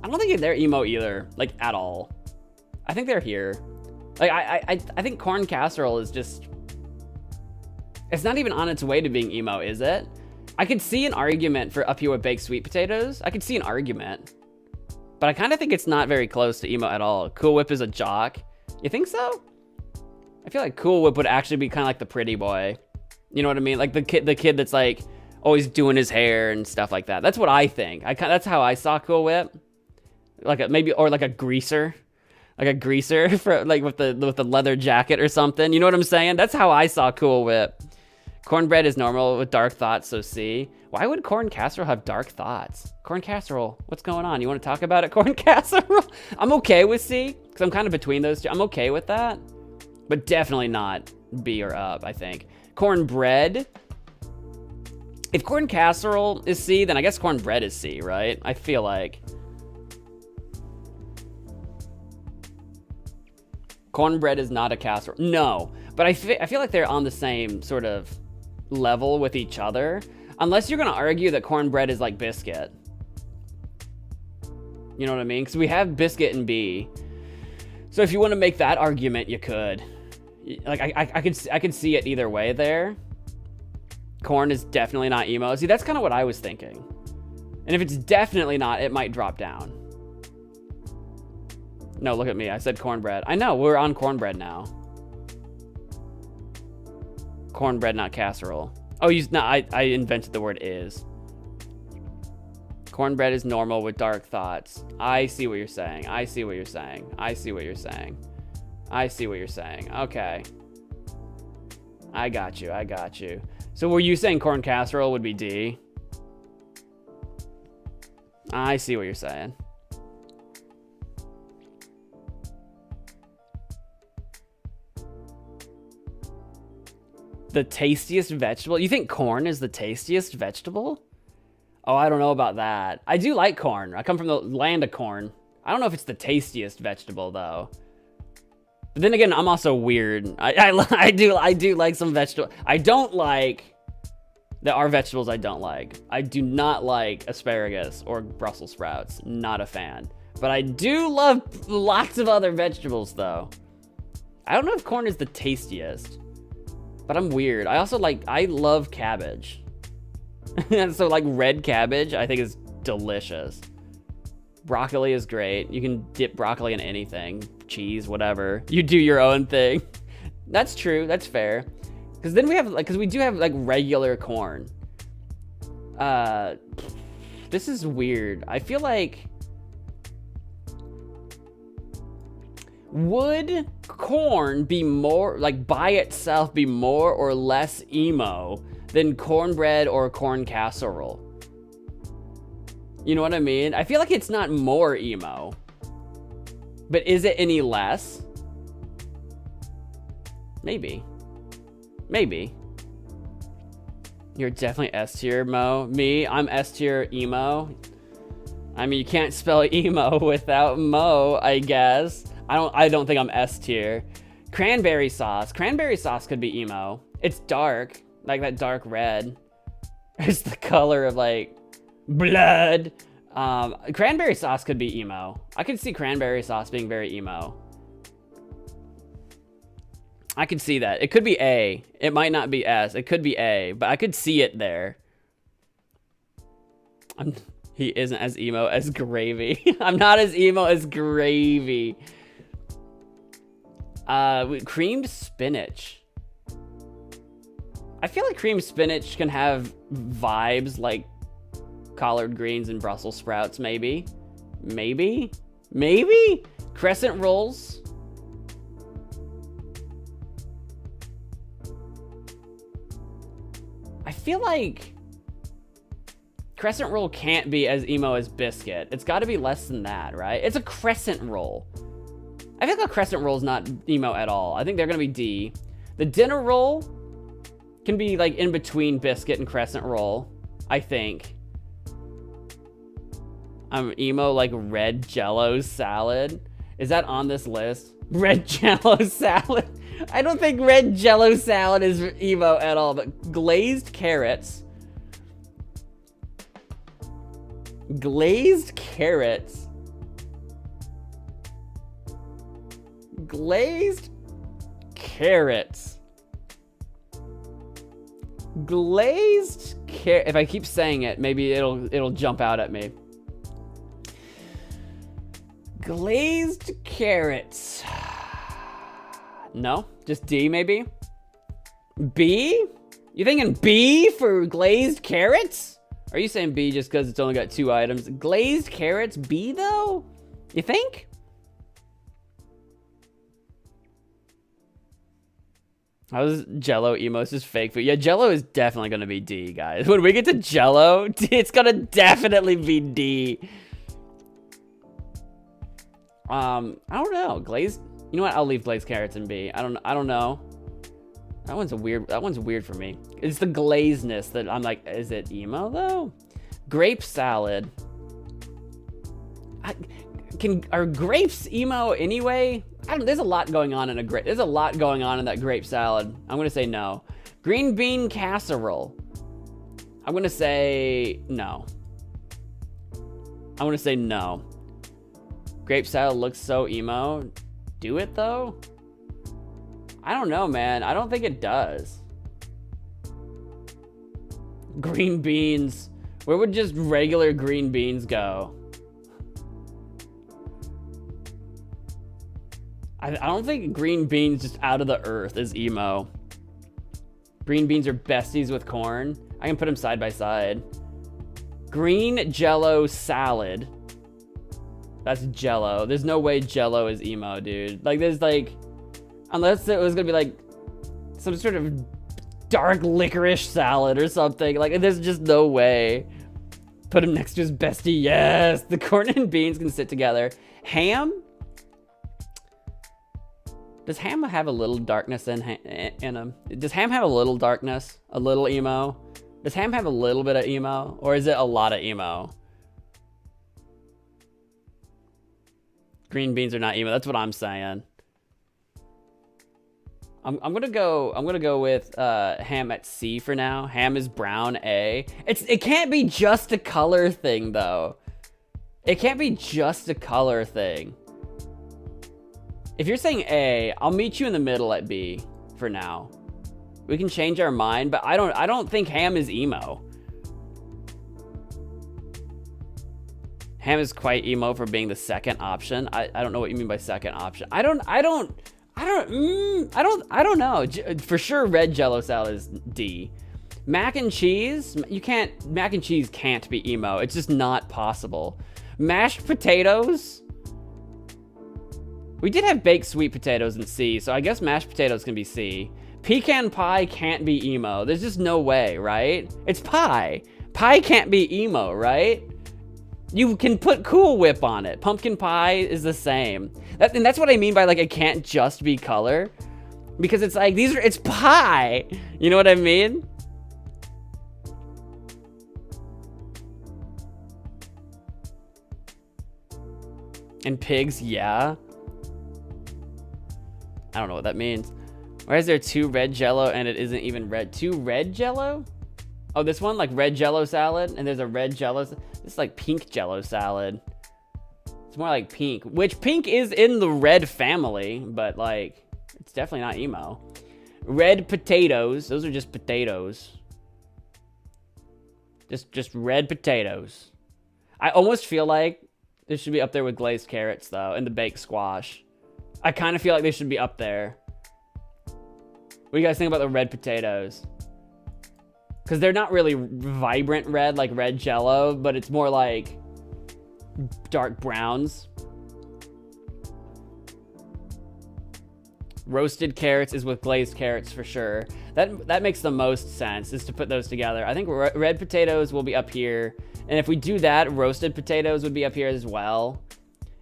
I don't think they're emo either, like at all. I think they're here. Like I think Corn Casserole is just, it's not even on its way to being emo, is it? I could see an argument for Up Here with Baked Sweet Potatoes. I could see an argument. But I kind of think it's not very close to emo at all. Cool Whip is a jock. You think so? I feel like Cool Whip would actually be kind of like the pretty boy. You know what I mean? Like the kid that's like always doing his hair and stuff like that. That's what I think. That's how I saw Cool Whip. Like a greaser. Like a greaser for like with the leather jacket or something. You know what I'm saying? That's how I saw Cool Whip. Cornbread is normal with dark thoughts, so C. Why would Corn Casserole have dark thoughts? Corn Casserole, what's going on? You want to talk about it, Corn Casserole? I'm okay with C, because I'm kind of between those two. I'm okay with that, but definitely not B or up, I think. Cornbread. If Corn Casserole is C, then I guess Cornbread is C, right? I feel like. Cornbread is not a casserole. No, but I feel like they're on the same sort of level with each other. Unless you're going to argue that cornbread is like biscuit. You know what I mean? Because we have biscuit and B. So if you want to make that argument, you could. Like I could see it either way there. Corn is definitely not emo. See, that's kind of what I was thinking. And if it's definitely not, it might drop down. No, look at me. I said cornbread. I know, we're on cornbread now. Cornbread, not casserole. Oh, I invented the word is. Cornbread is normal with dark thoughts. I see what you're saying. I see what you're saying. I see what you're saying. I see what you're saying. Okay. I got you. I got you. So were you saying corn casserole would be D? I see what you're saying. The tastiest vegetable? You think corn is the tastiest vegetable? Oh, I don't know about that. I do like corn. I come from the land of corn. I don't know if it's the tastiest vegetable though. But then again, I'm also weird. I do like some vegetable. I don't like, there are vegetables I don't like. I do not like asparagus or Brussels sprouts. Not a fan. But I do love lots of other vegetables though. I don't know if corn is the tastiest. But I'm weird. I love cabbage. So like red cabbage, I think is delicious. Broccoli is great. You can dip broccoli in anything. Cheese, whatever. You do your own thing. That's true. That's fair. Because then we do have like regular corn. This is weird. I feel like, would corn be more, like by itself, be more or less emo than cornbread or corn casserole? You know what I mean? I feel like it's not more emo. But is it any less? Maybe. Maybe. You're definitely S tier, Mo. Me, I'm S tier emo. I mean, you can't spell emo without Mo, I guess. I don't think I'm S tier. Cranberry sauce. Cranberry sauce could be emo. It's dark, like that dark red. It's the color of like blood. Cranberry sauce could be emo. I could see cranberry sauce being very emo. I could see that. It could be A. It might not be S. It could be A, but I could see it there. He isn't as emo as Gravy. I'm not as emo as Gravy. Creamed spinach. I feel like creamed spinach can have vibes like collard greens and Brussels sprouts, maybe. Maybe? Crescent rolls. I feel like crescent roll can't be as emo as biscuit. It's got to be less than that, right? It's a crescent roll. I think a crescent roll is not emo at all. I think they're going to be D. The dinner roll can be like in between biscuit and crescent roll, I think. Emo like red Jell-O salad. Is that on this list? Red Jell-O salad. I don't think red Jell-O salad is emo at all, but glazed carrots. Glazed carrots. Glazed carrots. Glazed carrot. If I keep saying it, maybe it'll jump out at me. Glazed carrots. No, just D maybe. B? You thinking B for glazed carrots? Are you saying B just because it's only got 2 items? Glazed carrots, B though? You think? How is Jell-O emo? This is fake food. Yeah, Jell-O is definitely gonna be D, guys. When we get to Jell-O, it's gonna definitely be D. I don't know. Glazed. You know what? I'll leave glazed carrots in B. I don't know. That one's weird for me. It's the glazedness that I'm like, is it emo though? Grape salad. Are grapes emo anyway? There's a lot going on in there's a lot going on in that grape salad. I'm gonna say no. Green bean casserole. I'm gonna say no. I'm gonna say no. Grape salad looks so emo. Do it though? I don't know, man. I don't think it does. Green beans. Where would just regular green beans go? I don't think green beans just out of the earth is emo. Green beans are besties with corn. I can put them side by side. Green Jell-O salad. That's Jell-O. There's no way Jell-O is emo, dude. Like, there's like... Unless it was gonna be like some sort of dark licorice salad or something. Like, there's just no way. Put him next to his bestie. Yes! The corn and beans can sit together. Ham? Does ham have a little darkness in him? Does ham have a little darkness? A little emo? Does ham have a little bit of emo? Or is it a lot of emo? Green beans are not emo. That's what I'm saying. I'm gonna go with ham at C for now. Ham is brown A. It can't be just a color thing though. It can't be just a color thing. If you're saying A, I'll meet you in the middle at B for now. We can change our mind, but I don't think ham is emo. Ham is quite emo for being the second option. I don't know what you mean by second option. I don't know. For sure, red Jell-O salad is D. Mac and cheese, mac and cheese can't be emo. It's just not possible. Mashed potatoes. We did have baked sweet potatoes in C, so I guess mashed potatoes can be C. Pecan pie can't be emo. There's just no way, right? It's pie. Pie can't be emo, right? You can put Cool Whip on it. Pumpkin pie is the same. And that's what I mean by like it can't just be color. Because it's like it's pie. You know what I mean? And pigs, yeah. I don't know what that means. Why is there 2 red Jello and it isn't even red? 2 red Jello? Oh, this one, like red Jello salad, and there's a red Jello. This is like pink Jello salad. It's more like pink, which pink is in the red family, but like, it's definitely not emo. Red potatoes. Those are just potatoes. Just red potatoes. I almost feel like this should be up there with glazed carrots, though, and the baked squash. I kind of feel like they should be up there. What do you guys think about the red potatoes? Because they're not really vibrant red like red Jello, but it's more like dark browns. Roasted carrots is with glazed carrots for sure. That makes the most sense, is to put those together. I think red potatoes will be up here. And if we do that, roasted potatoes would be up here as well.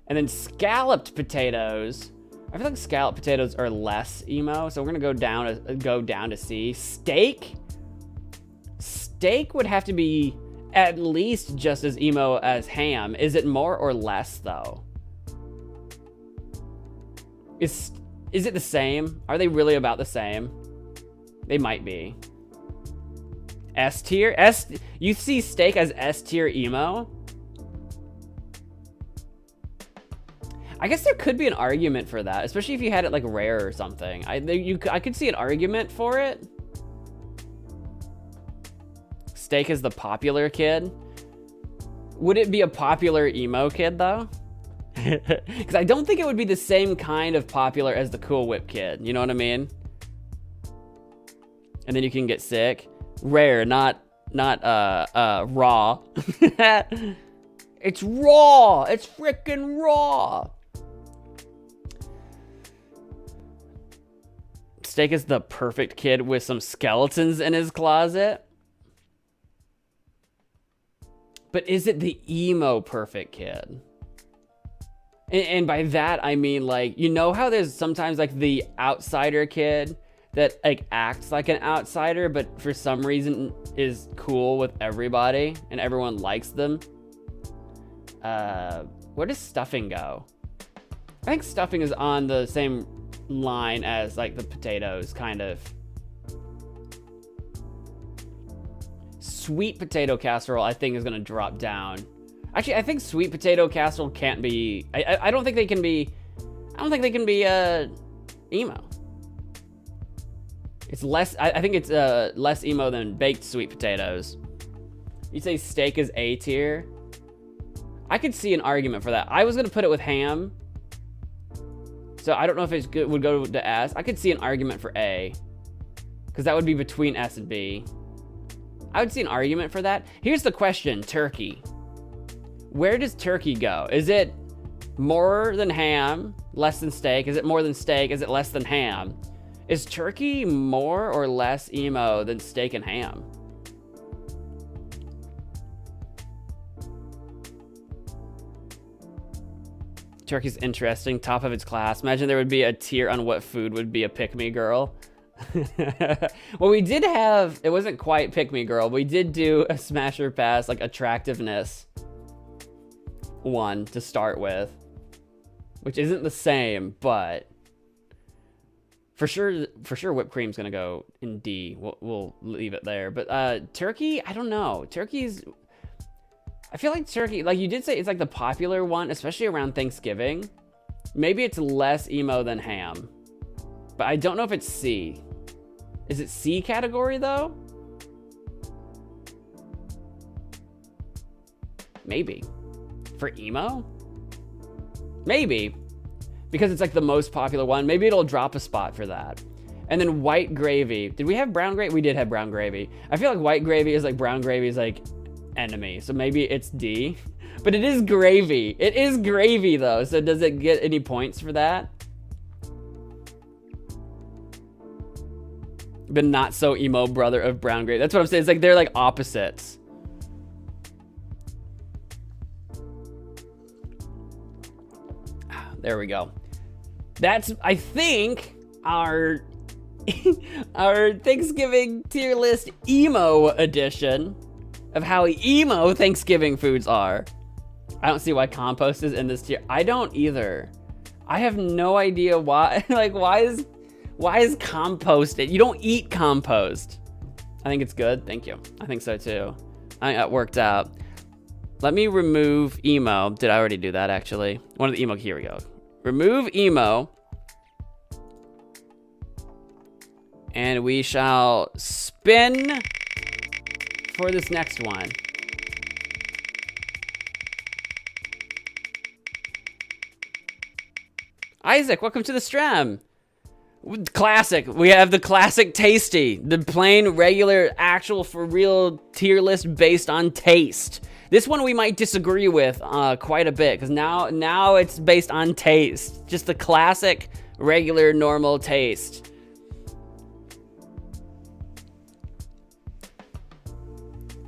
And then scalloped potatoes. I feel like scalloped potatoes are less emo, so we're gonna go down to C. Steak? Steak would have to be at least just as emo as ham. Is it more or less though? Is it the same? Are they really about the same? They might be. S tier? You see steak as S tier emo? I guess there could be an argument for that, especially if you had it like rare or something. I could see an argument for it. Steak is the popular kid. Would it be a popular emo kid though? Because I don't think it would be the same kind of popular as the Cool Whip kid. You know what I mean? And then you can get sick. Rare, not raw. It's raw. It's freaking raw. Steak is the perfect kid with some skeletons in his closet. But is it the emo perfect kid? And by that, I mean, like, you know how there's sometimes like the outsider kid that like acts like an outsider, but for some reason is cool with everybody and everyone likes them? Where does stuffing go? I think stuffing is on the same line as like the potatoes, kind of. Sweet potato casserole, I think, is gonna drop down. Actually, I think sweet potato casserole can't be. I don't think they can be. I don't think they can be emo. It's less. I think it's less emo than baked sweet potatoes. You say steak is A tier. I could see an argument for that. I was gonna put it with ham, so I don't know if it would go to S. I could see an argument for A, because that would be between S and B. I would see an argument for that. Here's the question: turkey. Where does turkey go? Is it more than ham, less than steak? Is it more than steak? Is it less than ham? Is turkey more or less emo than steak and ham? Turkey's interesting, top of its class. Imagine there would be a tier on what food would be a pick-me girl. Well, we did have, it wasn't quite pick-me girl, but we did do a smash or pass, like attractiveness one to start with, which isn't the same, but for sure whipped cream's gonna go in D. We'll leave it there. But turkey, I don't know. I feel like turkey, like you did say, it's like the popular one, especially around Thanksgiving. Maybe it's less emo than ham, but I don't know if it's C. Is it C category though? Maybe. For emo? Maybe. Because it's like the most popular one. Maybe it'll drop a spot for that. And then white gravy. Did we have brown gravy? We did have brown gravy. I feel like white gravy is like brown gravy is like enemy. So maybe it's D. But it is gravy. It is gravy though. So does it get any points for that? But not so emo brother of brown gravy. That's what I'm saying. It's like they're like opposites. There we go. That's, I think, our our Thanksgiving tier list emo edition of how emo Thanksgiving foods are. I don't see why compost is in this tier. I don't either. I have no idea why. Like, why is compost it? You don't eat compost. I think it's good. Thank you. I think so too. I think that worked out. Let me remove emo. Did I already do that actually? One of the emo. Here we go. Remove emo. And we shall spin for this next one. Isaac, welcome to the stream. Classic. We have the classic tasty, the plain, regular, actual, for real tier list based on taste. This one we might disagree with quite a bit because now it's based on taste. Just the classic, regular, normal taste.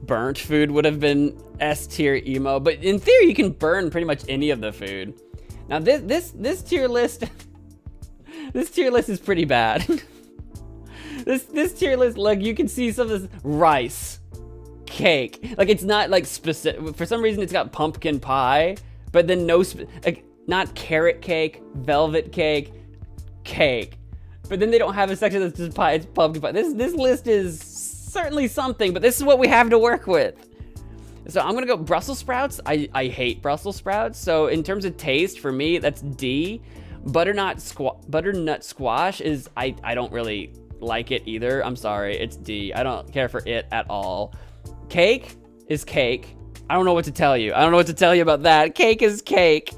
Burnt food would have been S tier emo, but in theory you can burn pretty much any of the food. Now this tier list, this tier list is pretty bad. this tier list, like you can see some of this rice, cake, like it's not like specific. For some reason it's got pumpkin pie, but then no, like not carrot cake, velvet cake, cake. But then they don't have a section that's just pie, it's pumpkin pie. This list is certainly something, but this is what we have to work with. So I'm gonna go Brussels sprouts. I hate Brussels sprouts. So in terms of taste, for me, that's D. Butternut squash is, I don't really like it either. I'm sorry, it's D. I don't care for it at all. Cake is cake. I don't know what to tell you. I don't know what to tell you about that. Cake is cake.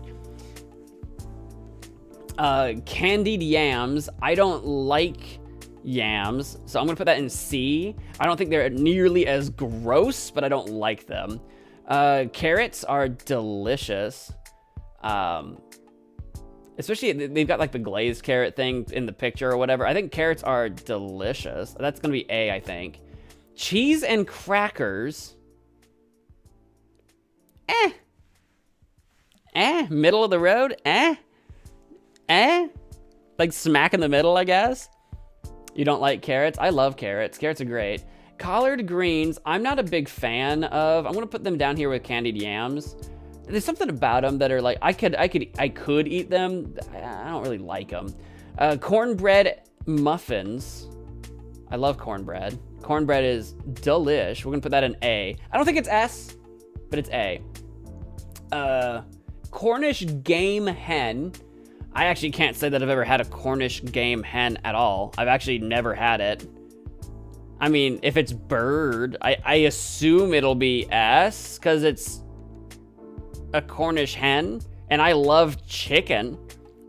Candied yams. I don't like yams, so I'm gonna put that in C. I don't think they're nearly as gross, but I don't like them. Carrots are delicious. Especially, they've got like the glazed carrot thing in the picture or whatever. I think carrots are delicious. That's gonna be A, I think. Cheese and crackers. Middle of the road. Like smack in the middle, I guess. You don't like carrots? I love carrots. Carrots are great. Collard greens, I'm not a big fan of. I'm gonna put them down here with candied yams. There's something about them that are like, I could eat them. I don't really like them. Cornbread muffins. I love cornbread. Cornbread is delish. We're gonna put that in A. I don't think it's S, but it's A. Cornish game hen. I actually can't say that I've ever had a Cornish game hen at all. I've actually never had it. I mean, if it's bird, I assume it'll be S, because it's a Cornish hen, and I love chicken.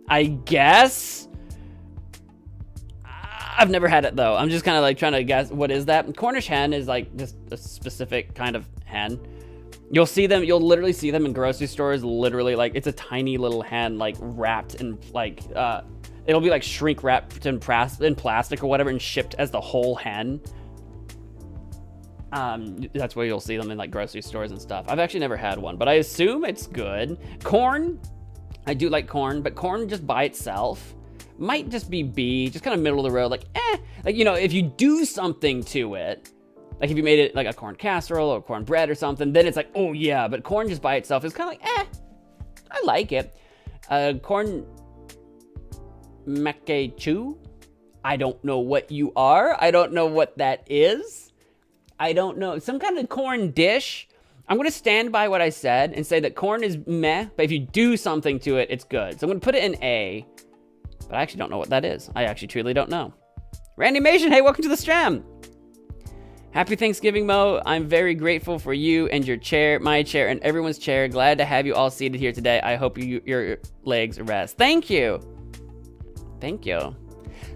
I guess. I've never had it, though. I'm just kind of like trying to guess, what is that? Cornish hen is like just a specific kind of hen. You'll see them, you'll literally see them in grocery stores, literally, like, it's a tiny little hen, like, wrapped in, like, it'll be, like, shrink wrapped in plastic or whatever and shipped as the whole hen. That's where you'll see them in, like, grocery stores and stuff. I've actually never had one, but I assume it's good. Corn, I do like corn, but corn just by itself might just be B, just kind of middle of the road, like, Like, you know, if you do something to it, like if you made it like a corn casserole or cornbread or something, then it's like, oh yeah, but corn just by itself is kind of like, I like it. Corn makechu. I don't know what you are. I don't know what that is. I don't know. Some kind of corn dish. I'm going to stand by what I said and say that corn is meh, but if you do something to it, it's good. So I'm going to put it in A, but I actually don't know what that is. I actually truly don't know. Randymation, hey, welcome to the stream. Happy Thanksgiving, Mo. I'm very grateful for you and your chair, my chair, and everyone's chair. Glad to have you all seated here today. I hope your legs rest. Thank you. Thank you.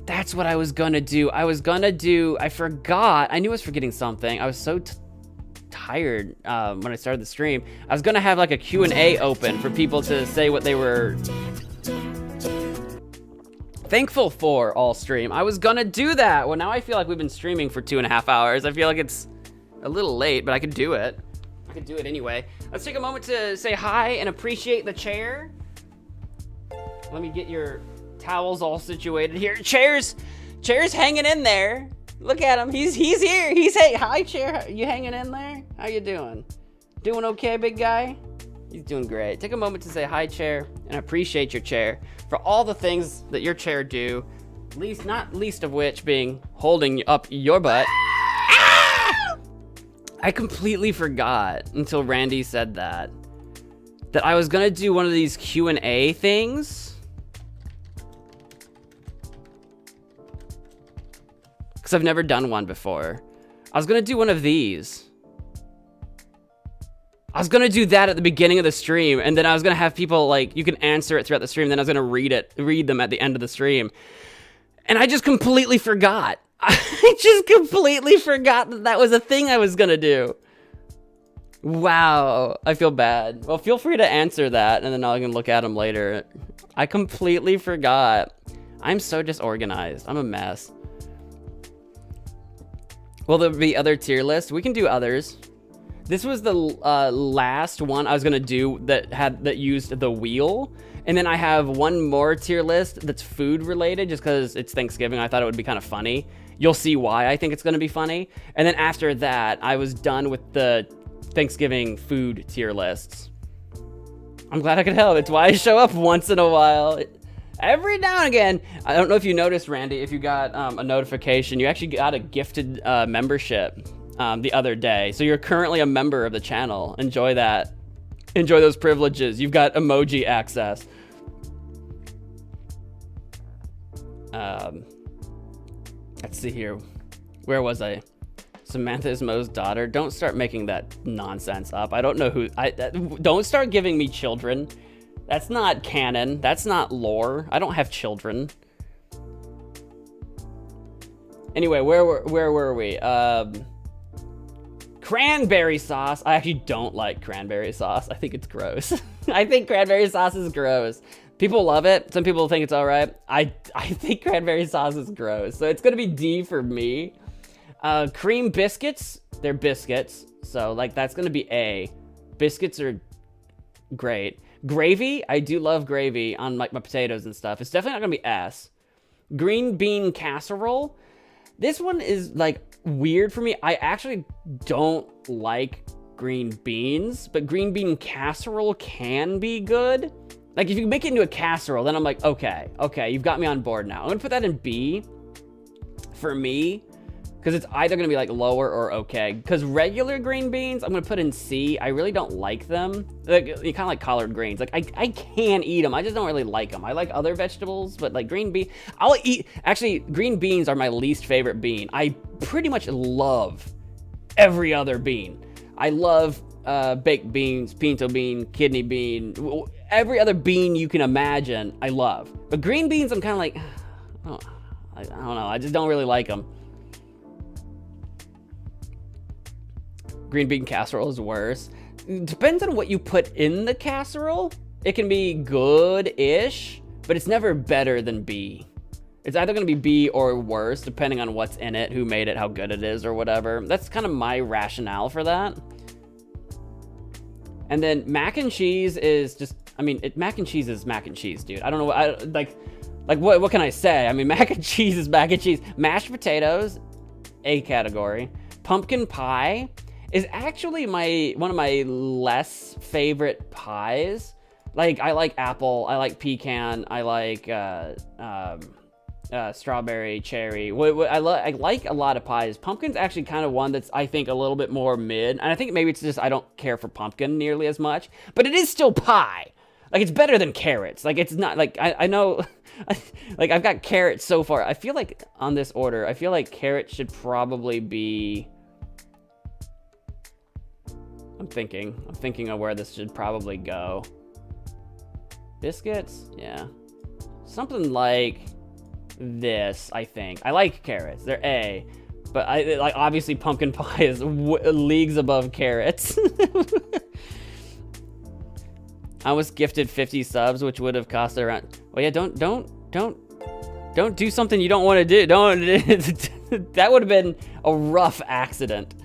That's what I was gonna do. I forgot. I knew I was forgetting something. I was so tired when I started the stream. I was gonna have like a Q&A open for people to say what they were thankful for all stream. I was gonna do that. Well, now I feel like we've been streaming for 2.5 hours. I feel like it's a little late, but I could do it. I could do it anyway. Let's take a moment to say hi and appreciate the chair. Let me get your towels all situated here. Chair's hanging in there. Look at him. He's here. Hey, hi chair. You hanging in there? How you doing? Doing okay, big guy? He's doing great. Take a moment to say hi, chair, and appreciate your chair for all the things that your chair do. Not least of which being holding up your butt. I completely forgot until Randy said that I was gonna do one of these Q&A things. Because I've never done one before. I was gonna do one of these. I was gonna do that at the beginning of the stream, and then I was gonna have people like, you can answer it throughout the stream, then I was gonna read them at the end of the stream. And I just completely forgot. I just completely forgot that was a thing I was gonna do. Wow, I feel bad. Well, feel free to answer that, and then I can look at them later. I completely forgot. I'm so disorganized. I'm a mess. Will there be other tier lists? We can do others. This was the last one I was gonna do that used the wheel. And then I have one more tier list that's food related, just because it's Thanksgiving. I thought it would be kind of funny. You'll see why I think it's gonna be funny. And then after that, I was done with the Thanksgiving food tier lists. I'm glad I could help. It's why I show up once in a while. Every now and again. I don't know if you noticed, Randy, if you got a notification, you actually got a gifted membership the other day. So you're currently a member of the channel. Enjoy that. Enjoy those privileges. You've got emoji access. Let's see here. Where was I? Samantha is Mo's daughter. Don't start making that nonsense up. I don't know who. Don't start giving me children. That's not canon. That's not lore. I don't have children. Anyway, where were we? Cranberry sauce. I actually don't like cranberry sauce. I think it's gross. I think cranberry sauce is gross. People love it. Some people think it's all right. I think cranberry sauce is gross. So it's gonna be D for me. Cream biscuits. They're biscuits. So like that's gonna be A. Biscuits are great. Gravy. I do love gravy on like my potatoes and stuff. It's definitely not gonna be S. Green bean casserole. This one is like weird for me. I actually don't like green beans, but green bean casserole can be good. Like if you make it into a casserole, then I'm like, okay, you've got me on board now. I'm gonna put that in B for me, because it's either gonna be like lower or okay. Because regular green beans, I'm gonna put in C. I really don't like them. Like, you kind of like collard greens. Like I can eat them. I just don't really like them. I like other vegetables, but like green bean, I'll eat. Actually, green beans are my least favorite bean. I pretty much love every other bean. I love baked beans, pinto bean, kidney bean, every other bean you can imagine. I love. But green beans, I'm kind of like, I don't know. I just don't really like them. Green bean casserole is worse. Depends on what you put in the casserole. It can be good-ish, but it's never better than B. It's either gonna be B or worse, depending on what's in it, who made it, how good it is, or whatever. That's kind of my rationale for that. And then mac and cheese is just, I mean, mac and cheese is mac and cheese, dude. I don't know, what can I say? I mean, mac and cheese is mac and cheese. Mashed potatoes, A category. Pumpkin pie is actually one of my less favorite pies. Like, I like apple, I like pecan, I like strawberry, cherry. I like a lot of pies. Pumpkin's actually kind of one that's, I think, a little bit more mid. And I think maybe it's just I don't care for pumpkin nearly as much. But it is still pie. Like, it's better than carrots. Like, it's not, like, I know, like, I've got carrots so far. I feel like, on this order, I feel like carrots should probably be... I'm thinking of where this should probably go. Biscuits? Yeah. Something like this, I think. I like carrots. They're A. But like obviously pumpkin pie is leagues above carrots. I was gifted 50 subs, which would have cost around... Well, yeah, don't do something you don't want to do. That would have been a rough accident.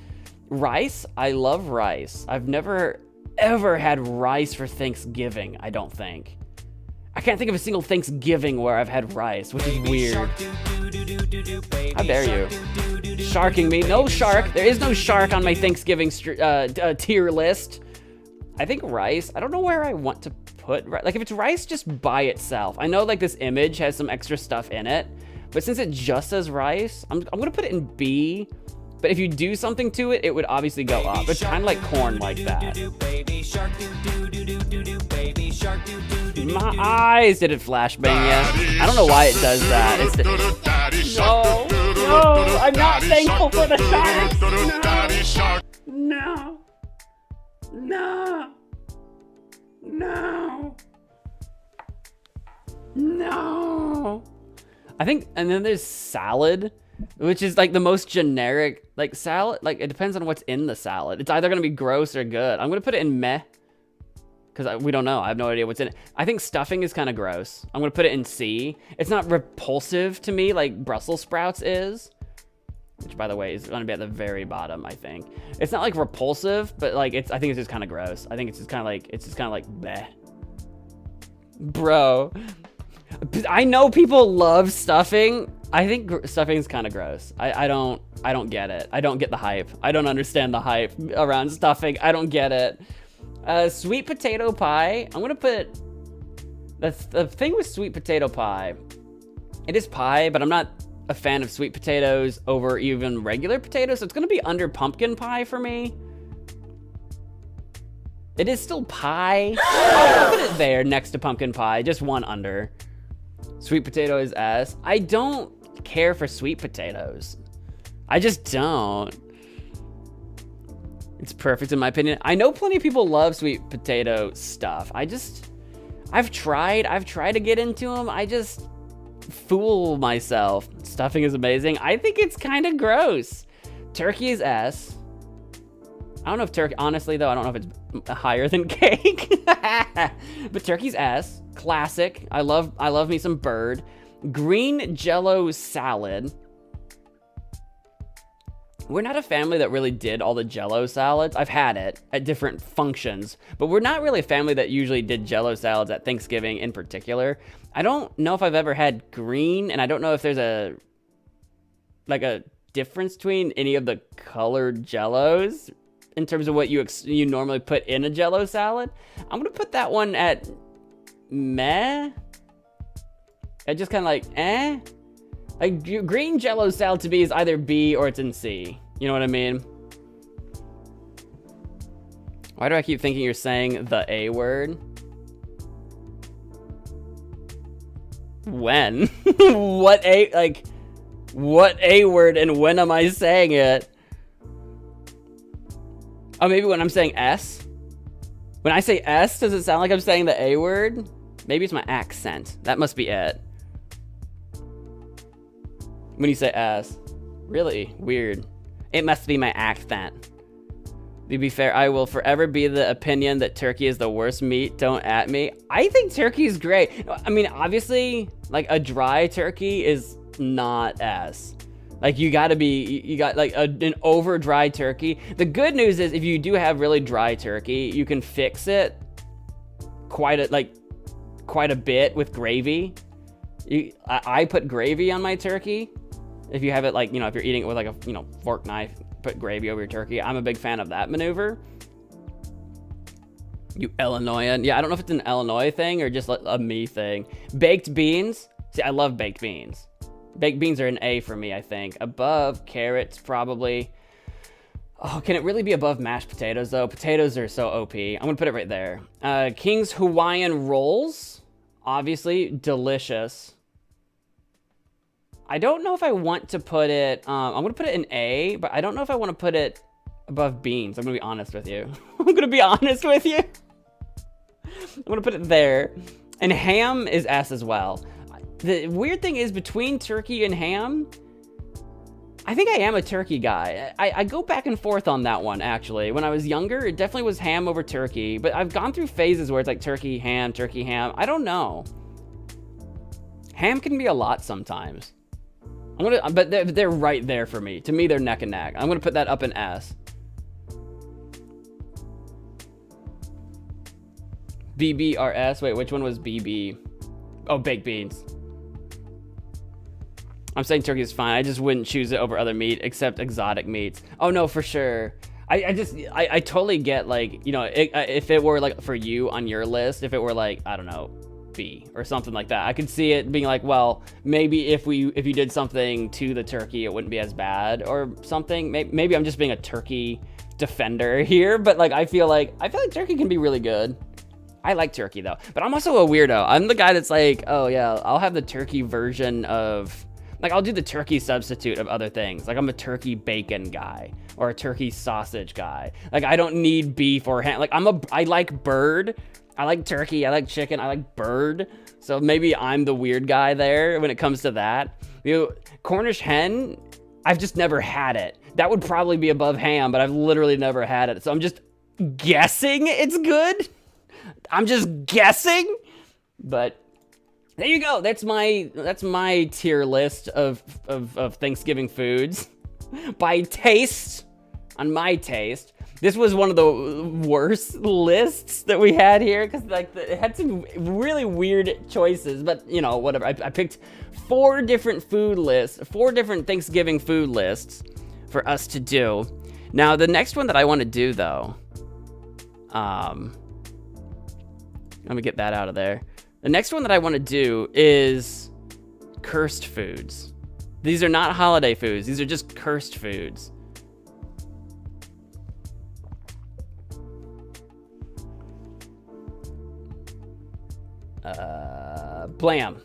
Rice? I love rice. I've never, ever had rice for Thanksgiving, I don't think. I can't think of a single Thanksgiving where I've had rice, which is weird. How dare you? Sharking me. No shark. There is no shark on my Thanksgiving tier list. I think rice, I don't know where I want to put, like if it's rice just by itself. I know like this image has some extra stuff in it, but since it just says rice, I'm gonna put it in B. But if you do something to it, it would obviously go up. It's kind of like corn like that. My eyes, did it flashbang you? I don't know why it does that. It's no, I'm not thankful for the sharks. No. I think, and then there's salad, which is like the most generic, like salad, like it depends on what's in the salad. It's either gonna be gross or good. I'm gonna put it in meh, because we don't know. I have no idea what's in it. I think stuffing is kind of gross. I'm gonna put it in C. It's not repulsive to me like Brussels sprouts is, which by the way is gonna be at the very bottom, I think. It's not like repulsive, but like I think it's just kind of gross. I think it's just kind of like, bleh. Bro, I know people love stuffing. I think stuffing is kind of gross. I don't get it. I don't get the hype. I don't understand the hype around stuffing. I don't get it. Sweet potato pie. I'm gonna put, the thing with sweet potato pie, it is pie, but I'm not a fan of sweet potatoes over even regular potatoes, so it's gonna be under pumpkin pie for me. It is still pie. I'll put it there next to pumpkin pie, just one under. Sweet potato is S. I don't care for sweet potatoes. I just don't. It's perfect in my opinion. I know plenty of people love sweet potato stuff. I've tried to get into them. I just fool myself. Stuffing is amazing. I think it's kind of gross. Turkey is S. I don't know if turkey, honestly though, I don't know if it's higher than cake. But turkey's S. Classic. I love me some bird. Green Jello salad. We're not a family that really did all the Jello salads. I've had it at different functions, but we're not really a family that usually did Jello salads at Thanksgiving in particular. I don't know if I've ever had green, and I don't know if there's a difference between any of the colored Jellos in terms of what you normally put in a Jello salad. I'm gonna put that one at meh. It just kind of like eh. Like green Jello salad to me is either B or it's in C. You know what I mean? Why do I keep thinking you're saying the A word? When? What A word and when am I saying it? Oh, maybe when I'm saying S? When I say S, does it sound like I'm saying the A word? Maybe it's my accent. That must be it. When you say S. Really? Weird. It must be my accent. To be fair, I will forever be the opinion that turkey is the worst meat. Don't at me. I think turkey is great. I mean, obviously, like a dry turkey is not S. Like you got like an over dry turkey. The good news is if you do have really dry turkey, you can fix it quite a bit with gravy. I put gravy on my turkey. If you have it like, if you're eating it with like a, fork knife, put gravy over your turkey. I'm a big fan of that maneuver. You Illinoisan. Yeah, I don't know if it's an Illinois thing or just a me thing. Baked beans. See, I love baked beans. Baked beans are an A for me, I think. Above carrots, probably. Oh, can it really be above mashed potatoes, though? Potatoes are so OP. I'm going to put it right there. King's Hawaiian Rolls. Obviously, delicious. I don't know if I want to put it... I'm going to put it in A, but I don't know if I want to put it above beans. I'm going to be honest with you. I'm going to be honest with you. I'm going to put it there. And ham is S as well. The weird thing is, between turkey and ham, I think I am a turkey guy. I go back and forth on that one, actually. When I was younger, it definitely was ham over turkey, but I've gone through phases where it's like turkey, ham. I don't know. Ham can be a lot sometimes. But they're right there for me. To me, they're neck and neck. I'm gonna put that up in S. BBRS. Wait, which one was BB? Oh, baked beans. I'm saying turkey is fine. I just wouldn't choose it over other meat except exotic meats. Oh no, for sure. I totally get, like, you know, if it were like for you on your list, if it were like, I don't know, B or something like that, I could see it being like, well, maybe if you did something to the turkey, it wouldn't be as bad or something. Maybe I'm just being a turkey defender here, but like I feel like turkey can be really good. I like turkey though, but I'm also a weirdo. I'm the guy that's like, oh yeah, I'll have the turkey version of, like, I'll do the turkey substitute of other things. Like, I'm a turkey bacon guy or a turkey sausage guy. Like, I don't need beef or ham. Like, I like bird. I like turkey. I like chicken. I like bird. So maybe I'm the weird guy there when it comes to that. You know, Cornish hen, I've just never had it. That would probably be above ham, but I've literally never had it. So I'm just guessing it's good. I'm just guessing, but there you go. That's my tier list of Thanksgiving foods by taste. On my taste, this was one of the worst lists that we had here because like it had some really weird choices. But you know, whatever. I picked 4 different Thanksgiving food lists for us to do. Now the next one that I want to do though, let me get that out of there. The next one that I want to do is cursed foods. These are not holiday foods. These are just cursed foods. Blam.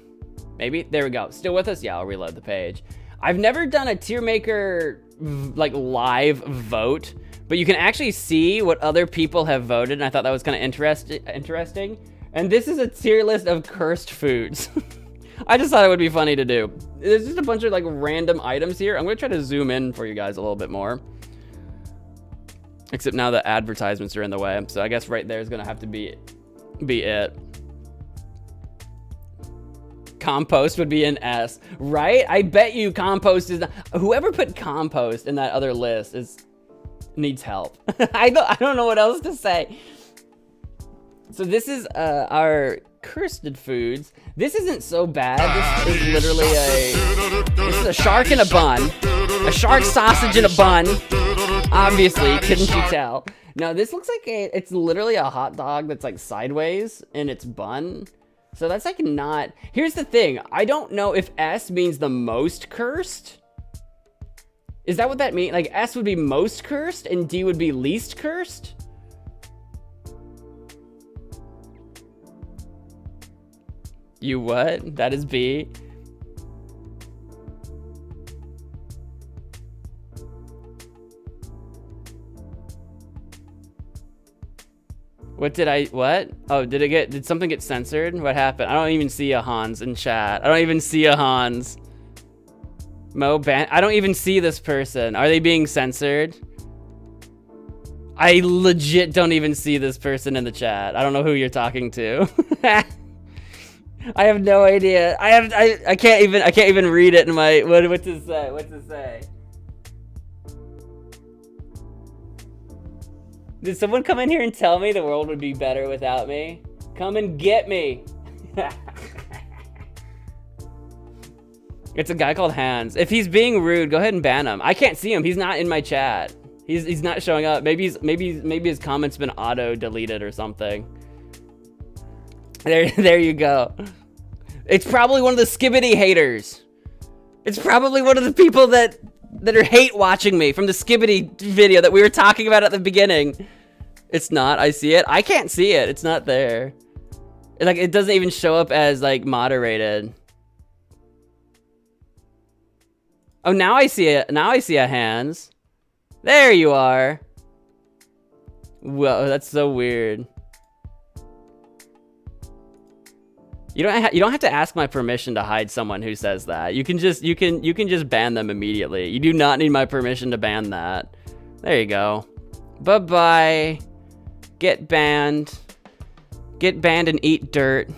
Maybe? There we go. Still with us? Yeah, I'll reload the page. I've never done a tier maker like live vote, but you can actually see what other people have voted, and I thought that was kind of interesting. And this is a tier list of cursed foods. I just thought it would be funny to do. There's just a bunch of like random items here. I'm gonna try to zoom in for you guys a little bit more. Except now the advertisements are in the way, so I guess right there is gonna have to be it. Compost would be an S, right? I bet you compost is not, whoever put compost in that other list needs help. I don't know what else to say. So this is our cursed foods. This isn't so bad. This is literally a shark in a bun. A shark sausage in a bun. Obviously, couldn't you tell? Now this looks like it's literally a hot dog that's like sideways in its bun. So that's like not, here's the thing. I don't know if S means the most cursed. Is that what that means? Like S would be most cursed and D would be least cursed? You what? That is B. What? Oh, did something get censored? What happened? I don't even see a Hans in chat. I don't even see a Hans. Mo ban, I don't even see this person. Are they being censored? I legit don't even see this person in the chat. I don't know who you're talking to. I have no idea. I can't even read it in my, what to say? Did someone come in here and tell me the world would be better without me? Come and get me. It's a guy called Hans. If he's being rude, go ahead and ban him. I can't see him. He's not in my chat. He's not showing up. Maybe his comment's been auto deleted or something. There you go. It's probably one of the Skibbity haters. It's probably one of the people that are hate watching me from the Skibbity video that we were talking about at the beginning. It's not. I see it. I can't see it. It's not there. Like it doesn't even show up as like moderated. Oh, now I see it. Now I see a Hans. There you are. Whoa, that's so weird. You don't have to ask my permission to hide someone who says that. You can just ban them immediately. You do not need my permission to ban that. There you go. Bye-bye. Get banned. Get banned and eat dirt.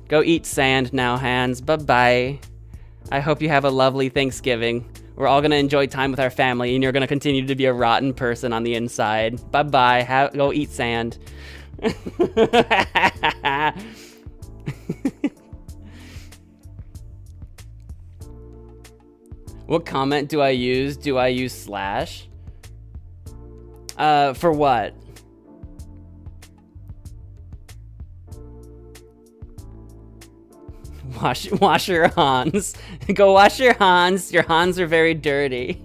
Go eat sand now, Hans. Bye-bye. I hope you have a lovely Thanksgiving. We're all gonna enjoy time with our family, and you're gonna continue to be a rotten person on the inside. Bye-bye. Go eat sand. What comment do I use? Do I use slash? For what? Wash your Hans. Go wash your Hans. Your Hans are very dirty.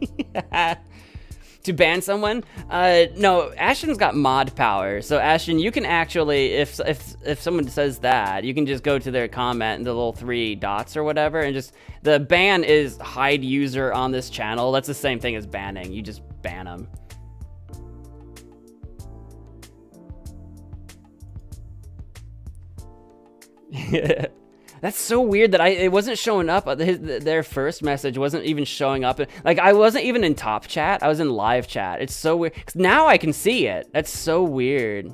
To ban someone? No, Ashton's got mod power. So Ashton, you can actually, if someone says that, you can just go to their comment and the little 3 dots or whatever, and just, the ban is hide user on this channel. That's the same thing as banning. You just ban them. That's so weird that it wasn't showing up. Their first message wasn't even showing up. Like, I wasn't even in top chat. I was in live chat. It's so weird. 'Cause now I can see it. That's so weird.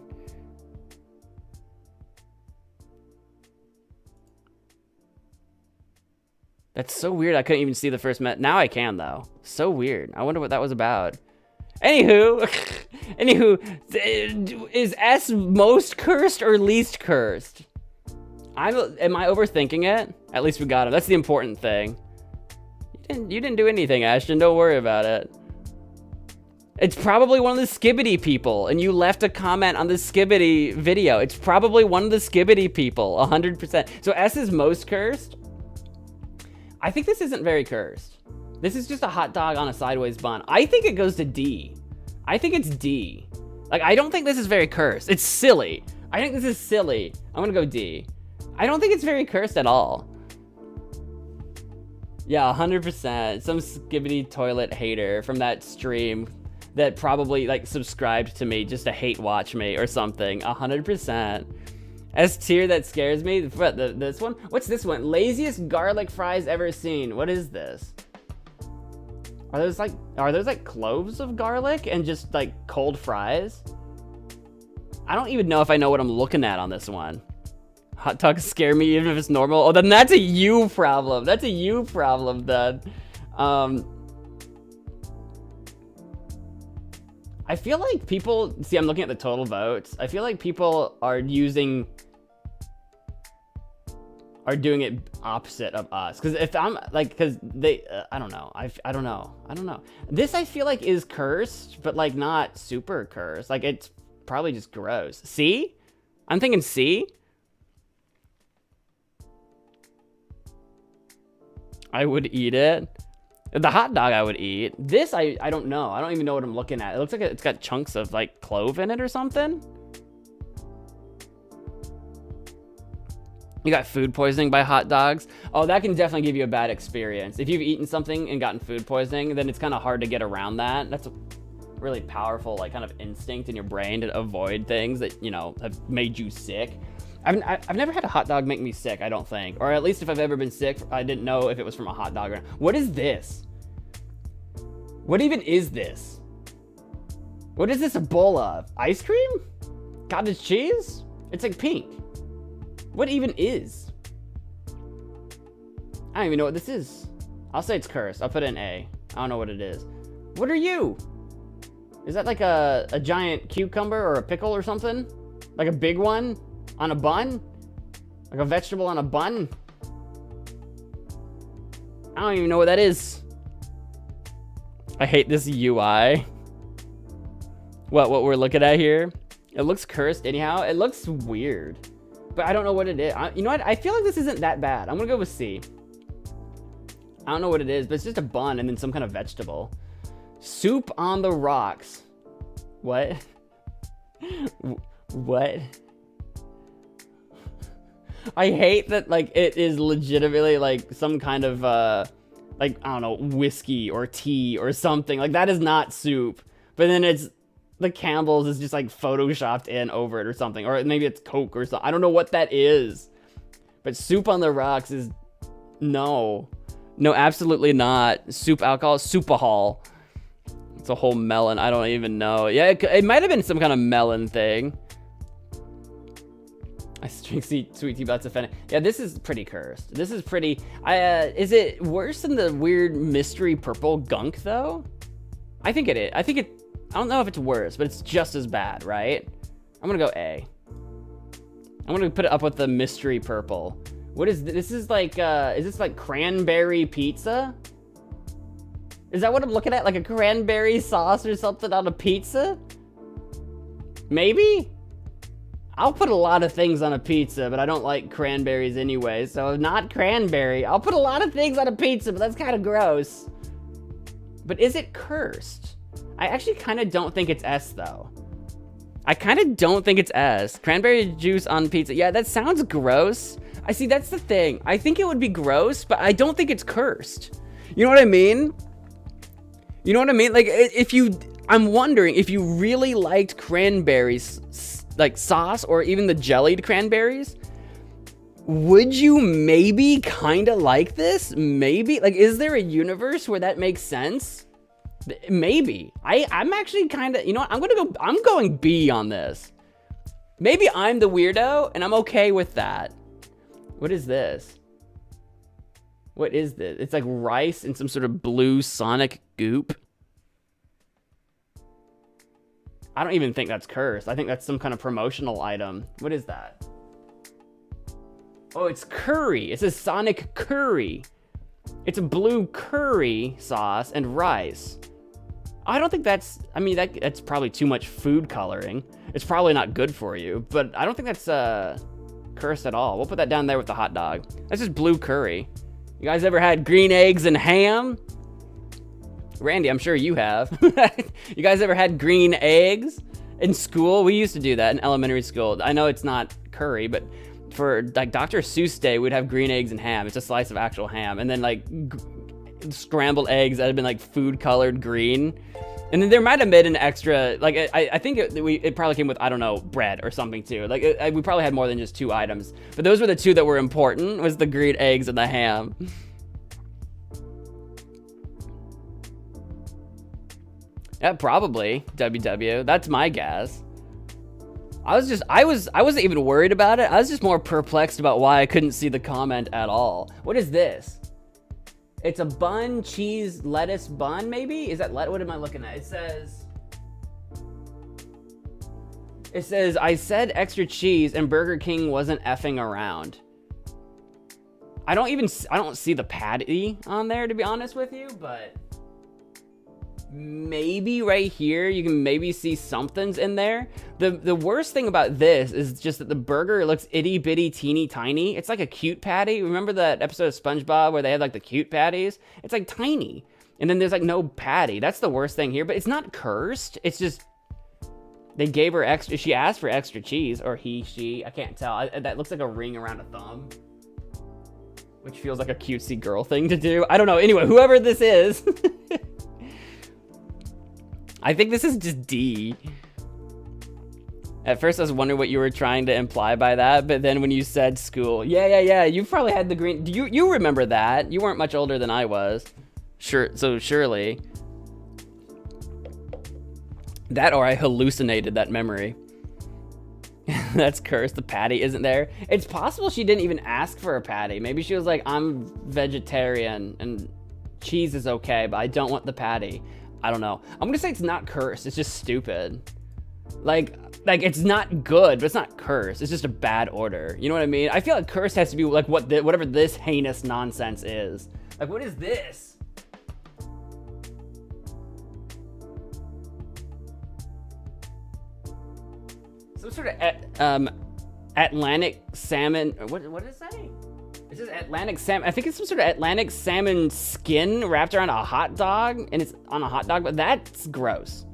That's so weird. I couldn't even see the first Now I can, though. So weird. I wonder what that was about. Anywho, is S most cursed or least cursed? Am I overthinking it? At least we got him. That's the important thing. You didn't do anything, Ashton. Don't worry about it. It's probably one of the Skibbity people, and you left a comment on the Skibbity video. It's probably one of the Skibbity people, 100%. So S is most cursed? I think this isn't very cursed. This is just a hot dog on a sideways bun. I think it goes to D. I think it's D. Like, I don't think this is very cursed. It's silly. I think this is silly. I'm gonna go D. I don't think it's very cursed at all. Yeah, 100%. Some Skibbity toilet hater from that stream that probably, like, subscribed to me just to hate watch me or something. 100%. S tier that scares me. What, this one? What's this one? Laziest garlic fries ever seen. What is this? Are those like cloves of garlic and just like cold fries? I don't even know if I know what I'm looking at on this one. Hot dogs scare me even if it's normal. Oh, then that's a you problem. That's a you problem then. I feel like people, see, I'm looking at the total votes. I feel like people are doing it opposite of us. Cause if I'm like, cause they, I don't know. I don't know. This I feel like is cursed, but like not super cursed. Like it's probably just gross. C? I'm thinking C. I would eat it. The hot dog I would eat. This, I don't know. I don't even know what I'm looking at. It looks like it's got chunks of like clove in it or something. You got food poisoning by hot dogs. Oh, that can definitely give you a bad experience. If you've eaten something and gotten food poisoning, then it's kind of hard to get around that. That's a really powerful like kind of instinct in your brain to avoid things that, you know, have made you sick. I've never had a hot dog make me sick, I don't think. Or at least if I've ever been sick, I didn't know if it was from a hot dog or not. What is this? What even is this? What is this a bowl of? Ice cream? Cottage cheese? It's like pink. What even is? I don't even know what this is. I'll say it's cursed. I'll put it in A. I don't know what it is. What are you? Is that like a giant cucumber or a pickle or something? Like a big one? On a bun? Like a vegetable on a bun? I don't even know what that is. I hate this UI. What we're looking at here? It looks cursed anyhow. It looks weird. But I don't know what it is. You know what? I feel like this isn't that bad. I'm gonna go with C. I don't know what it is, but it's just a bun and then some kind of vegetable. Soup on the rocks. What? What? I hate that, like, it is legitimately, like, some kind of, like, I don't know, whiskey or tea or something. Like, that is not soup. But then it's, the Campbell's is just, like, photoshopped in over it or something. Or maybe it's Coke or something. I don't know what that is. But soup on the rocks is, no. No, absolutely not. Soup alcohol, soupahol. It's a whole melon. I don't even know. Yeah, it might have been some kind of melon thing. I drink sweet tea, but that's offending. Yeah, this is pretty cursed. This is pretty. Is it worse than the weird mystery purple gunk though? I think it is. I don't know if it's worse, but it's just as bad, right? I'm gonna go A. I'm gonna put it up with the mystery purple. What is this? This is like, is this like cranberry pizza? Is that what I'm looking at? Like a cranberry sauce or something on a pizza? Maybe? I'll put a lot of things on a pizza, but I don't like cranberries anyway, so not cranberry. I'll put a lot of things on a pizza, but that's kind of gross. But is it cursed? I actually kind of don't think it's S, though. I kind of don't think it's S. Cranberry juice on pizza. Yeah, that sounds gross. I see, that's the thing. I think it would be gross, but I don't think it's cursed. You know what I mean? You know what I mean? Like, I'm wondering if you really liked cranberries, like sauce, or even the jellied cranberries, would you maybe kind of like this? Maybe? Like, is there a universe where that makes sense? Maybe. I'm actually kind of, you know what? I'm going B on this. Maybe I'm the weirdo, and I'm okay with that. What is this? What is this? It's like rice and some sort of blue Sonic goop. I don't even think that's cursed. I think that's some kind of promotional item. What is that? Oh, it's curry. It says Sonic curry. It's a blue curry sauce and rice. I don't think that's, I mean, that's probably too much food coloring. It's probably not good for you, but I don't think that's cursed at all. We'll put that down there with the hot dog. That's just blue curry. You guys ever had green eggs and ham? Randy, I'm sure you have. You guys ever had green eggs in school? We used to do that in elementary school. I know it's not curry, but for like Dr. Seuss Day, we'd have green eggs and ham. It's a slice of actual ham. And then like scrambled eggs that had been like food colored green. And then there might have been an extra, like I think it probably came with, I don't know, bread or something too. Like we probably had more than just 2 items. But those were the 2 that were important, was the green eggs and the ham. Yeah, probably WW. That's my guess. I wasn't even worried about it. I was just more perplexed about why I couldn't see the comment at all. What is this? It's a bun, cheese, lettuce bun, maybe? Is that what am I looking at? It says, I said extra cheese and Burger King wasn't effing around. I don't see the patty on there, to be honest with you, but maybe right here you can maybe see something's in there. The worst thing about this is just that the burger looks itty bitty teeny tiny. It's like a cute patty. Remember that episode of SpongeBob where they had like the cute patties? It's like tiny, and then there's like no patty. That's the worst thing here, but it's not cursed. It's just they gave her extra. She asked for extra cheese, or she, I can't tell. That looks like a ring around a thumb, which feels like a cutesy girl thing to do. I don't know. Anyway, whoever this is. I think this is just D. At first I was wondering what you were trying to imply by that, but then when you said school, yeah, you've probably had the green, you remember that. You weren't much older than I was. Sure, so surely. That or I hallucinated that memory. That's cursed, the patty isn't there. It's possible she didn't even ask for a patty. Maybe she was like, I'm vegetarian and cheese is okay, but I don't want the patty. I don't know. I'm gonna say it's not cursed. It's just stupid. Like it's not good, but it's not cursed. It's just a bad order. You know what I mean? I feel like cursed has to be like whatever this heinous nonsense is. Like, what is this? Some sort of Atlantic salmon. What did it say? It says Atlantic salmon. I think it's some sort of Atlantic salmon skin wrapped around a hot dog, and it's on a hot dog, but that's gross.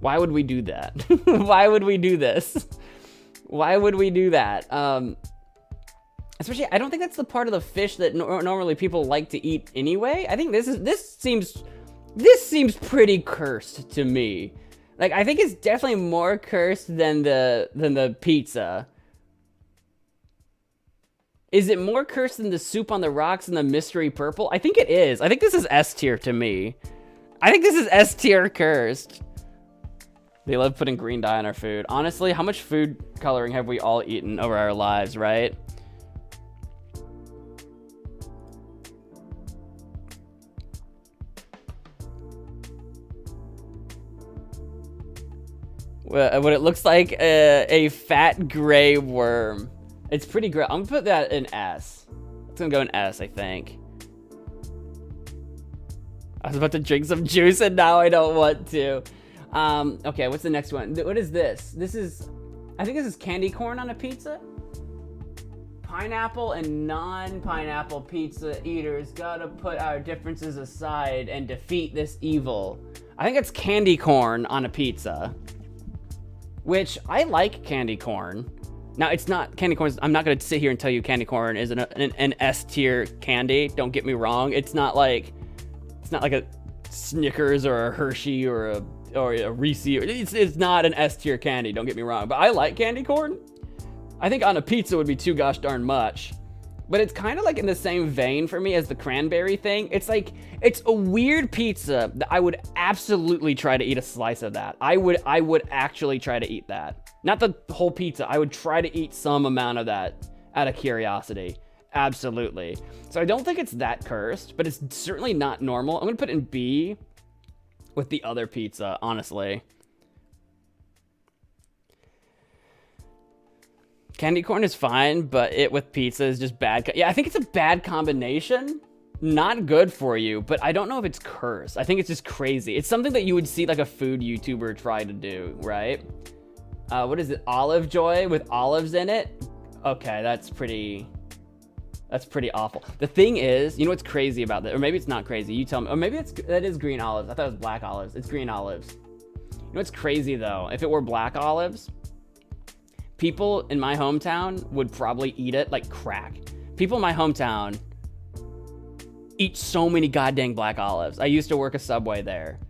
Why would we do that? Why would we do this? Why would we do that? Especially, I don't think that's the part of the fish that normally people like to eat anyway. I think this seems pretty cursed to me. Like, I think it's definitely more cursed than the pizza. Is it more cursed than the soup on the rocks and the mystery purple? I think it is. I think this is S tier to me. I think this is S tier cursed. They love putting green dye on our food. Honestly, how much food coloring have we all eaten over our lives, right? What it looks like a fat gray worm. It's pretty great. I'm gonna put that in S. It's gonna go in S, I think. I was about to drink some juice and now I don't want to. Okay, what's the next one? What is this? I think this is candy corn on a pizza. Pineapple and non-pineapple pizza eaters gotta put our differences aside and defeat this evil. I think it's candy corn on a pizza, which I like candy corn. Now, it's not candy corn. I'm not gonna sit here and tell you candy corn is an S tier candy. Don't get me wrong. It's not like a Snickers or a Hershey or a Reese. It's not an S tier candy. Don't get me wrong. But I like candy corn. I think on a pizza would be too gosh darn much. But it's kind of like in the same vein for me as the cranberry thing. It's like, it's a weird pizza that I would absolutely try to eat a slice of that. I would actually try to eat that. Not the whole pizza. I would try to eat some amount of that out of curiosity. Absolutely. So I don't think it's that cursed, but it's certainly not normal. I'm going to put in B with the other pizza, honestly. Candy corn is fine, but it with pizza is just bad. Yeah, I think it's a bad combination. Not good for you, but I don't know if it's cursed. I think it's just crazy. It's something that you would see like a food YouTuber try to do, right? What is it? Olive Joy with olives in it? Okay, that's pretty awful. The thing is, you know what's crazy about that? Or maybe it's not crazy. You tell me. Or maybe that is green olives. I thought it was black olives. It's green olives. You know what's crazy though? If it were black olives, people in my hometown would probably eat it like crack. People in my hometown eat so many goddamn black olives. I used to work a Subway there.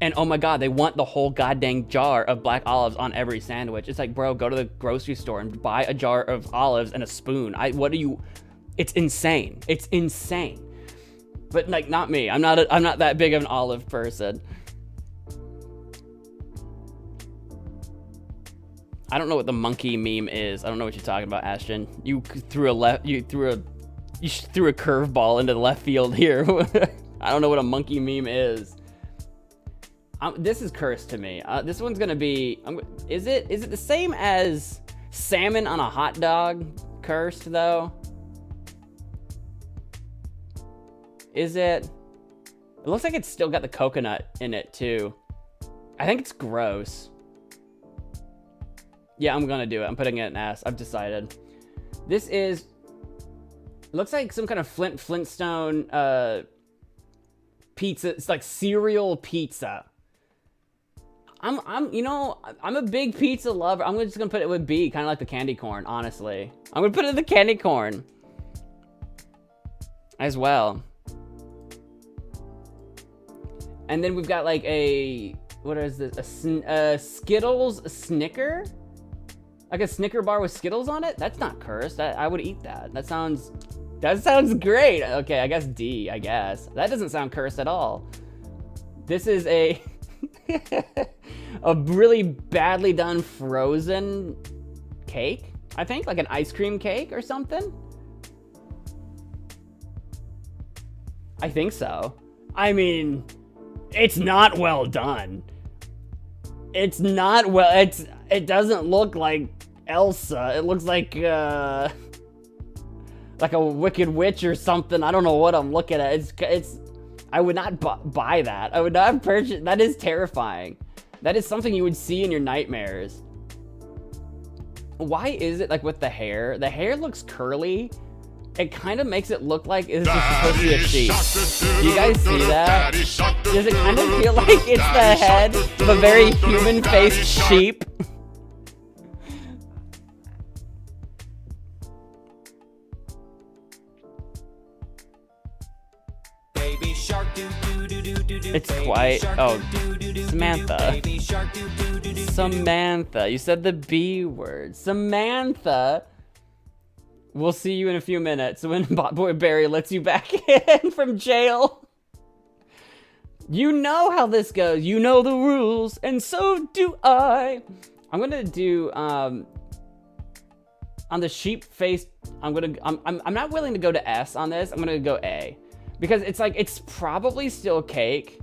And oh my God, they want the whole goddamn jar of black olives on every sandwich. It's like, bro, go to the grocery store and buy a jar of olives and a spoon. It's insane. It's insane. But like, not me. I'm not that big of an olive person. I don't know what the monkey meme is. I don't know what you're talking about, Ashton. You threw a curveball into the left field here. I don't know what a monkey meme is. This is cursed to me. This one's gonna be. Is it the same as salmon on a hot dog? Cursed though. Is it? It looks like it's still got the coconut in it too. I think it's gross. Yeah, I'm gonna do it. I'm putting it in S. I've decided. This is. It looks like some kind of Flintstone pizza. It's like cereal pizza. I'm a big pizza lover. I'm just gonna put it with B, kind of like the candy corn. Honestly, I'm gonna put it in the candy corn as well. And then we've got like what is this? A Skittles Snicker. Like a Snicker bar with Skittles on it? That's not cursed. I would eat that. That sounds great. Okay, I guess D, I guess. That doesn't sound cursed at all. This is a really badly done frozen cake, I think, like an ice cream cake or something. I think so. I mean, it's not well done. It doesn't look like Elsa. It looks like a Wicked Witch or something. I don't know what I'm looking at. I would not buy that. I would not purchase. That is terrifying. That is something you would see in your nightmares. Why is it like with the hair? The hair looks curly. It kind of makes it look like it's supposed to be a sheep. Do you guys see that? Does it kind of feel like it's the head of a very human-faced sheep? It's quite. Oh, Samantha. Samantha. You said the B word. Samantha. We'll see you in a few minutes when Botboy Barry lets you back in from jail. You know how this goes. You know the rules, and so do I. I'm gonna do on the sheep face. I'm not willing to go to S on this. I'm gonna go A because it's like it's probably still cake,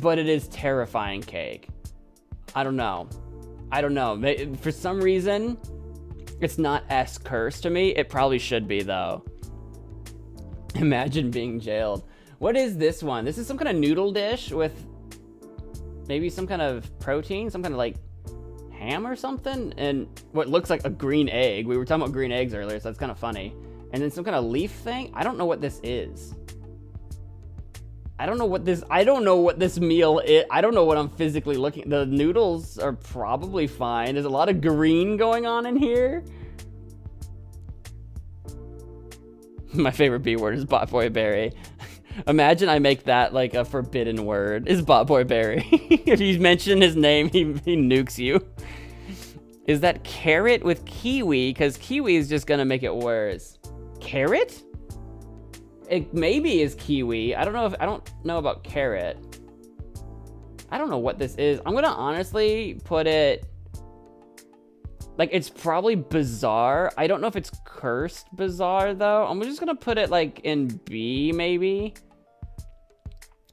but it is terrifying cake. I don't know. For some reason. It's not S curse to me. It probably should be, though. Imagine being jailed. What is this one? This is some kind of noodle dish with maybe some kind of protein, some kind of like ham or something, and what looks like a green egg. We were talking about green eggs earlier, so that's kind of funny. And then some kind of leaf thing. I don't know what this is. I don't know what this meal is. I don't know what I'm physically looking. The noodles are probably fine. There's a lot of green going on in here. My favorite B word is Botboy Berry. Imagine I make that like a forbidden word. Is Botboy Berry? If you mention his name, he nukes you. Is that carrot with kiwi? Because kiwi is just gonna make it worse. Carrot? It maybe is kiwi. I don't know about carrot. I don't know what this is. I'm gonna honestly put it like, it's probably bizarre. I don't know if it's cursed bizarre though. I'm just gonna put it like in B maybe.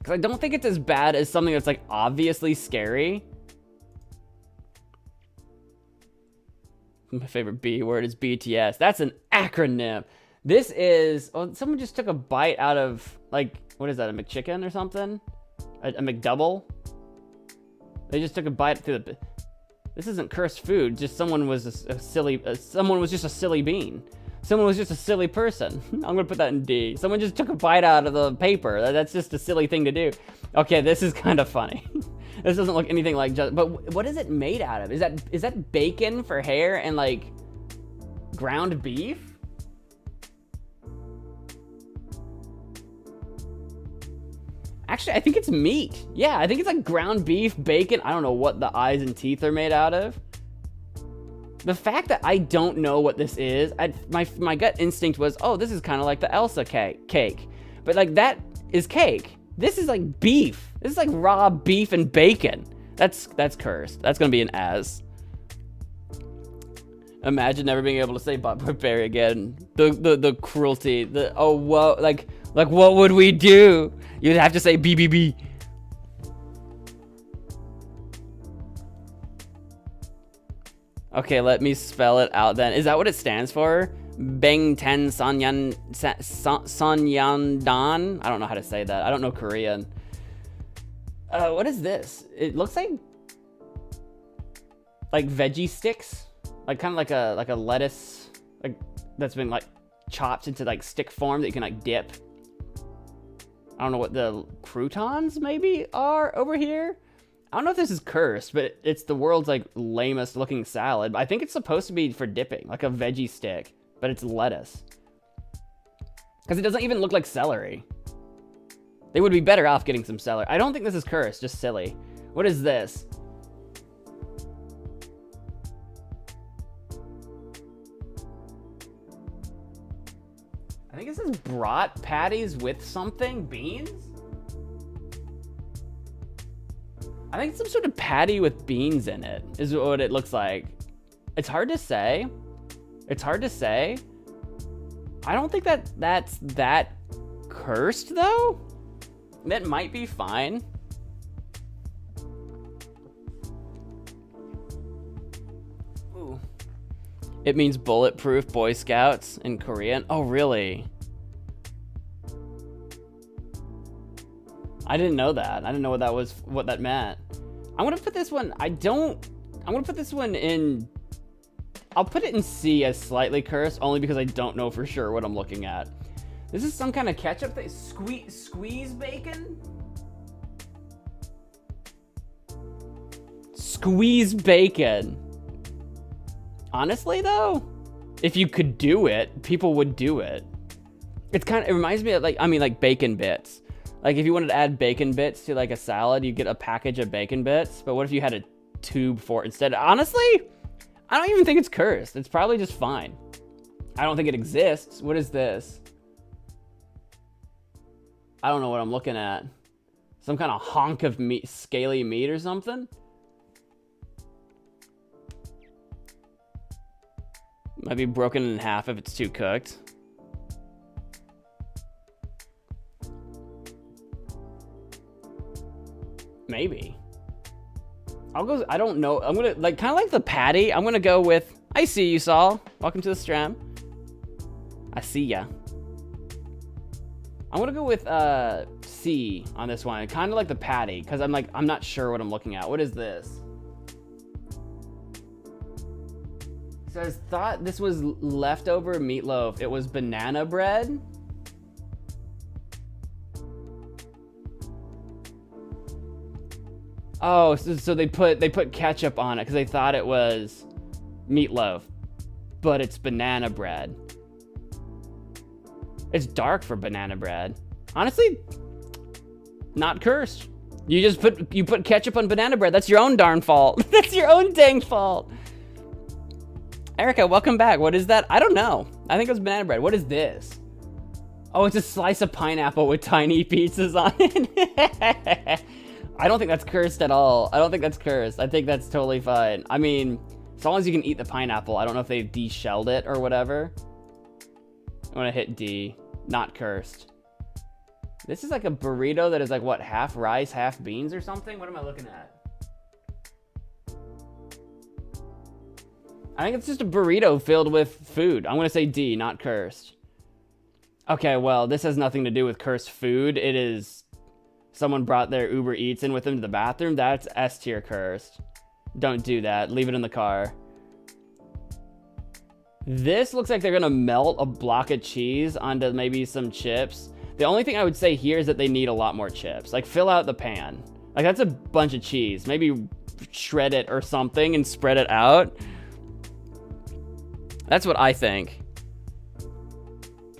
Cause I don't think it's as bad as something that's like obviously scary. My favorite B word is BTS. That's an acronym. This is, oh, someone just took a bite out of, like, what is that, a McChicken or something? A McDouble? They just took a bite through the, this isn't cursed food, just someone was someone was just a silly bean. Someone was just a silly person. I'm gonna put that in D. Someone just took a bite out of the paper. That's just a silly thing to do. Okay, this is kind of funny. This doesn't look anything like but what is it made out of? Is that bacon for hair and like ground beef? Actually, I think it's meat. Yeah, I think it's like ground beef, bacon. I don't know what the eyes and teeth are made out of. The fact that I don't know what this is, my gut instinct was, oh, this is kind of like the Elsa cake. But like, that is cake. This is like beef. This is like raw beef and bacon. That's cursed. That's gonna be an as. Imagine never being able to say Botboy Berry again. The cruelty. Oh, whoa, like what would we do? You'd have to say BBB. Okay, let me spell it out then. Is that what it stands for? Beng Ten Sonyan Dan? I don't know how to say that. I don't know Korean. What is this? It looks like veggie sticks. Like kind of like a lettuce, like that's been like chopped into like stick form that you can like dip. I don't know what the croutons maybe are over here. I don't know if this is cursed, but it's the world's like lamest looking salad. I think it's supposed to be for dipping, like a veggie stick, but it's lettuce. Because it doesn't even look like celery. They would be better off getting some celery. I don't think this is cursed, just silly. What is this? I think this is brat patties with something, beans? I think it's some sort of patty with beans in it, is what it looks like. It's hard to say. It's hard to say. I don't think that's that cursed, though. That might be fine. Ooh. It means bulletproof Boy Scouts in Korean. Oh, really? I didn't know that. I didn't know what that was, what that meant. I'm gonna put this one, I'm gonna put this one in, I'll put it in C as slightly cursed, only because I don't know for sure what I'm looking at. This is some kind of ketchup thing. Squeeze bacon? Squeeze bacon. Honestly though, if you could do it, people would do it. It's kind of, it reminds me of like bacon bits. Like if you wanted to add bacon bits to like a salad, you get a package of bacon bits. But what if you had a tube for it instead? Honestly, I don't even think it's cursed. It's probably just fine. I don't think it exists. What is this? I don't know what I'm looking at. Some kind of honk of meat, scaly meat or something? Might be broken in half if it's too cooked. Maybe. I'll go, I don't know. I'm gonna, like, kind of like the patty. I'm gonna go with, I see you, Saul. Welcome to the stream. I see ya. I'm gonna go with C on this one. Kind of like the patty, because I'm not sure what I'm looking at. What is this? So I thought this was leftover meatloaf. It was banana bread. Oh, so they put ketchup on it because they thought it was meatloaf, but it's banana bread. It's dark for banana bread. Honestly, not cursed. You put ketchup on banana bread. That's your own darn fault. That's your own dang fault. Erica, welcome back. What is that? I don't know. I think it was banana bread. What is this? Oh, it's a slice of pineapple with tiny pizzas on it. I don't think that's cursed at all. I don't think that's cursed. I think that's totally fine. I mean, as long as you can eat the pineapple. I don't know if they've de-shelled it or whatever. I'm gonna hit D. Not cursed. This is like a burrito that is like, what, half rice, half beans or something? What am I looking at? I think it's just a burrito filled with food. I'm gonna say D, not cursed. Okay, well, this has nothing to do with cursed food. It is someone brought their Uber Eats in with them to the bathroom. That's S tier cursed. Don't do that. Leave it in the car. This looks like they're gonna melt a block of cheese onto maybe some chips. The only thing I would say here is that they need a lot more chips. Like, fill out the pan. Like, that's a bunch of cheese. Maybe shred it or something and spread it out. That's what I think.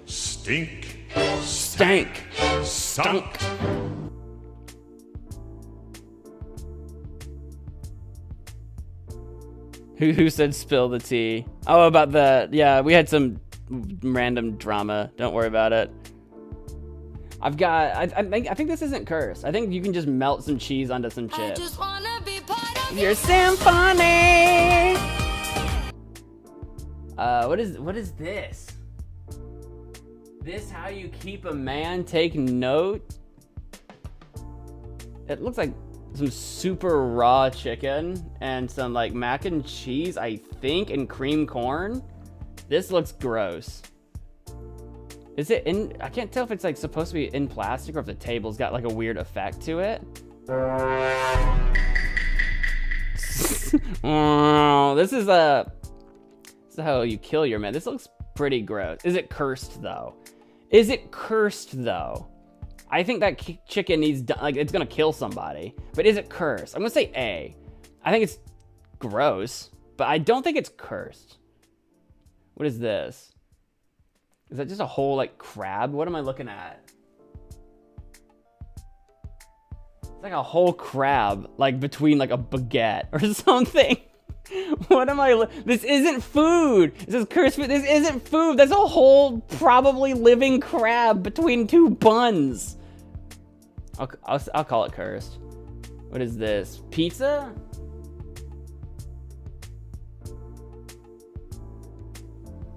Stink. Stank. Stunk. Who said spill the tea? Oh, about the, yeah, we had some random drama. Don't worry about it. I think this isn't cursed. I think you can just melt some cheese onto some chips. I just wanna be part of Your symphony. What is this? This how you keep a man? Take note. It looks like some super raw chicken and some like mac and cheese, I think, and cream corn. This looks gross. Is it in? I can't tell if it's like supposed to be in plastic or if the table's got like a weird effect to it. Oh, this is how you kill your man. This looks pretty gross. Is it cursed though? Is it cursed though? I think that chicken needs, like, it's gonna kill somebody. But is it cursed? I'm gonna say A. I think it's gross, but I don't think it's cursed. What is this? Is that just a whole, like, crab? What am I looking at? It's like a whole crab, like, between, like, a baguette or something. What am I? This isn't food. This is cursed food. This isn't food. That's a whole, probably living crab between two buns. I'll call it cursed. What is this? Pizza?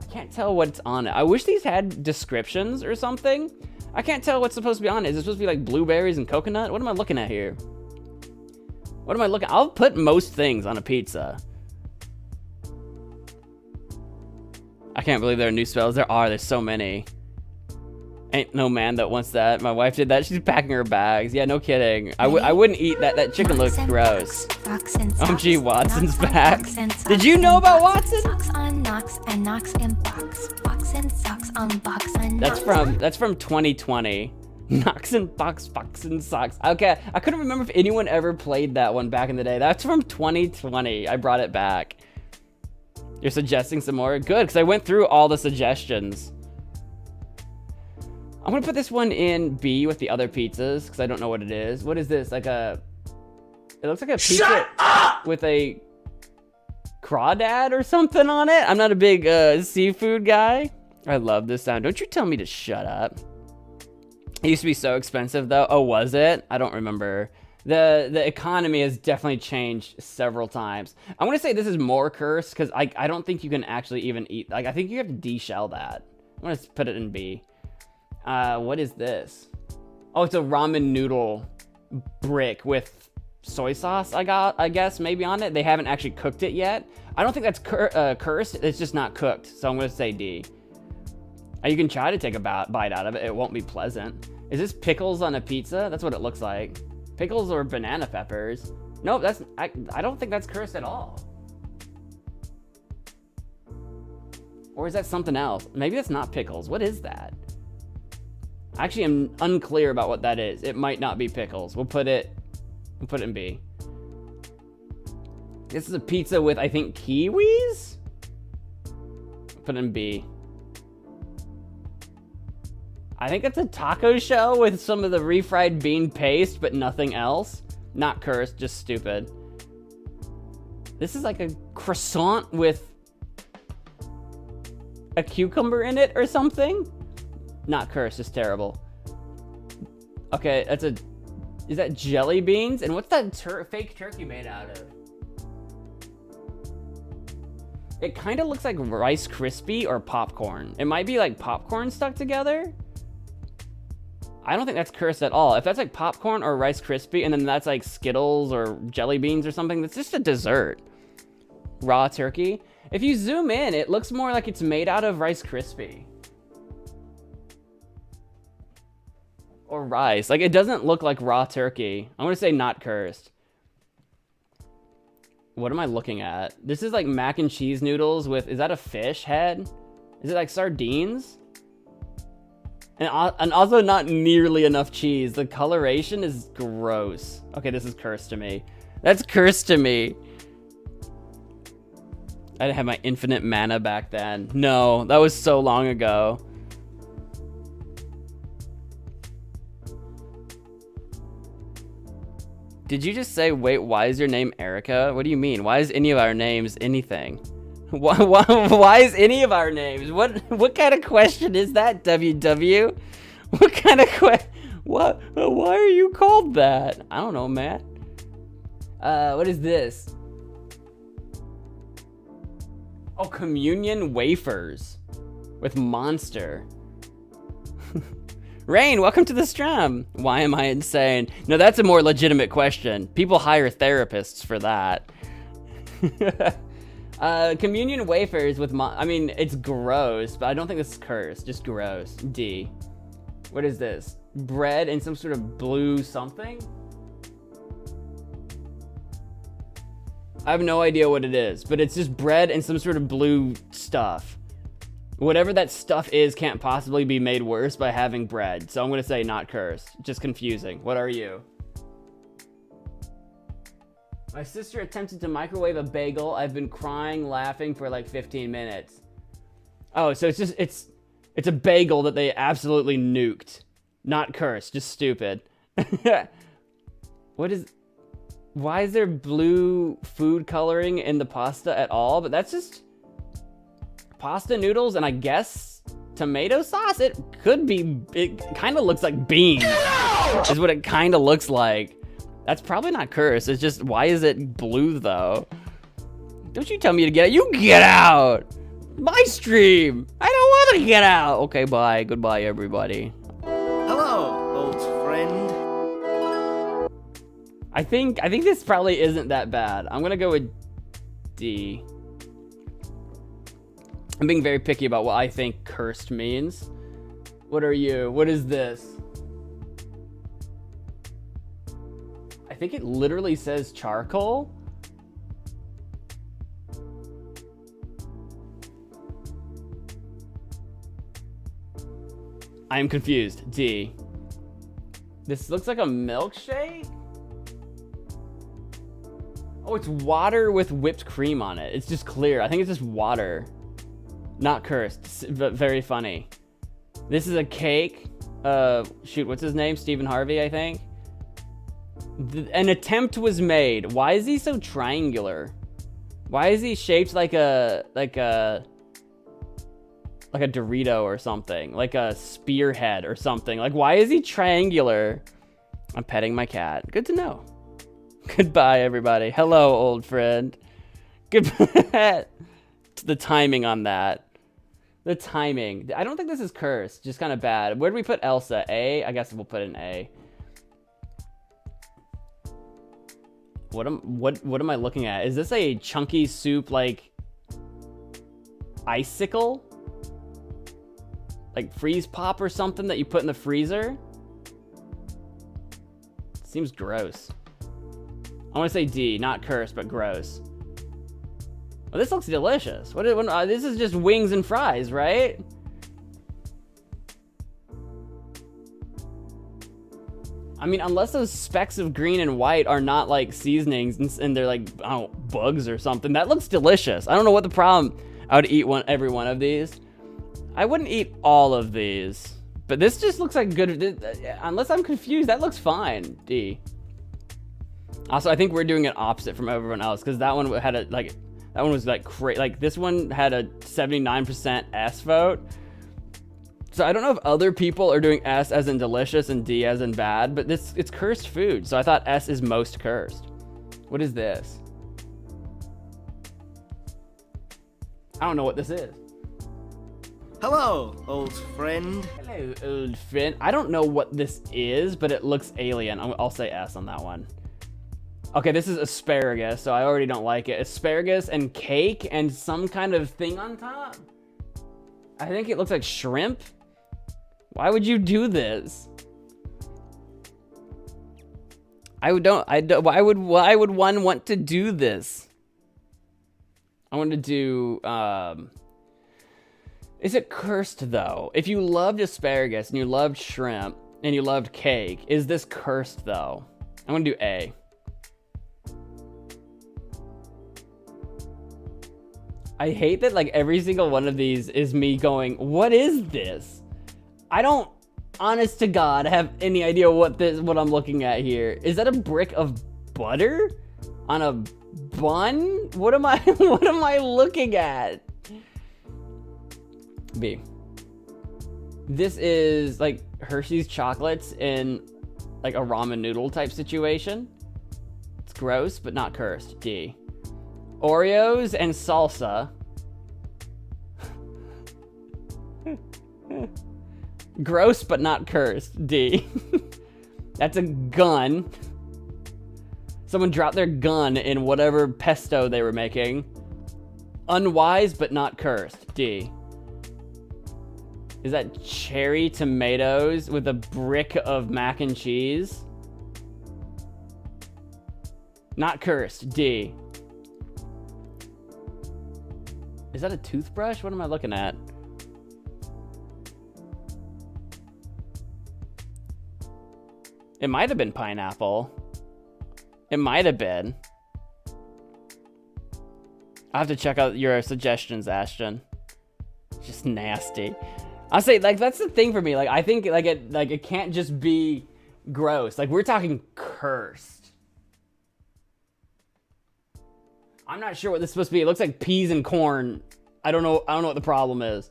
I can't tell what's on it. I wish these had descriptions or something. I can't tell what's supposed to be on it. Is it supposed to be like blueberries and coconut? What am I looking at here? What am I looking? I'll put most things on a pizza. I can't believe there are new spells. There's so many. Ain't no man that wants that. My wife did that. She's packing her bags. Yeah, no kidding. I wouldn't eat that. That chicken looks gross. OMG, Watson's back. Did you know about Watson? Socks on Knox and Knox and Box. Box and socks on Box and That's from 2020. Knox and Box, Box and Socks. Okay, I couldn't remember if anyone ever played that one back in the day. That's from 2020. I brought it back. You're suggesting some more? Good, because I went through all the suggestions. I'm gonna put this one in B with the other pizzas because I don't know what it is. What is this? Like a? It looks like a pizza with a crawdad or something on it. I'm not a big seafood guy. I love this sound. Don't you tell me to shut up. It used to be so expensive though. Oh, was it? I don't remember. The economy has definitely changed several times. I'm gonna say this is more cursed because I don't think you can actually even eat. Like, I think you have to de-shell that. I'm gonna put it in B. What is this? Oh, it's a ramen noodle brick with soy sauce, I guess, maybe on it. They haven't actually cooked it yet. I don't think that's cursed. It's just not cooked. So I'm going to say D. You can try to take a bite out of it. It won't be pleasant. Is this pickles on a pizza? That's what it looks like. Pickles or banana peppers. Nope, that's I don't think that's cursed at all. Or is that something else? Maybe that's not pickles. What is that? Actually, I'm unclear about what that is. It might not be pickles. We'll put it in B. This is a pizza with, I think, kiwis? Put it in B. I think it's a taco shell with some of the refried bean paste, but nothing else. Not cursed, just stupid. This is like a croissant with a cucumber in it or something? Not cursed, just terrible. Okay, is that jelly beans? And what's that fake turkey made out of? It kind of looks like Rice Krispie or popcorn. It might be like popcorn stuck together. I don't think that's cursed at all. If that's like popcorn or Rice Krispie, and then that's like Skittles or jelly beans or something, that's just a dessert. Raw turkey. If you zoom in, it looks more like it's made out of Rice Krispie. Or rice. Like, it doesn't look like raw turkey. I'm gonna say not cursed. What am I looking at? This is like mac and cheese noodles with, is that a fish head? Is it like sardines? And also not nearly enough cheese. The coloration is gross. Okay, this is cursed to me. That's cursed to me. I didn't have my infinite mana back then. No, that was so long ago. Did you just say, wait, why is your name Erica? What do you mean? Why is any of our names anything? Why is any of our names? What kind of question is that, WW? What kind of why are you called that? I don't know, Matt. What is this? Oh, communion wafers with Monster. Rain, welcome to the stream. Why am I insane? No, that's a more legitimate question. People hire therapists for that. Communion wafers with I mean, it's gross, but I don't think this is cursed. Just gross. D. What is this? Bread and some sort of blue something? I have no idea what it is, but it's just bread and some sort of blue stuff. Whatever that stuff is can't possibly be made worse by having bread. So I'm gonna say not cursed. Just confusing. What are you? My sister attempted to microwave a bagel. I've been crying, laughing for like 15 minutes. Oh, so it's just, it's a bagel that they absolutely nuked. Not cursed, just stupid. Why is there blue food coloring in the pasta at all? But that's just pasta noodles and I guess tomato sauce. It could be, it kind of looks like beans. Is what it kind of looks like. That's probably not cursed. It's just, why is it blue though? Don't you tell me to get out. You get out. My stream. I don't want to get out. Okay, bye. Goodbye, everybody. Hello, old friend. I think this probably isn't that bad. I'm gonna go with D. I'm being very picky about what I think cursed means. What are you? What is this? I think it literally says charcoal. I am confused. D. This looks like a milkshake? Oh, it's water with whipped cream on it. It's just clear. I think it's just water. Not cursed, but very funny. This is a cake. Shoot, what's his name? Stephen Harvey, I think. An attempt was made. Why is he so triangular? Why is he shaped like a Dorito or something? Like a spearhead or something. Like, why is he triangular? I'm petting my cat. Good to know. Goodbye, everybody. Hello, old friend. Goodbye. The timing on that. The timing. I don't think this is cursed. Just kind of bad. Where do we put Elsa? A? I guess we'll put an A. What am I looking at? Is this a chunky soup like icicle? like freeze pop or something that you put in the freezer. Seems gross. I want to say D, not cursed, but gross. Well, this looks delicious. This is just wings and fries, right? I mean, unless those specks of green and white are not like seasonings and they're like, I don't know, bugs or something. That looks delicious. I don't know what the problem. I would eat every one of these. I wouldn't eat all of these, but this just looks like good. Unless I'm confused, that looks fine. D. Also, I think we're doing it opposite from everyone else because that one had that one was like crazy. Like this one had a 79% S vote. So I don't know if other people are doing S as in delicious and D as in bad, but it's cursed food. So I thought S is most cursed. What is this? I don't know what this is. Hello, old friend. Hello, old friend. I don't know what this is, but it looks alien. I'll say S on that one. Okay, this is asparagus, so I already don't like it. Asparagus and cake and some kind of thing on top. I think it looks like shrimp. Why would you do this? Why would one want to do this? I want to do, is it cursed though? If you loved asparagus and you loved shrimp and you loved cake, is this cursed though? I'm gonna do A. I hate that like every single one of these is me going, what is this? I don't, honest to God, have any idea what I'm looking at here. Is that a brick of butter on a bun? What am I looking at? B. This is like Hershey's chocolates in like a ramen noodle type situation. It's gross, but not cursed. D. Oreos and salsa. Gross, but not cursed. D. That's a gun. Someone dropped their gun in whatever pesto they were making. Unwise, but not cursed. D. Is that cherry tomatoes with a brick of mac and cheese? Not cursed. D. Is that a toothbrush? What am I looking at? It might have been pineapple. It might have been. I'll have to check out your suggestions, Ashton. Just nasty. I'll say, like, that's the thing for me. Like, I think, it can't just be gross. Like, we're talking cursed. I'm not sure what this is supposed to be. It looks like peas and corn. I don't know what the problem is.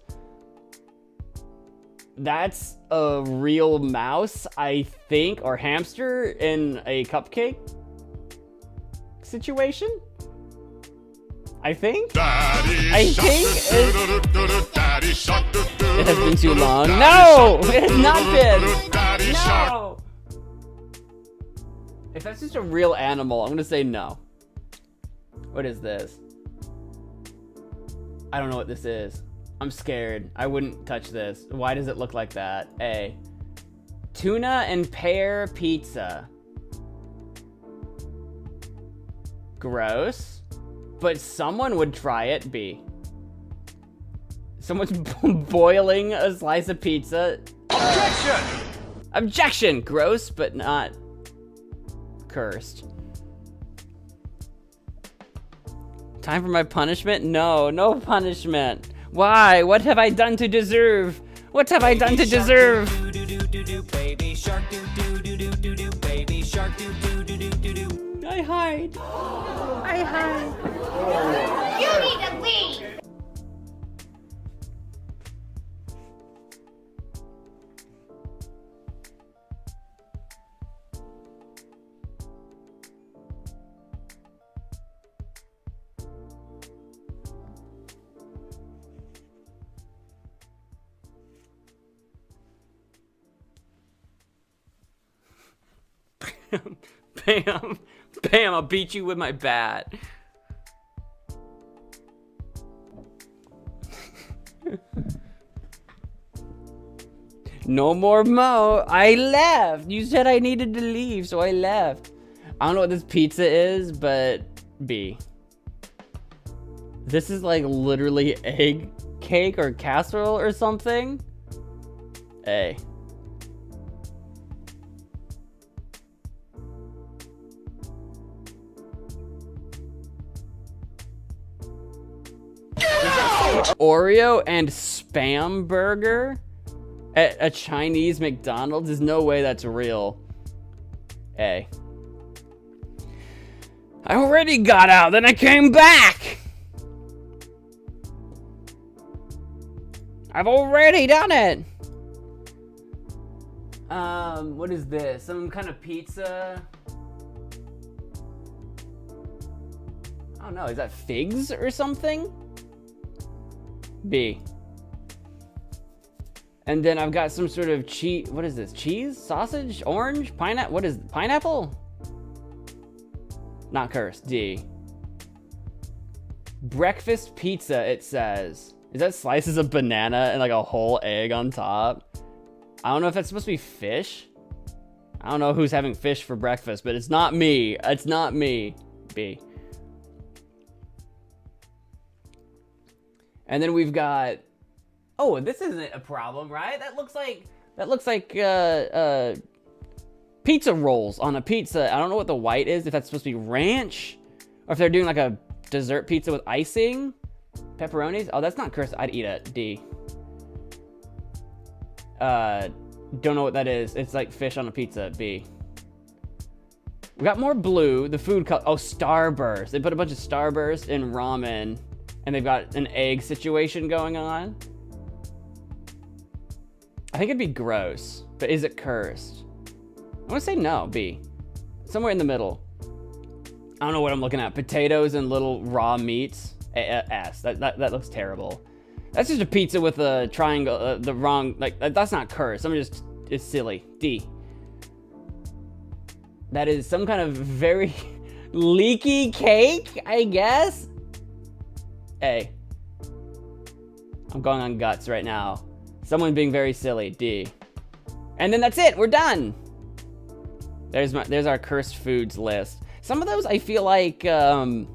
That's a real mouse, I think, or hamster in a cupcake situation. I think. It has been too long. No, it has not been. No. If that's just a real animal, I'm gonna say no. What is this? I don't know what this is. I'm scared. I wouldn't touch this. Why does it look like that? A. Tuna and pear pizza. Gross. But someone would try it. B. Someone's boiling a slice of pizza. Objection! Objection! Gross, but not cursed. Time for my punishment? No, no punishment. Why? What have I done to deserve? What have I done to deserve? I hide. I hide. You need to leave! Bam. Bam, I'll beat you with my bat. No more Mo. I left. You said I needed to leave, so I left. I don't know what this pizza is, but B. This is like literally egg cake or casserole or something. A. Oreo and Spam burger at a Chinese McDonald's? There's no way that's real. A. I already got out, then I came back. I've already done it. What is this? Some kind of pizza? I don't know. Is that figs or something? B. And then I've got some sort of cheese. What is this? Cheese? Sausage? Orange? Pineapple? What is pineapple? Not cursed. D. Breakfast pizza, it says. Is that slices of banana and like a whole egg on top? I don't know if that's supposed to be fish. I don't know who's having fish for breakfast, but it's not me. It's not me. B. And then we've got, oh, this isn't a problem, right? That looks like pizza rolls on a pizza. I don't know what the white is, if that's supposed to be ranch, or if they're doing like a dessert pizza with icing. Pepperonis? Oh, that's not cursed. I'd eat it. D. Don't know what that is. It's like fish on a pizza. B. We got more blue. The food color. Oh, Starburst. They put a bunch of Starburst in ramen, and they've got an egg situation going on. I think it'd be gross, but is it cursed? I want to say no. B. Somewhere in the middle. I don't know what I'm looking at. Potatoes and little raw meats. S. That looks terrible. That's just a pizza with a triangle. The wrong, like, that's not cursed. It's silly. D. That is some kind of very leaky cake, I guess. A. I'm going on guts right now. Someone being very silly. D. And then that's it. We're done. There's our cursed foods list. Some of those I feel like some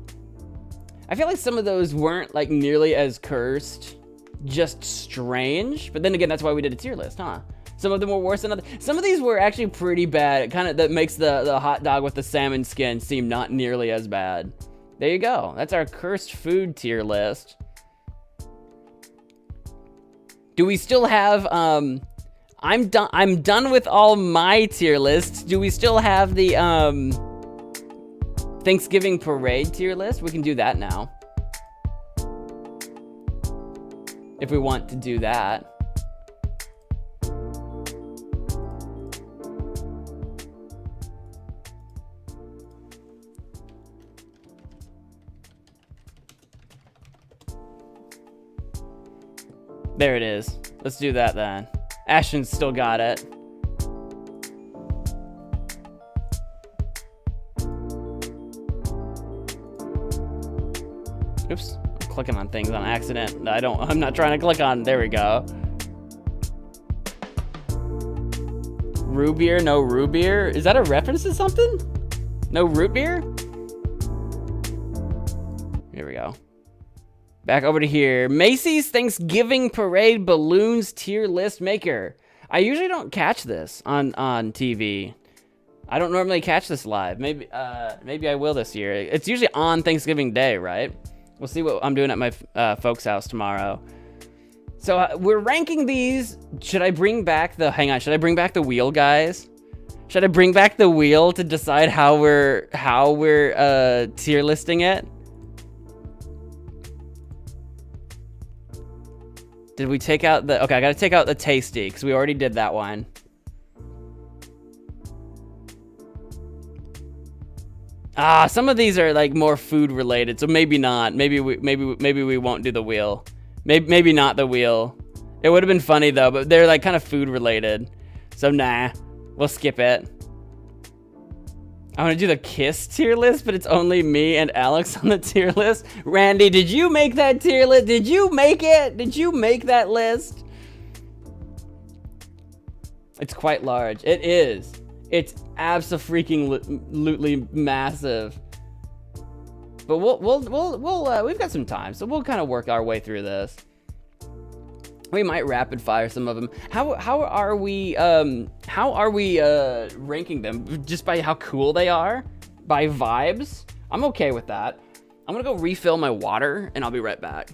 of those weren't like nearly as cursed, just strange. But then again, that's why we did a tier list, huh? Some of them were worse than others. Some of these were actually pretty bad. It kind of that makes the hot dog with the salmon skin seem not nearly as bad. There you go. That's our cursed food tier list. Do we still have I'm done with all my tier lists. Do we still have the Thanksgiving parade tier list? We can do that now. If we want to do that. There it is. Let's do that then. Ashton's still got it. Oops, I'm clicking on things on accident. I'm not trying to click on, there we go. Root beer, no root beer? Is that a reference to something? No root beer? Here we go. Back over to here. Macy's Thanksgiving Parade Balloons Tier List Maker. I usually don't catch this on TV. I don't normally catch this live. Maybe I will this year. It's usually on Thanksgiving Day, right? We'll see what I'm doing at my folks' house tomorrow. So we're ranking these. Should I bring back the? Hang on. Should I bring back the wheel, guys? Should I bring back the wheel to decide how we're tier listing it? Did we take out the? Okay, I gotta take out the tasty because we already did that one. Some of these are like more food related, so maybe not. Maybe we won't do the wheel. Maybe not the wheel. It would have been funny though, but they're like kind of food related. So nah, we'll skip it. I want to do the Kiss tier list, but it's only me and Alex on the tier list. Randy, did you make that tier list? Did you make it? Did you make that list? It's quite large. It is. It's abso-freaking-lutely massive. But we've got some time, so we'll kind of work our way through this. We might rapid fire some of them. How are we ranking them? Just by how cool they are? By vibes? I'm okay with that. I'm gonna go refill my water, and I'll be right back.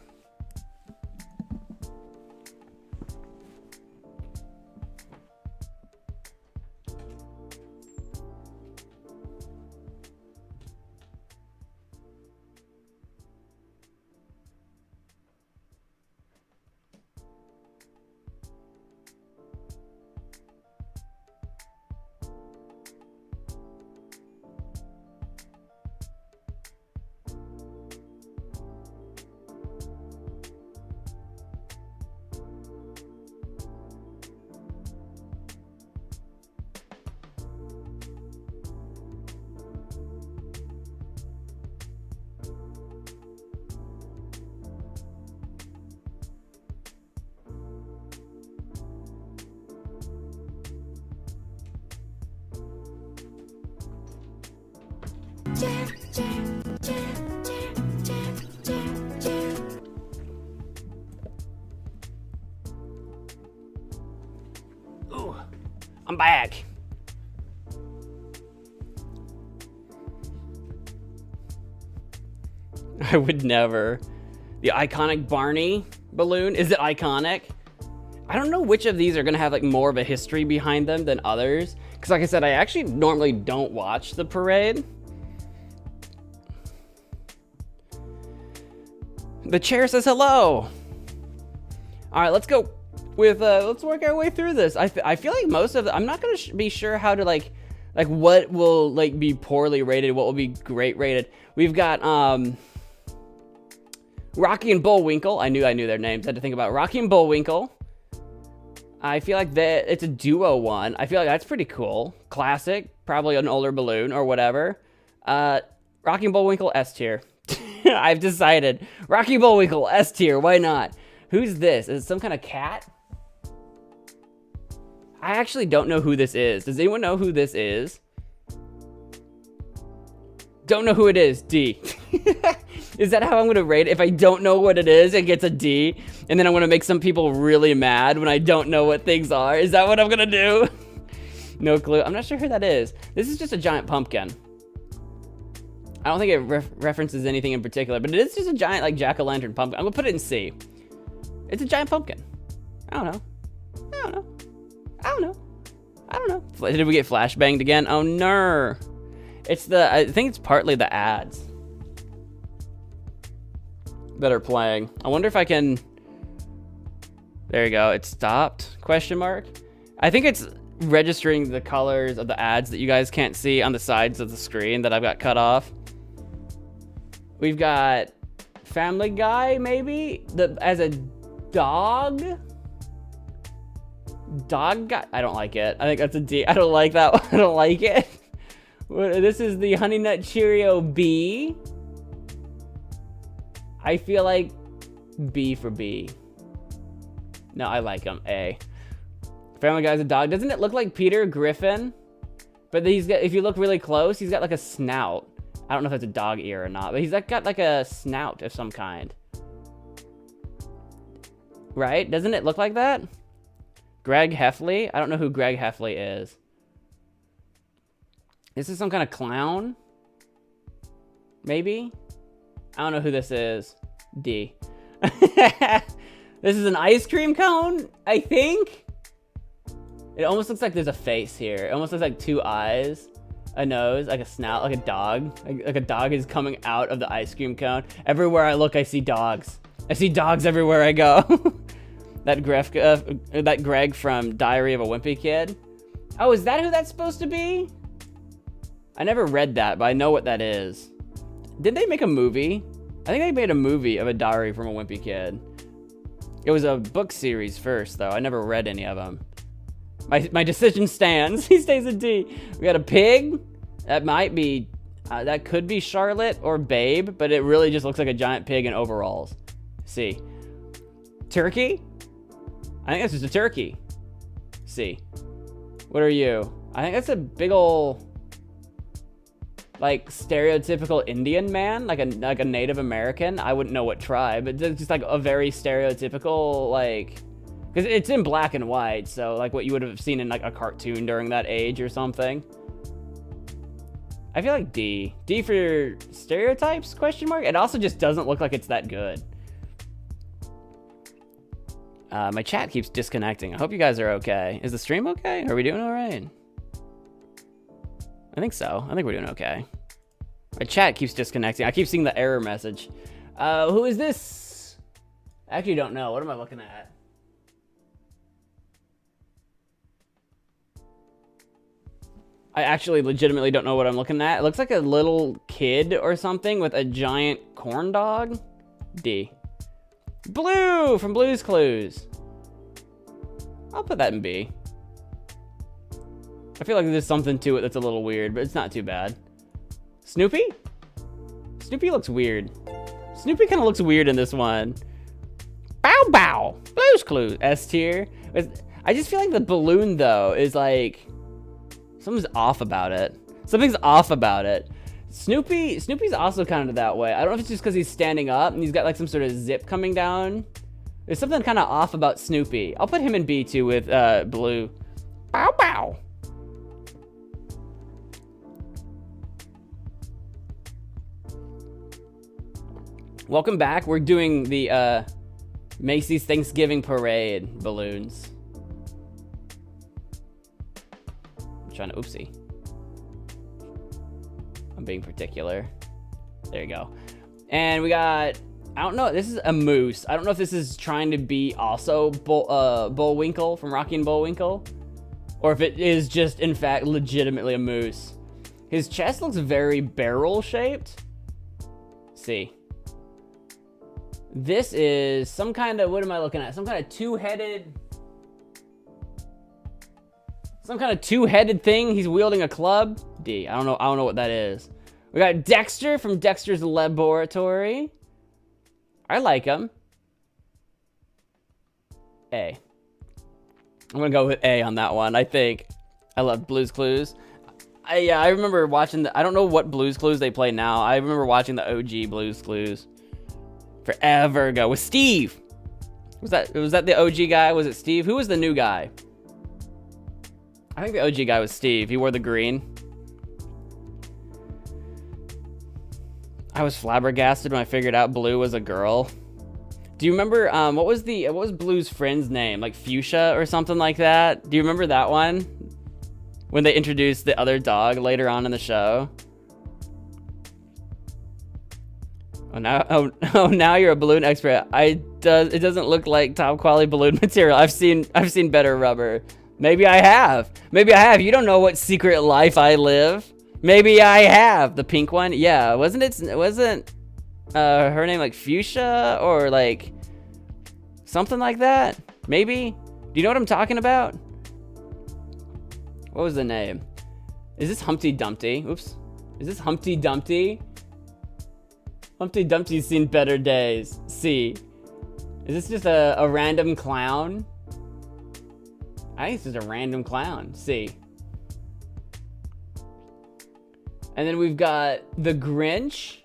Ooh, I'm back. I would never. The iconic Barney balloon, is it iconic? I don't know which of these are gonna have like more of a history behind them than others. Because like I said, I actually normally don't watch the parade. The chair says hello. All right, let's go with, let's work our way through this. I feel like most of the, I'm not gonna be sure how to like what will like be poorly rated, what will be great rated. We've got, Rocky and Bullwinkle. I knew their names. I had to think about Rocky and Bullwinkle. I feel like that it's a duo one. I feel like that's pretty cool. Classic, probably an older balloon or whatever. Rocky and Bullwinkle S tier. I've decided. Rocky Bullwinkle S tier. Why not? Who's this? Is it some kind of cat? I actually don't know who this is. Does anyone know who this is? Don't know who it is. D. Is that how I'm gonna rate it? If I don't know what it is, it gets a D, and then I'm gonna make some people really mad when I don't know what things are. Is that what I'm gonna do? No clue. I'm not sure who that is. This is just a giant pumpkin. I don't think it references anything in particular, but it is just a giant like jack-o'-lantern pumpkin. I'm gonna put it in C. It's a giant pumpkin. I don't know. I don't know. I don't know. I don't know. Did we get flashbanged again? Oh no. It's the, I think it's partly the ads that are playing. I wonder if I can, there you go, it stopped, question mark. I think it's registering the colors of the ads that you guys can't see on the sides of the screen that I've got cut off. We've got Family Guy, maybe, as a dog guy. I don't like it. I think that's a D. I don't like that one. I don't like it. This is the Honey Nut Cheerio B. I feel like B for B. No, I like him. A. Family Guy's a dog. Doesn't it look like Peter Griffin? But he's got, if you look really close, he's got like a snout. I don't know if that's a dog ear or not, but he's got like a snout of some kind. Right? Doesn't it look like that? Greg Heffley? I don't know who Greg Heffley is. This is some kind of clown? Maybe? I don't know who this is. D. This is an ice cream cone, I think? It almost looks like there's a face here. It almost looks like two eyes, a nose, like a snout, like a dog. Like a dog is coming out of the ice cream cone. Everywhere I look, I see dogs. I see dogs everywhere I go. That Greg from Diary of a Wimpy Kid. Oh, is that who that's supposed to be? I never read that, but I know what that is. Did they make a movie? I think they made a movie of a Diary from a Wimpy Kid. It was a book series first, though. I never read any of them. My decision stands. He stays a D. We got a pig. That might be, that could be Charlotte or Babe, but it really just looks like a giant pig in overalls. C. Turkey? I think that's just a turkey. C. What are you? I think that's a big ol' like stereotypical Indian man, like a Native American. I wouldn't know what tribe. It's just like a very stereotypical, like, because it's in black and white, so like what you would have seen in like a cartoon during that age or something. I feel like D. D for stereotypes, question mark? It also just doesn't look like it's that good. My chat keeps disconnecting. I hope you guys are okay. Is the stream okay? Are we doing all right? I think so. I think we're doing okay. My chat keeps disconnecting. I keep seeing the error message. Who is this? I actually don't know. What am I looking at? I actually legitimately don't know what I'm looking at. It looks like a little kid or something with a giant corn dog. D. Blue from Blue's Clues. I'll put that in B. I feel like there's something to it that's a little weird, but it's not too bad. Snoopy? Snoopy looks weird. Snoopy kind of looks weird in this one. Bow Bow! Blue's Clues. S tier. I just feel like the balloon, though, is like... something's off about it. Something's off about it. Snoopy's also kind of that way. I don't know if it's just because he's standing up and he's got like some sort of zip coming down. There's something kind of off about Snoopy. I'll put him in B too with Blue. Bow Bow! Welcome back. We're doing the Macy's Thanksgiving Parade balloons. I'm trying to, oopsie. I'm being particular. There you go. And we got, I don't know, this is a moose. I don't know if this is trying to be also Bullwinkle from Rocky and Bullwinkle, or if it is just, in fact, legitimately a moose. His chest looks very barrel-shaped. See. This is some kind of, what am I looking at? Some kind of two-headed thing. He's wielding a club. D. I don't know what that is. We got Dexter from Dexter's Laboratory. I like him. A. I'm gonna go with A on that one. I think I love Blue's Clues. I remember watching I don't know what Blue's Clues they play now. I remember watching the OG Blue's Clues forever ago with Steve. Was that the OG guy? Was it Steve? Who was the new guy? I think the OG guy was Steve. He wore the green. I was flabbergasted when I figured out Blue was a girl. Do you remember what was Blue's friend's name? Like Fuchsia or something like that? Do you remember that one? When they introduced the other dog later on in the show. Oh, now you're a balloon expert. It doesn't look like top quality balloon material. I've seen better rubber. Maybe I have. You don't know what secret life I live. Maybe I have. The pink one? Yeah. Wasn't her name like Fuchsia or like something like that? Maybe? Do you know what I'm talking about? What was the name? Is this Humpty Dumpty? Oops. Is this Humpty Dumpty? Humpty Dumpty's seen better days. C. Is this just a random clown? I think it's just a random clown. C. And then we've got the Grinch.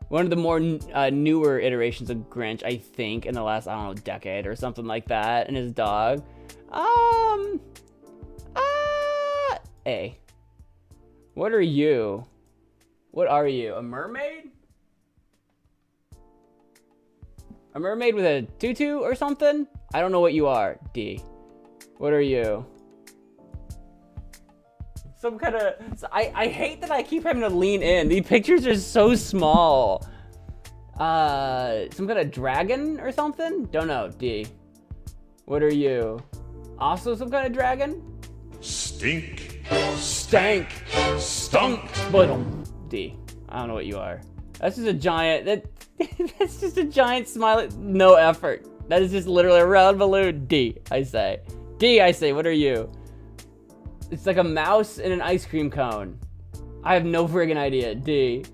One of the more newer iterations of Grinch, I think, in the last, I don't know, decade or something like that. And his dog. A. What are you? What are you? A mermaid? A mermaid with a tutu or something? I don't know what you are. D. What are you? Some kind of... I hate that I keep having to lean in. These pictures are so small. Some kind of dragon or something? Don't know. D. What are you? Also some kind of dragon? Stink. Stank. Stunk. D. I don't know what you are. That's just a giant... That's just a giant smiley... No effort. That is just literally a round balloon. D, I say. D, I say. What are you? It's like a mouse in an ice cream cone. I have no friggin' idea. D.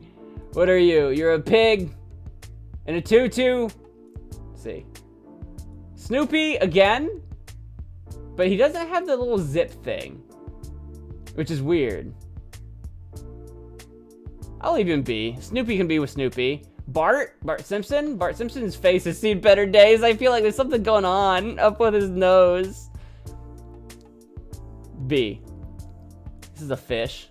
What are you? You're a pig in a tutu. C. Snoopy again? But he doesn't have the little zip thing, which is weird. I'll leave him be. Snoopy can be with Snoopy. Bart Simpson? Bart Simpson's face has seen better days. I feel like there's something going on up with his nose. B. This is a fish.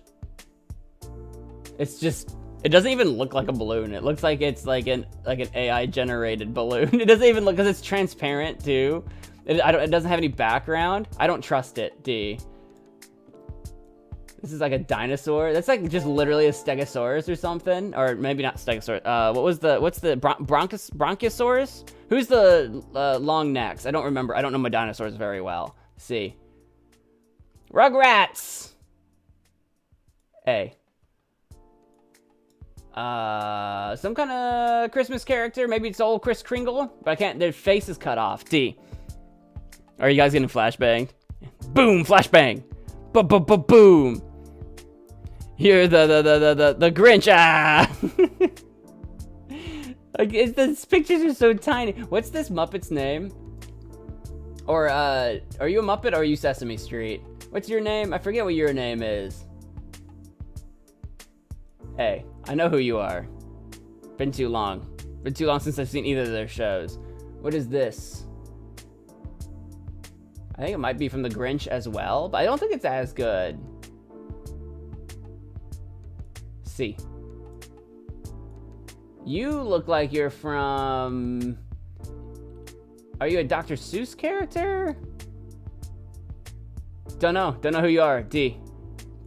It's just, it doesn't even look like a balloon. It looks like it's like an AI generated balloon. It doesn't even look, because it's transparent too. It doesn't have any background. I don't trust it, D. This is like a dinosaur. That's like just literally a stegosaurus or something. Or maybe not stegosaurus. What's the bronchosaurus? Who's the long necks? I don't remember. I don't know my dinosaurs very well. C. Rugrats. A. Some kind of Christmas character. Maybe it's old Kris Kringle, but I can't. Their face is cut off. D. Are you guys getting flashbanged? Boom! Flashbang! Boom! You're the Grinch. Ah! Like, these pictures are so tiny. What's this Muppet's name? Or are you a Muppet or are you Sesame Street? What's your name? I forget what your name is. Hey, I know who you are. Been too long. Been too long since I've seen either of their shows. What is this? I think it might be from the Grinch as well, but I don't think it's as good. C. You look like you're from... Are you a Dr. Seuss character? Don't know who you are. D.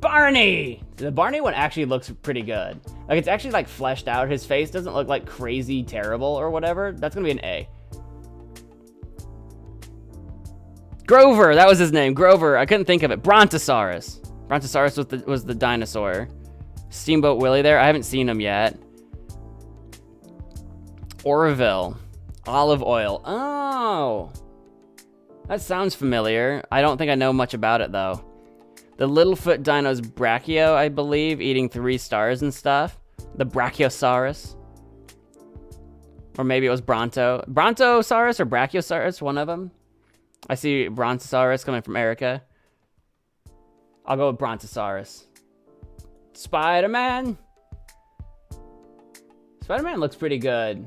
Barney! The Barney one actually looks pretty good. Like, it's actually like fleshed out. His face doesn't look like crazy terrible or whatever. That's gonna be an A. Grover, that was his name. Grover, I couldn't think of it. Brontosaurus. Brontosaurus was the dinosaur. Steamboat Willie there, I haven't seen him yet. Orville. Olive oil. Oh. That sounds familiar. I don't think I know much about it though. The Littlefoot dino's Brachio, I believe, eating 3 stars and stuff. The Brachiosaurus. Or maybe it was Brontosaurus or Brachiosaurus, one of them. I see Brontosaurus coming from Erica. I'll go with Brontosaurus. Spider-Man. Spider-Man looks pretty good.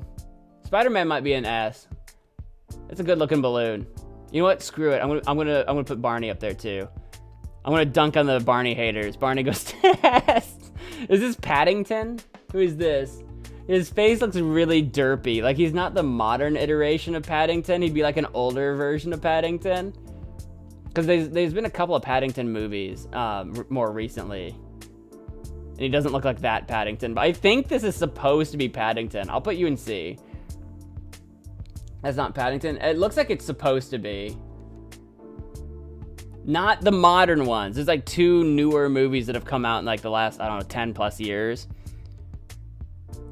Spider-Man might be an S. It's a good looking balloon. You know what? Screw it. I'm gonna put Barney up there too. I'm gonna dunk on the Barney haters. Barney goes test. Is this Paddington? Who is this? His face looks really derpy. Like, he's not the modern iteration of Paddington. He'd be like an older version of Paddington. Because there's been a couple of Paddington movies more recently. And he doesn't look like that Paddington. But I think this is supposed to be Paddington. I'll put you in C. That's not Paddington. It looks like it's supposed to be. Not the modern ones. There's like 2 newer movies that have come out in like the last, I don't know, 10 plus years.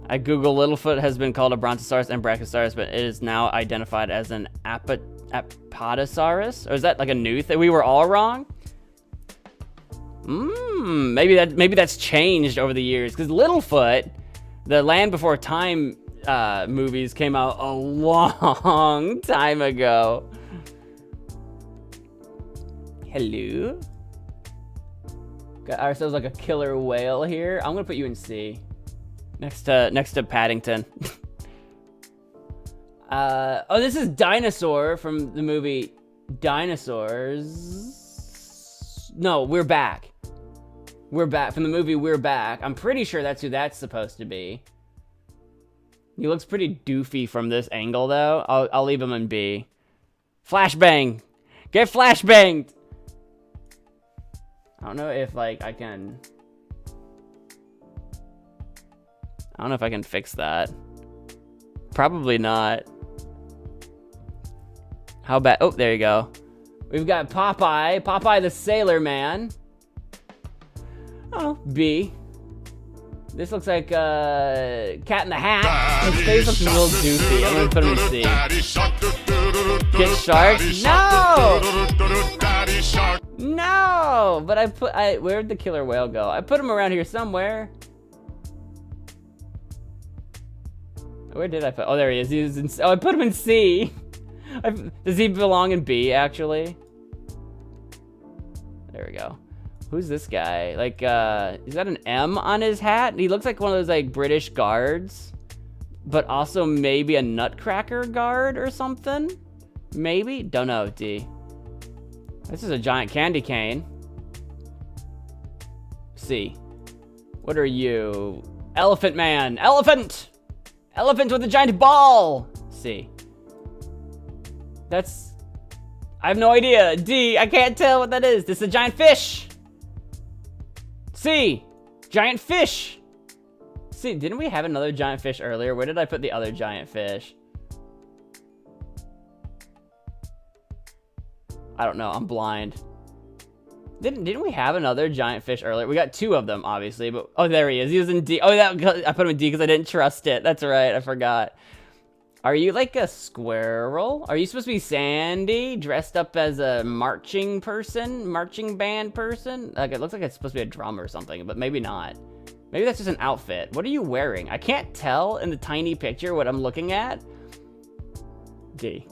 At Google, Littlefoot has been called a Brontosaurus and Brachiosaurus, but it is now identified as an Apatosaurus? Or is that like a new thing? We were all wrong? Maybe that's changed over the years. Because Littlefoot, the Land Before Time movies came out a long time ago. Hello? Got ourselves like a killer whale here. I'm gonna put you in C. Next to Paddington. Oh, this is Dinosaur from the movie Dinosaurs. No, We're Back. We're Back from the movie We're Back. I'm pretty sure that's who that's supposed to be. He looks pretty doofy from this angle though. I'll leave him in B. Flashbang. Get flashbanged. I don't know if like I don't know if I can fix that. Probably not. How bad? Oh, there you go. We've got Popeye. Popeye the Sailor Man. Oh, B. This looks like Cat in the Hat. His face looks a little doofy. I'm gonna put him in C. Get Shark? No! No! But where'd the killer whale go? I put him around here somewhere. Where did I put? Oh, there he is. I put him in C. Does he belong in B, actually? There we go. Who's this guy? Like, he's got an M on his hat. He looks like one of those, like, British guards. But also maybe a Nutcracker guard or something? Maybe? Don't know, D. This is a giant candy cane. C. What are you? Elephant man. Elephant! Elephant with a giant ball! C. That's... I have no idea. D. I can't tell what that is. This is a giant fish. C. Giant fish. C. Didn't we have another giant fish earlier? Where did I put the other giant fish? I don't know. I'm blind. Didn't we have another giant fish earlier? We got 2 of them, obviously. But oh, there he is. He was in D. Oh, I put him in D because I didn't trust it. That's right. I forgot. Are you like a squirrel? Are you supposed to be Sandy, dressed up as a marching band person? Like, it looks like it's supposed to be a drum or something, but maybe not. Maybe that's just an outfit. What are you wearing? I can't tell in the tiny picture what I'm looking at. D.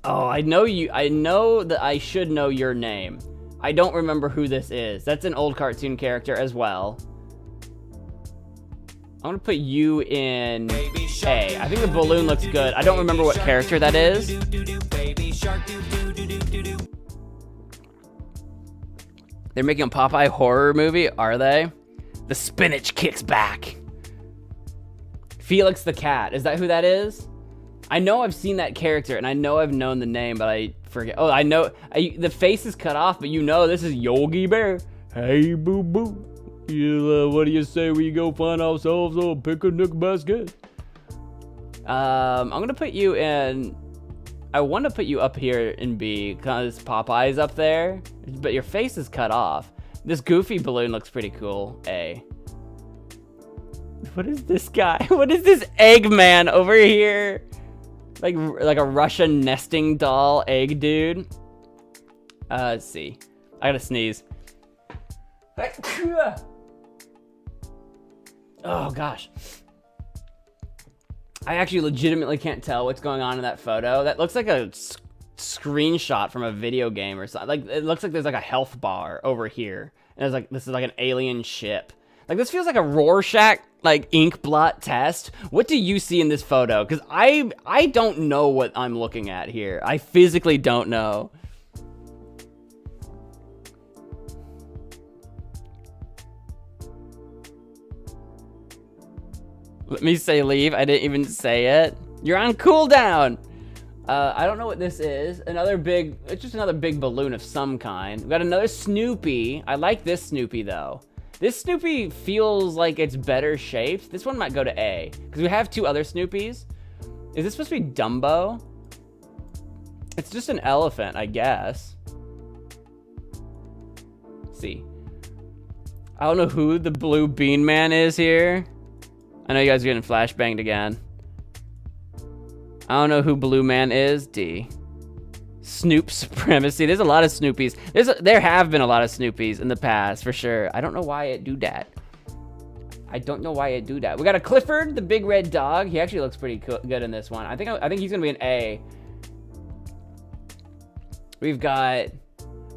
Oh, I know you. I know that I should know your name. I don't remember who this is. That's an old cartoon character as well. I'm gonna put you in A. I think the balloon looks good. I don't remember what character that is. They're making a Popeye horror movie, are they? The spinach kicks back. Felix the cat. Is that who that is? I know I've seen that character, and I know I've known the name, but I forget. Oh, I know. The face is cut off, but you know this is Yogi Bear. Hey, boo-boo. What do you say we go find ourselves a picnic basket? I'm gonna put you in... I want to put you up here in B, because Popeye's up there, but your face is cut off. This goofy balloon looks pretty cool. A. What is this guy? What is this Eggman over here? Like a Russian nesting doll egg dude. Let's see. I gotta sneeze. Oh gosh. I actually legitimately can't tell what's going on in that photo. That looks like a screenshot from a video game or something. Like, it looks like there's like a health bar over here. And it's like, this is like an alien ship. Like, this feels like a Rorschach, like, ink blot test. What do you see in this photo? Because I don't know what I'm looking at here. I physically don't know. Let me say leave. I didn't even say it. You're on cooldown. I don't know what this is. It's just another big balloon of some kind. We got another Snoopy. I like this Snoopy though. This Snoopy feels like it's better shaped. This one might go to A because we have 2 other Snoopies. Is this supposed to be Dumbo? It's just an elephant, I guess. Let's see. I don't know who the blue bean man is here. I know you guys are getting flashbanged again. I don't know who Blue Man is. D. Snoop supremacy. There's a lot of Snoopies. There have been a lot of Snoopies in the past, for sure. I don't know why it do that. We got a Clifford, the big red dog. He actually looks pretty good in this one. I think he's gonna be an A. We've got...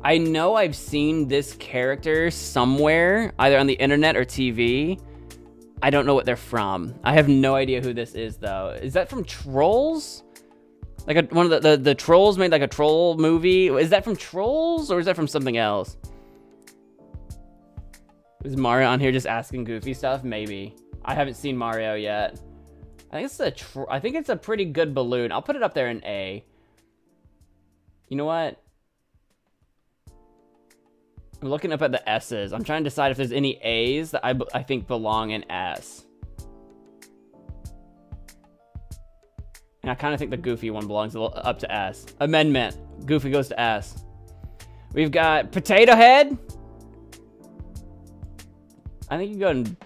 I know I've seen this character somewhere, either on the internet or TV. I don't know what they're from. I have no idea who this is, though. Is that from Trolls? Like one of the Trolls made like a troll movie. Is that from Trolls or is that from something else? Is Mario on here just asking goofy stuff? Maybe. I haven't seen Mario yet. I think it's a pretty good balloon. I'll put it up there in A. You know what? I'm looking up at the S's. I'm trying to decide if there's any A's that I think belong in S. And I kind of think the Goofy one belongs up to S. Amendment. Goofy goes to S. We've got Potato Head. I think you go in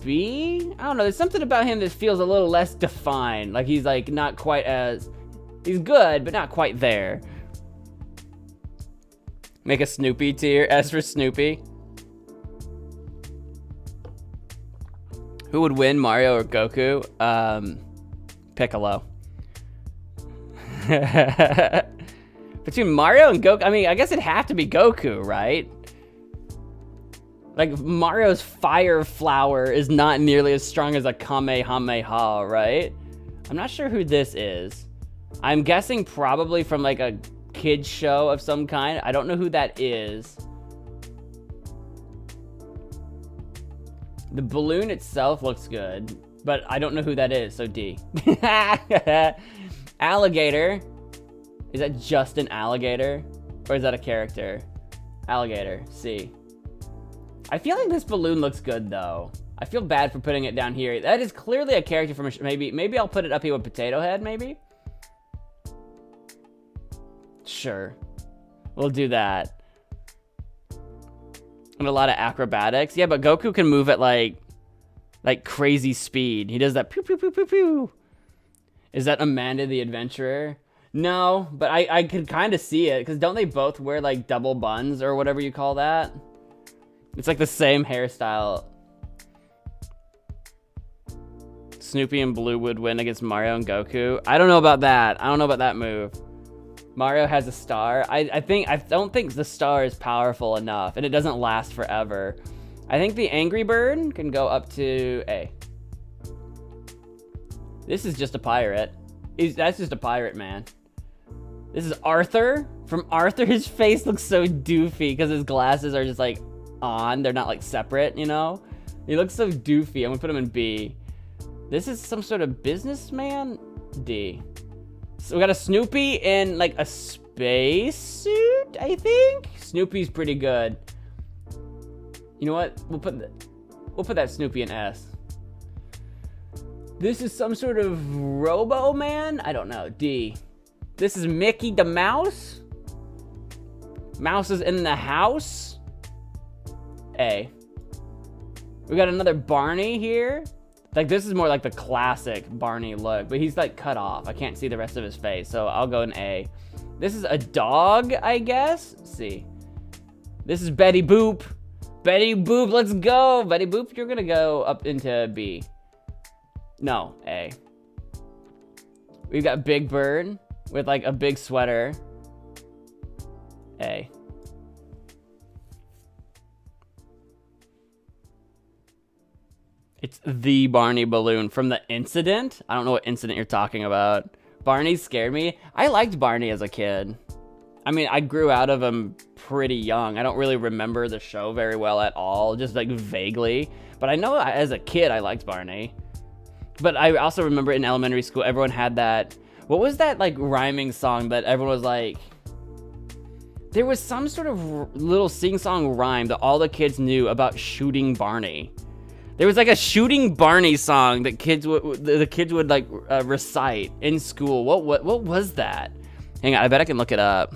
B? I don't know. There's something about him that feels a little less defined. Like he's like not quite as... He's good, but not quite there. Make a Snoopy tier. S for Snoopy. Who would win, Mario or Goku? Piccolo. Between Mario and Goku, I mean, I guess it'd have to be Goku, right? Like, Mario's fire flower is not nearly as strong as a Kamehameha, right? I'm not sure who this is. I'm guessing probably from like a kid's show of some kind. I don't know who that is. The balloon itself looks good, but I don't know who that is, so D. Alligator. Is that just an alligator? Or is that a character? Alligator, C. I feel like this balloon looks good, though. I feel bad for putting it down here. That is clearly a character from a maybe I'll put it up here with Potato Head, maybe? Sure. We'll do that. And a lot of acrobatics. Yeah, but Goku can move at like crazy speed. He does that pew pew pew pew pew. Is that Amanda the Adventurer? No, but I could kind of see it, because don't they both wear like double buns or whatever you call that? It's like the same hairstyle. Snoopy and Blue would win against Mario and Goku. I don't know about that. I don't know about that move. Mario has a star. I don't think the star is powerful enough, and it doesn't last forever. I think the Angry Bird can go up to A. This is just a pirate. That's just a pirate, man. This is Arthur. From Arthur, his face looks so doofy because his glasses are just like on. They're not like separate, you know? He looks so doofy. I'm gonna put him in B. This is some sort of businessman? D. So we got a Snoopy in like a space suit, I think? Snoopy's pretty good. You know what? We'll put that Snoopy in S. This is some sort of Robo Man? I don't know. D. This is Mickey the Mouse? Mouse is in the house? A. We got another Barney here. Like, this is more like the classic Barney look, but he's like cut off. I can't see the rest of his face, so I'll go in A. This is a dog, I guess? C. This is Betty Boop. Betty Boop, let's go. Betty Boop, you're gonna go up into B. No, A. We've got Big Bird with like a big sweater. A. It's the Barney balloon from the incident. I don't know what incident you're talking about. Barney scared me. I liked Barney as a kid. I mean, I grew out of him pretty young. I don't really remember the show very well at all, just like vaguely. But I know as a kid, I liked Barney. But I also remember in elementary school, everyone had that, what was that like rhyming song that everyone was like, there was some sort of little sing-song rhyme that all the kids knew about shooting Barney. There was like a shooting Barney song that the kids would like recite in school. What was that? Hang on, I bet I can look it up.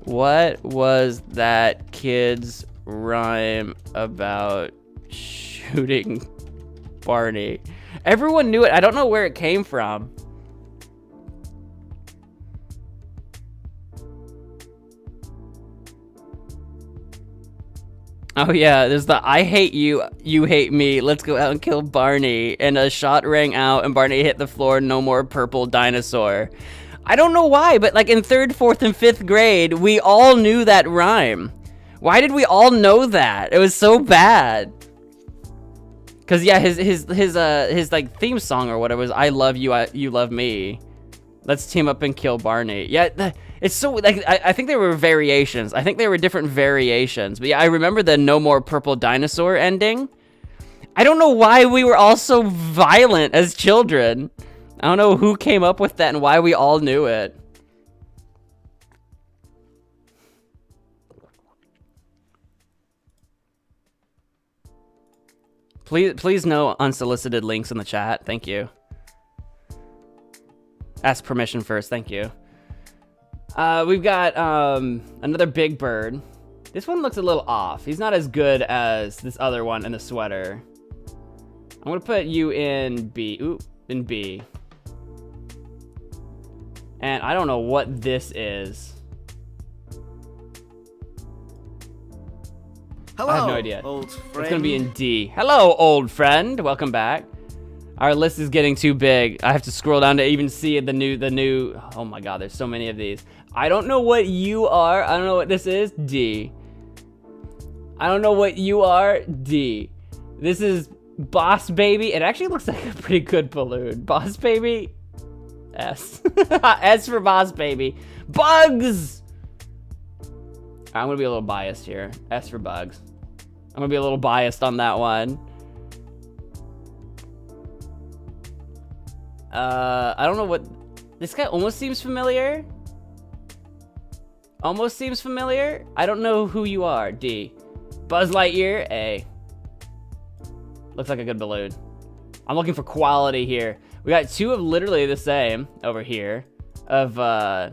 What was that kid's rhyme about shooting Barney? Everyone knew it. I don't know where it came from. Oh yeah, there's the I hate you, you hate me, let's go out and kill Barney. And a shot rang out and Barney hit the floor, no more purple dinosaur. I don't know why, but like in 3rd, 4th, and 5th grade, we all knew that rhyme. Why did we all know that? It was so bad. Cause yeah, his like theme song or whatever was I love you, you love me. Let's team up and kill Barney. Yeah, it's so, like, I think there were variations. I think there were different variations. But yeah, I remember the no more purple dinosaur ending. I don't know why we were all so violent as children. I don't know who came up with that and why we all knew it. Please no unsolicited links in the chat. Thank you. Ask permission first. Thank you. We've got another Big Bird. This one looks a little off. He's not as good as this other one in the sweater. I'm gonna put you in B. Ooh, in B. And I don't know what this is. Hello, I have no idea. old friend. It's gonna be in D. Hello, old friend. Welcome back. Our list is getting too big. I have to scroll down to even see the new, oh my God, there's so many of these. I don't know what you are. I don't know what this is. D. I don't know what you are. D. This is Boss Baby. It actually looks like a pretty good balloon. Boss Baby. S. S for Boss Baby. Bugs! I'm gonna be a little biased here. S for Bugs. I'm gonna be a little biased on that one. I don't know what... This guy almost seems familiar. Almost seems familiar. I don't know who you are. D. Buzz Lightyear. A. Looks like a good balloon. I'm looking for quality here. We got two of literally the same over here. I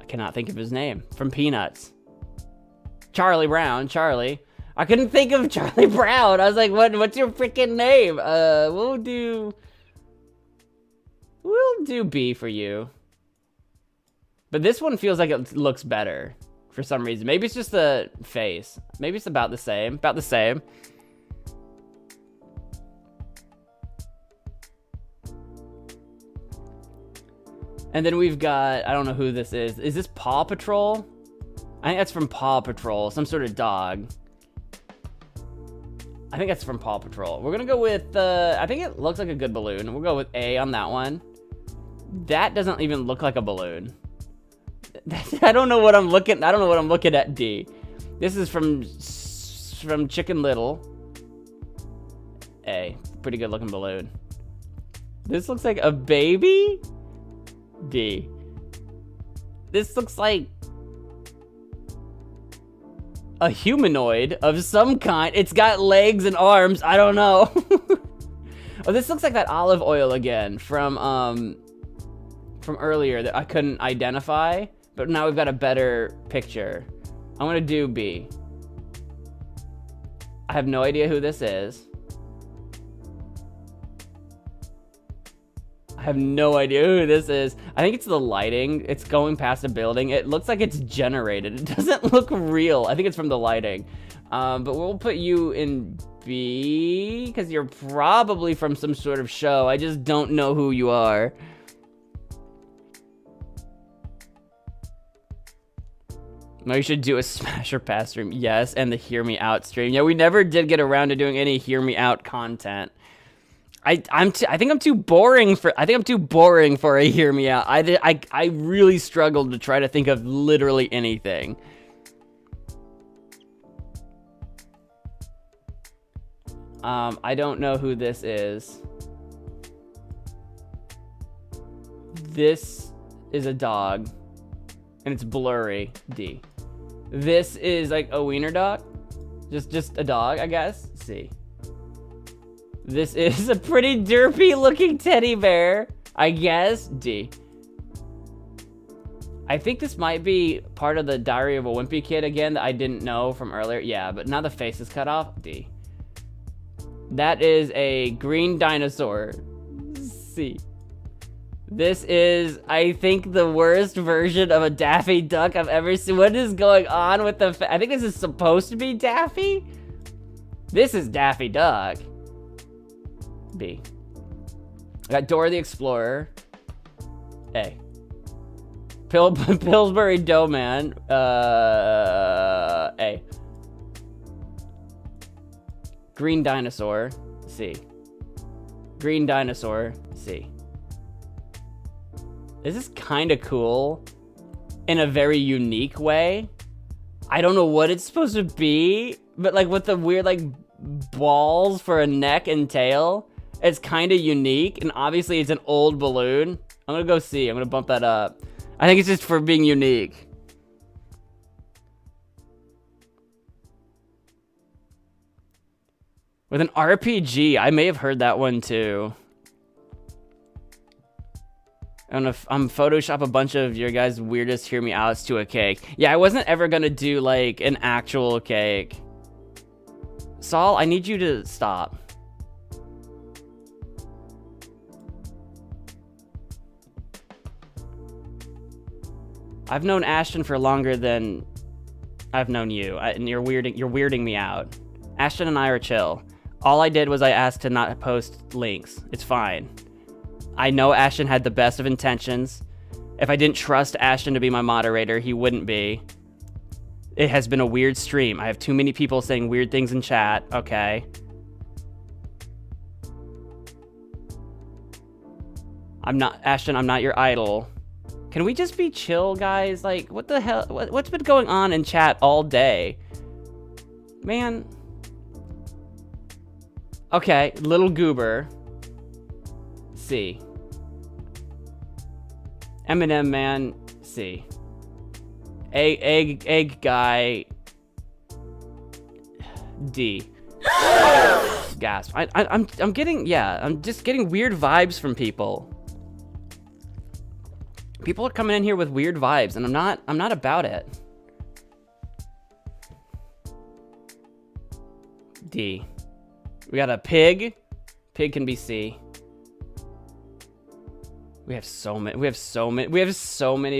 cannot think of his name. From Peanuts. Charlie Brown. Charlie. I couldn't think of Charlie Brown. I was like, what's your freaking name? We'll do B for you. But this one feels like it looks better for some reason. Maybe it's just the face. Maybe it's about the same. About the same. And then we've got, I don't know who this is. Is this Paw Patrol? I think that's from Paw Patrol. Some sort of dog. I think that's from Paw Patrol. We're gonna go with, I think it looks like a good balloon. We'll go with A on that one. That doesn't even look like a balloon. I don't know what I'm looking at. D. This is from Chicken Little. A. Pretty good looking balloon. This looks like a baby? D. This looks like a humanoid of some kind. It's got legs and arms. I don't know. Oh, this looks like that olive oil again from earlier that I couldn't identify, but now we've got a better picture. I'm gonna do B. I have no idea who this is. I have no idea who this is. I think it's the lighting. It's going past a building. It looks like it's generated. It doesn't look real. I think it's from the lighting. But we'll put you in B because you're probably from some sort of show. I just don't know who you are. No, you should do a Smash or Pass stream. Yes, and the Hear Me Out stream. Yeah, we never did get around to doing any Hear Me Out content. I think I'm too boring for a Hear Me Out. I really struggled to try to think of literally anything. I don't know who this is. This is a dog, and it's blurry. D. This is like a wiener dog, just a dog, I guess. C. This is a pretty derpy looking teddy bear, I guess. D. I think this might be part of the Diary of a Wimpy Kid again that I didn't know from earlier. Yeah, but now the face is cut off. D. That is a green dinosaur. C. This is, I think, the worst version of a Daffy Duck I've ever seen. What is going on with the I think this is supposed to be Daffy? This is Daffy Duck. B. I got Dora the Explorer. A. Pillsbury Doughman. A. Green Dinosaur. C. Green Dinosaur. C. This is kind of cool in a very unique way. I don't know what it's supposed to be, but like with the weird like balls for a neck and tail, it's kind of unique. And obviously it's an old balloon. I'm gonna go C. I'm gonna bump that up. I think it's just for being unique. With an RPG, I may have heard that one too. I don't know if I'm Photoshop a bunch of your guys' weirdest Hear Me Outs to a cake. Yeah, I wasn't ever gonna do like an actual cake. Saul, I need you to stop. I've known Ashton for longer than I've known you, and you're weirding me out. Ashton and I are chill. All I did was I asked to not post links. It's fine. I know Ashton had the best of intentions. If I didn't trust Ashton to be my moderator, he wouldn't be. It has been a weird stream. I have too many people saying weird things in chat. Okay. Ashton, I'm not your idol. Can we just be chill, guys? Like, what the hell? What's been going on in chat all day? Man. Okay, Little Goober. C. Eminem Man. C. Egg Guy. D. Gasp. I'm getting, yeah, I'm just getting weird vibes from people. People are coming in here with weird vibes, and I'm not about it. D. We got a pig. Pig can be C. We have so many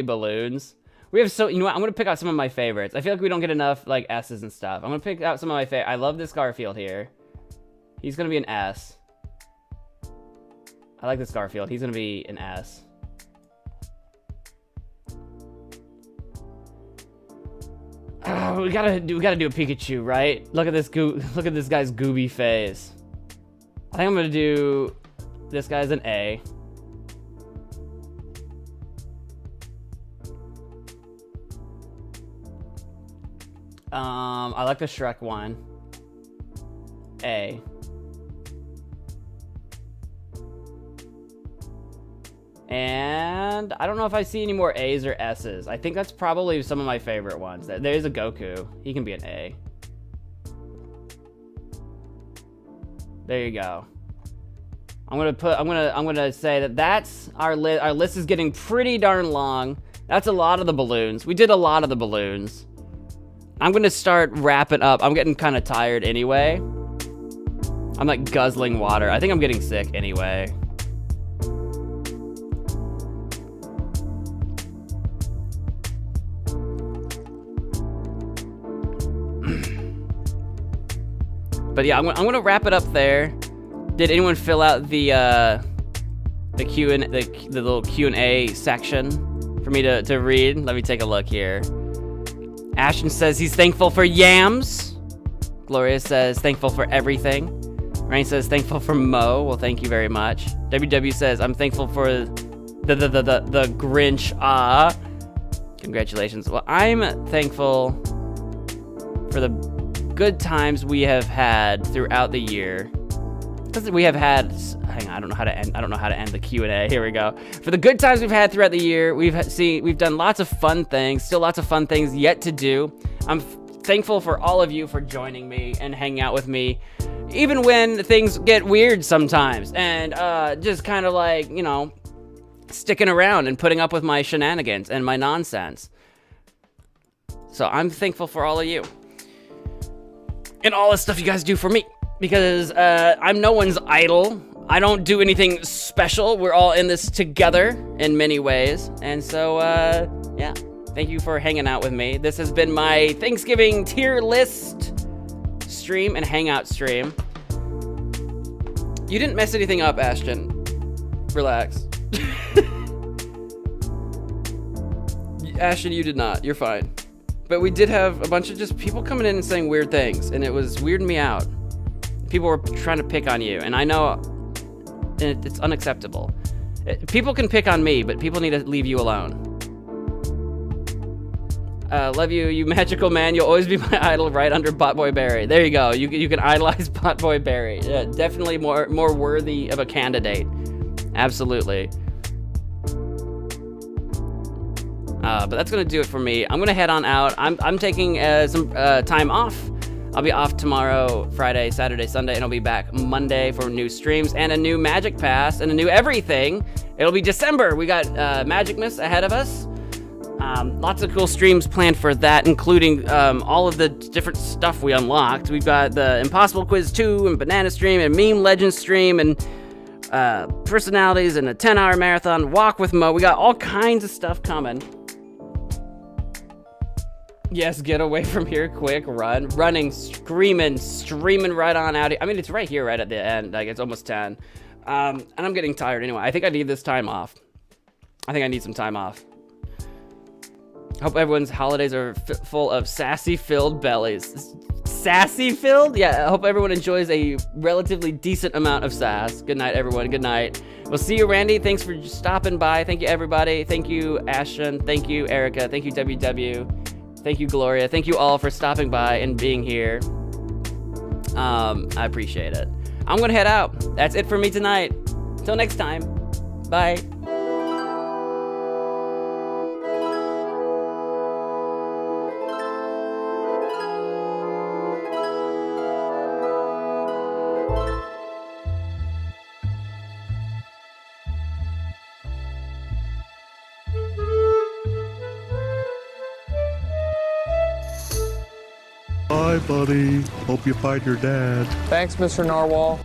balloons. You know what? I'm gonna pick out some of my favorites. I feel like we don't get enough like S's and stuff. I'm gonna pick out some of my favorite. I love this Garfield here. He's gonna be an S. I like this Garfield. He's gonna be an S. Oh, we gotta do a Pikachu, right? Look at this guy's gooby face. I think I'm gonna do this guy's an A. I like the Shrek one. A. And I don't know if I see any more A's or S's. I think that's probably some of my favorite ones. There's a Goku. He can be an A. There you go. I'm gonna say that's our list. Our list is getting pretty darn long. That's a lot of the balloons. We did a lot of the balloons. I'm gonna start wrapping up. I'm getting kind of tired anyway. I'm like guzzling water. I think I'm getting sick anyway. But yeah, I'm gonna wrap it up there. Did anyone fill out the little Q&A section for me to read? Let me take a look here. Ashton says he's thankful for yams. Gloria says thankful for everything. Rain says thankful for Mo. Well, thank you very much. WW says I'm thankful for the Grinch. Ah, congratulations. Well, I'm thankful for the good times we have had throughout the year. Because we have had, hang on, I don't know how to end the Q&A. Here we go. For the good times we've had throughout the year, we've done lots of fun things, still lots of fun things yet to do. I'm thankful for all of you for joining me and hanging out with me, even when things get weird sometimes, and just kind of like, you know, sticking around and putting up with my shenanigans and my nonsense. So I'm thankful for all of you and all the stuff you guys do for me. Because I'm no one's idol. I don't do anything special. We're all in this together in many ways. And so, yeah, thank you for hanging out with me. This has been my Thanksgiving tier list stream and hangout stream. You didn't mess anything up, Ashton. Relax. Ashton, you did not. You're fine. But we did have a bunch of just people coming in and saying weird things, and it was weirding me out. People were trying to pick on you, and I know it's unacceptable. People can pick on me, but people need to leave you alone. Love you, you magical man. You'll always be my idol right under Botboy Barry. There you go. You can idolize Botboy Barry. Yeah, definitely more worthy of a candidate. Absolutely. But that's gonna do it for me. I'm gonna head on out. I'm taking some time off. I'll be off tomorrow, Friday, Saturday, Sunday, and I'll be back Monday for new streams and a new Magic Pass and a new everything. It'll be December. We got Magicmas ahead of us. Lots of cool streams planned for that, including all of the different stuff we unlocked. We've got the Impossible Quiz 2 and Banana Stream and Meme Legends Stream and personalities and a 10-hour marathon, Walk with Mo. We got all kinds of stuff coming. Yes, get away from here quick, running, screaming, streaming right on out. I mean, it's right here, right at the end, like it's almost 10. And I'm getting tired anyway. I think I need this time off. I think I need some time off. Hope everyone's holidays are full of sassy-filled bellies. Sassy-filled? Yeah, I hope everyone enjoys a relatively decent amount of sass. Good night, everyone. Good night. We'll see you, Randy. Thanks for stopping by. Thank you, everybody. Thank you, Ashton. Thank you, Erica. Thank you, WW. Thank you, Gloria. Thank you all for stopping by and being here. I appreciate it. I'm going to head out. That's it for me tonight. Till next time. Bye. Bye, buddy. Hope you find your dad. Thanks, Mr. Narwhal.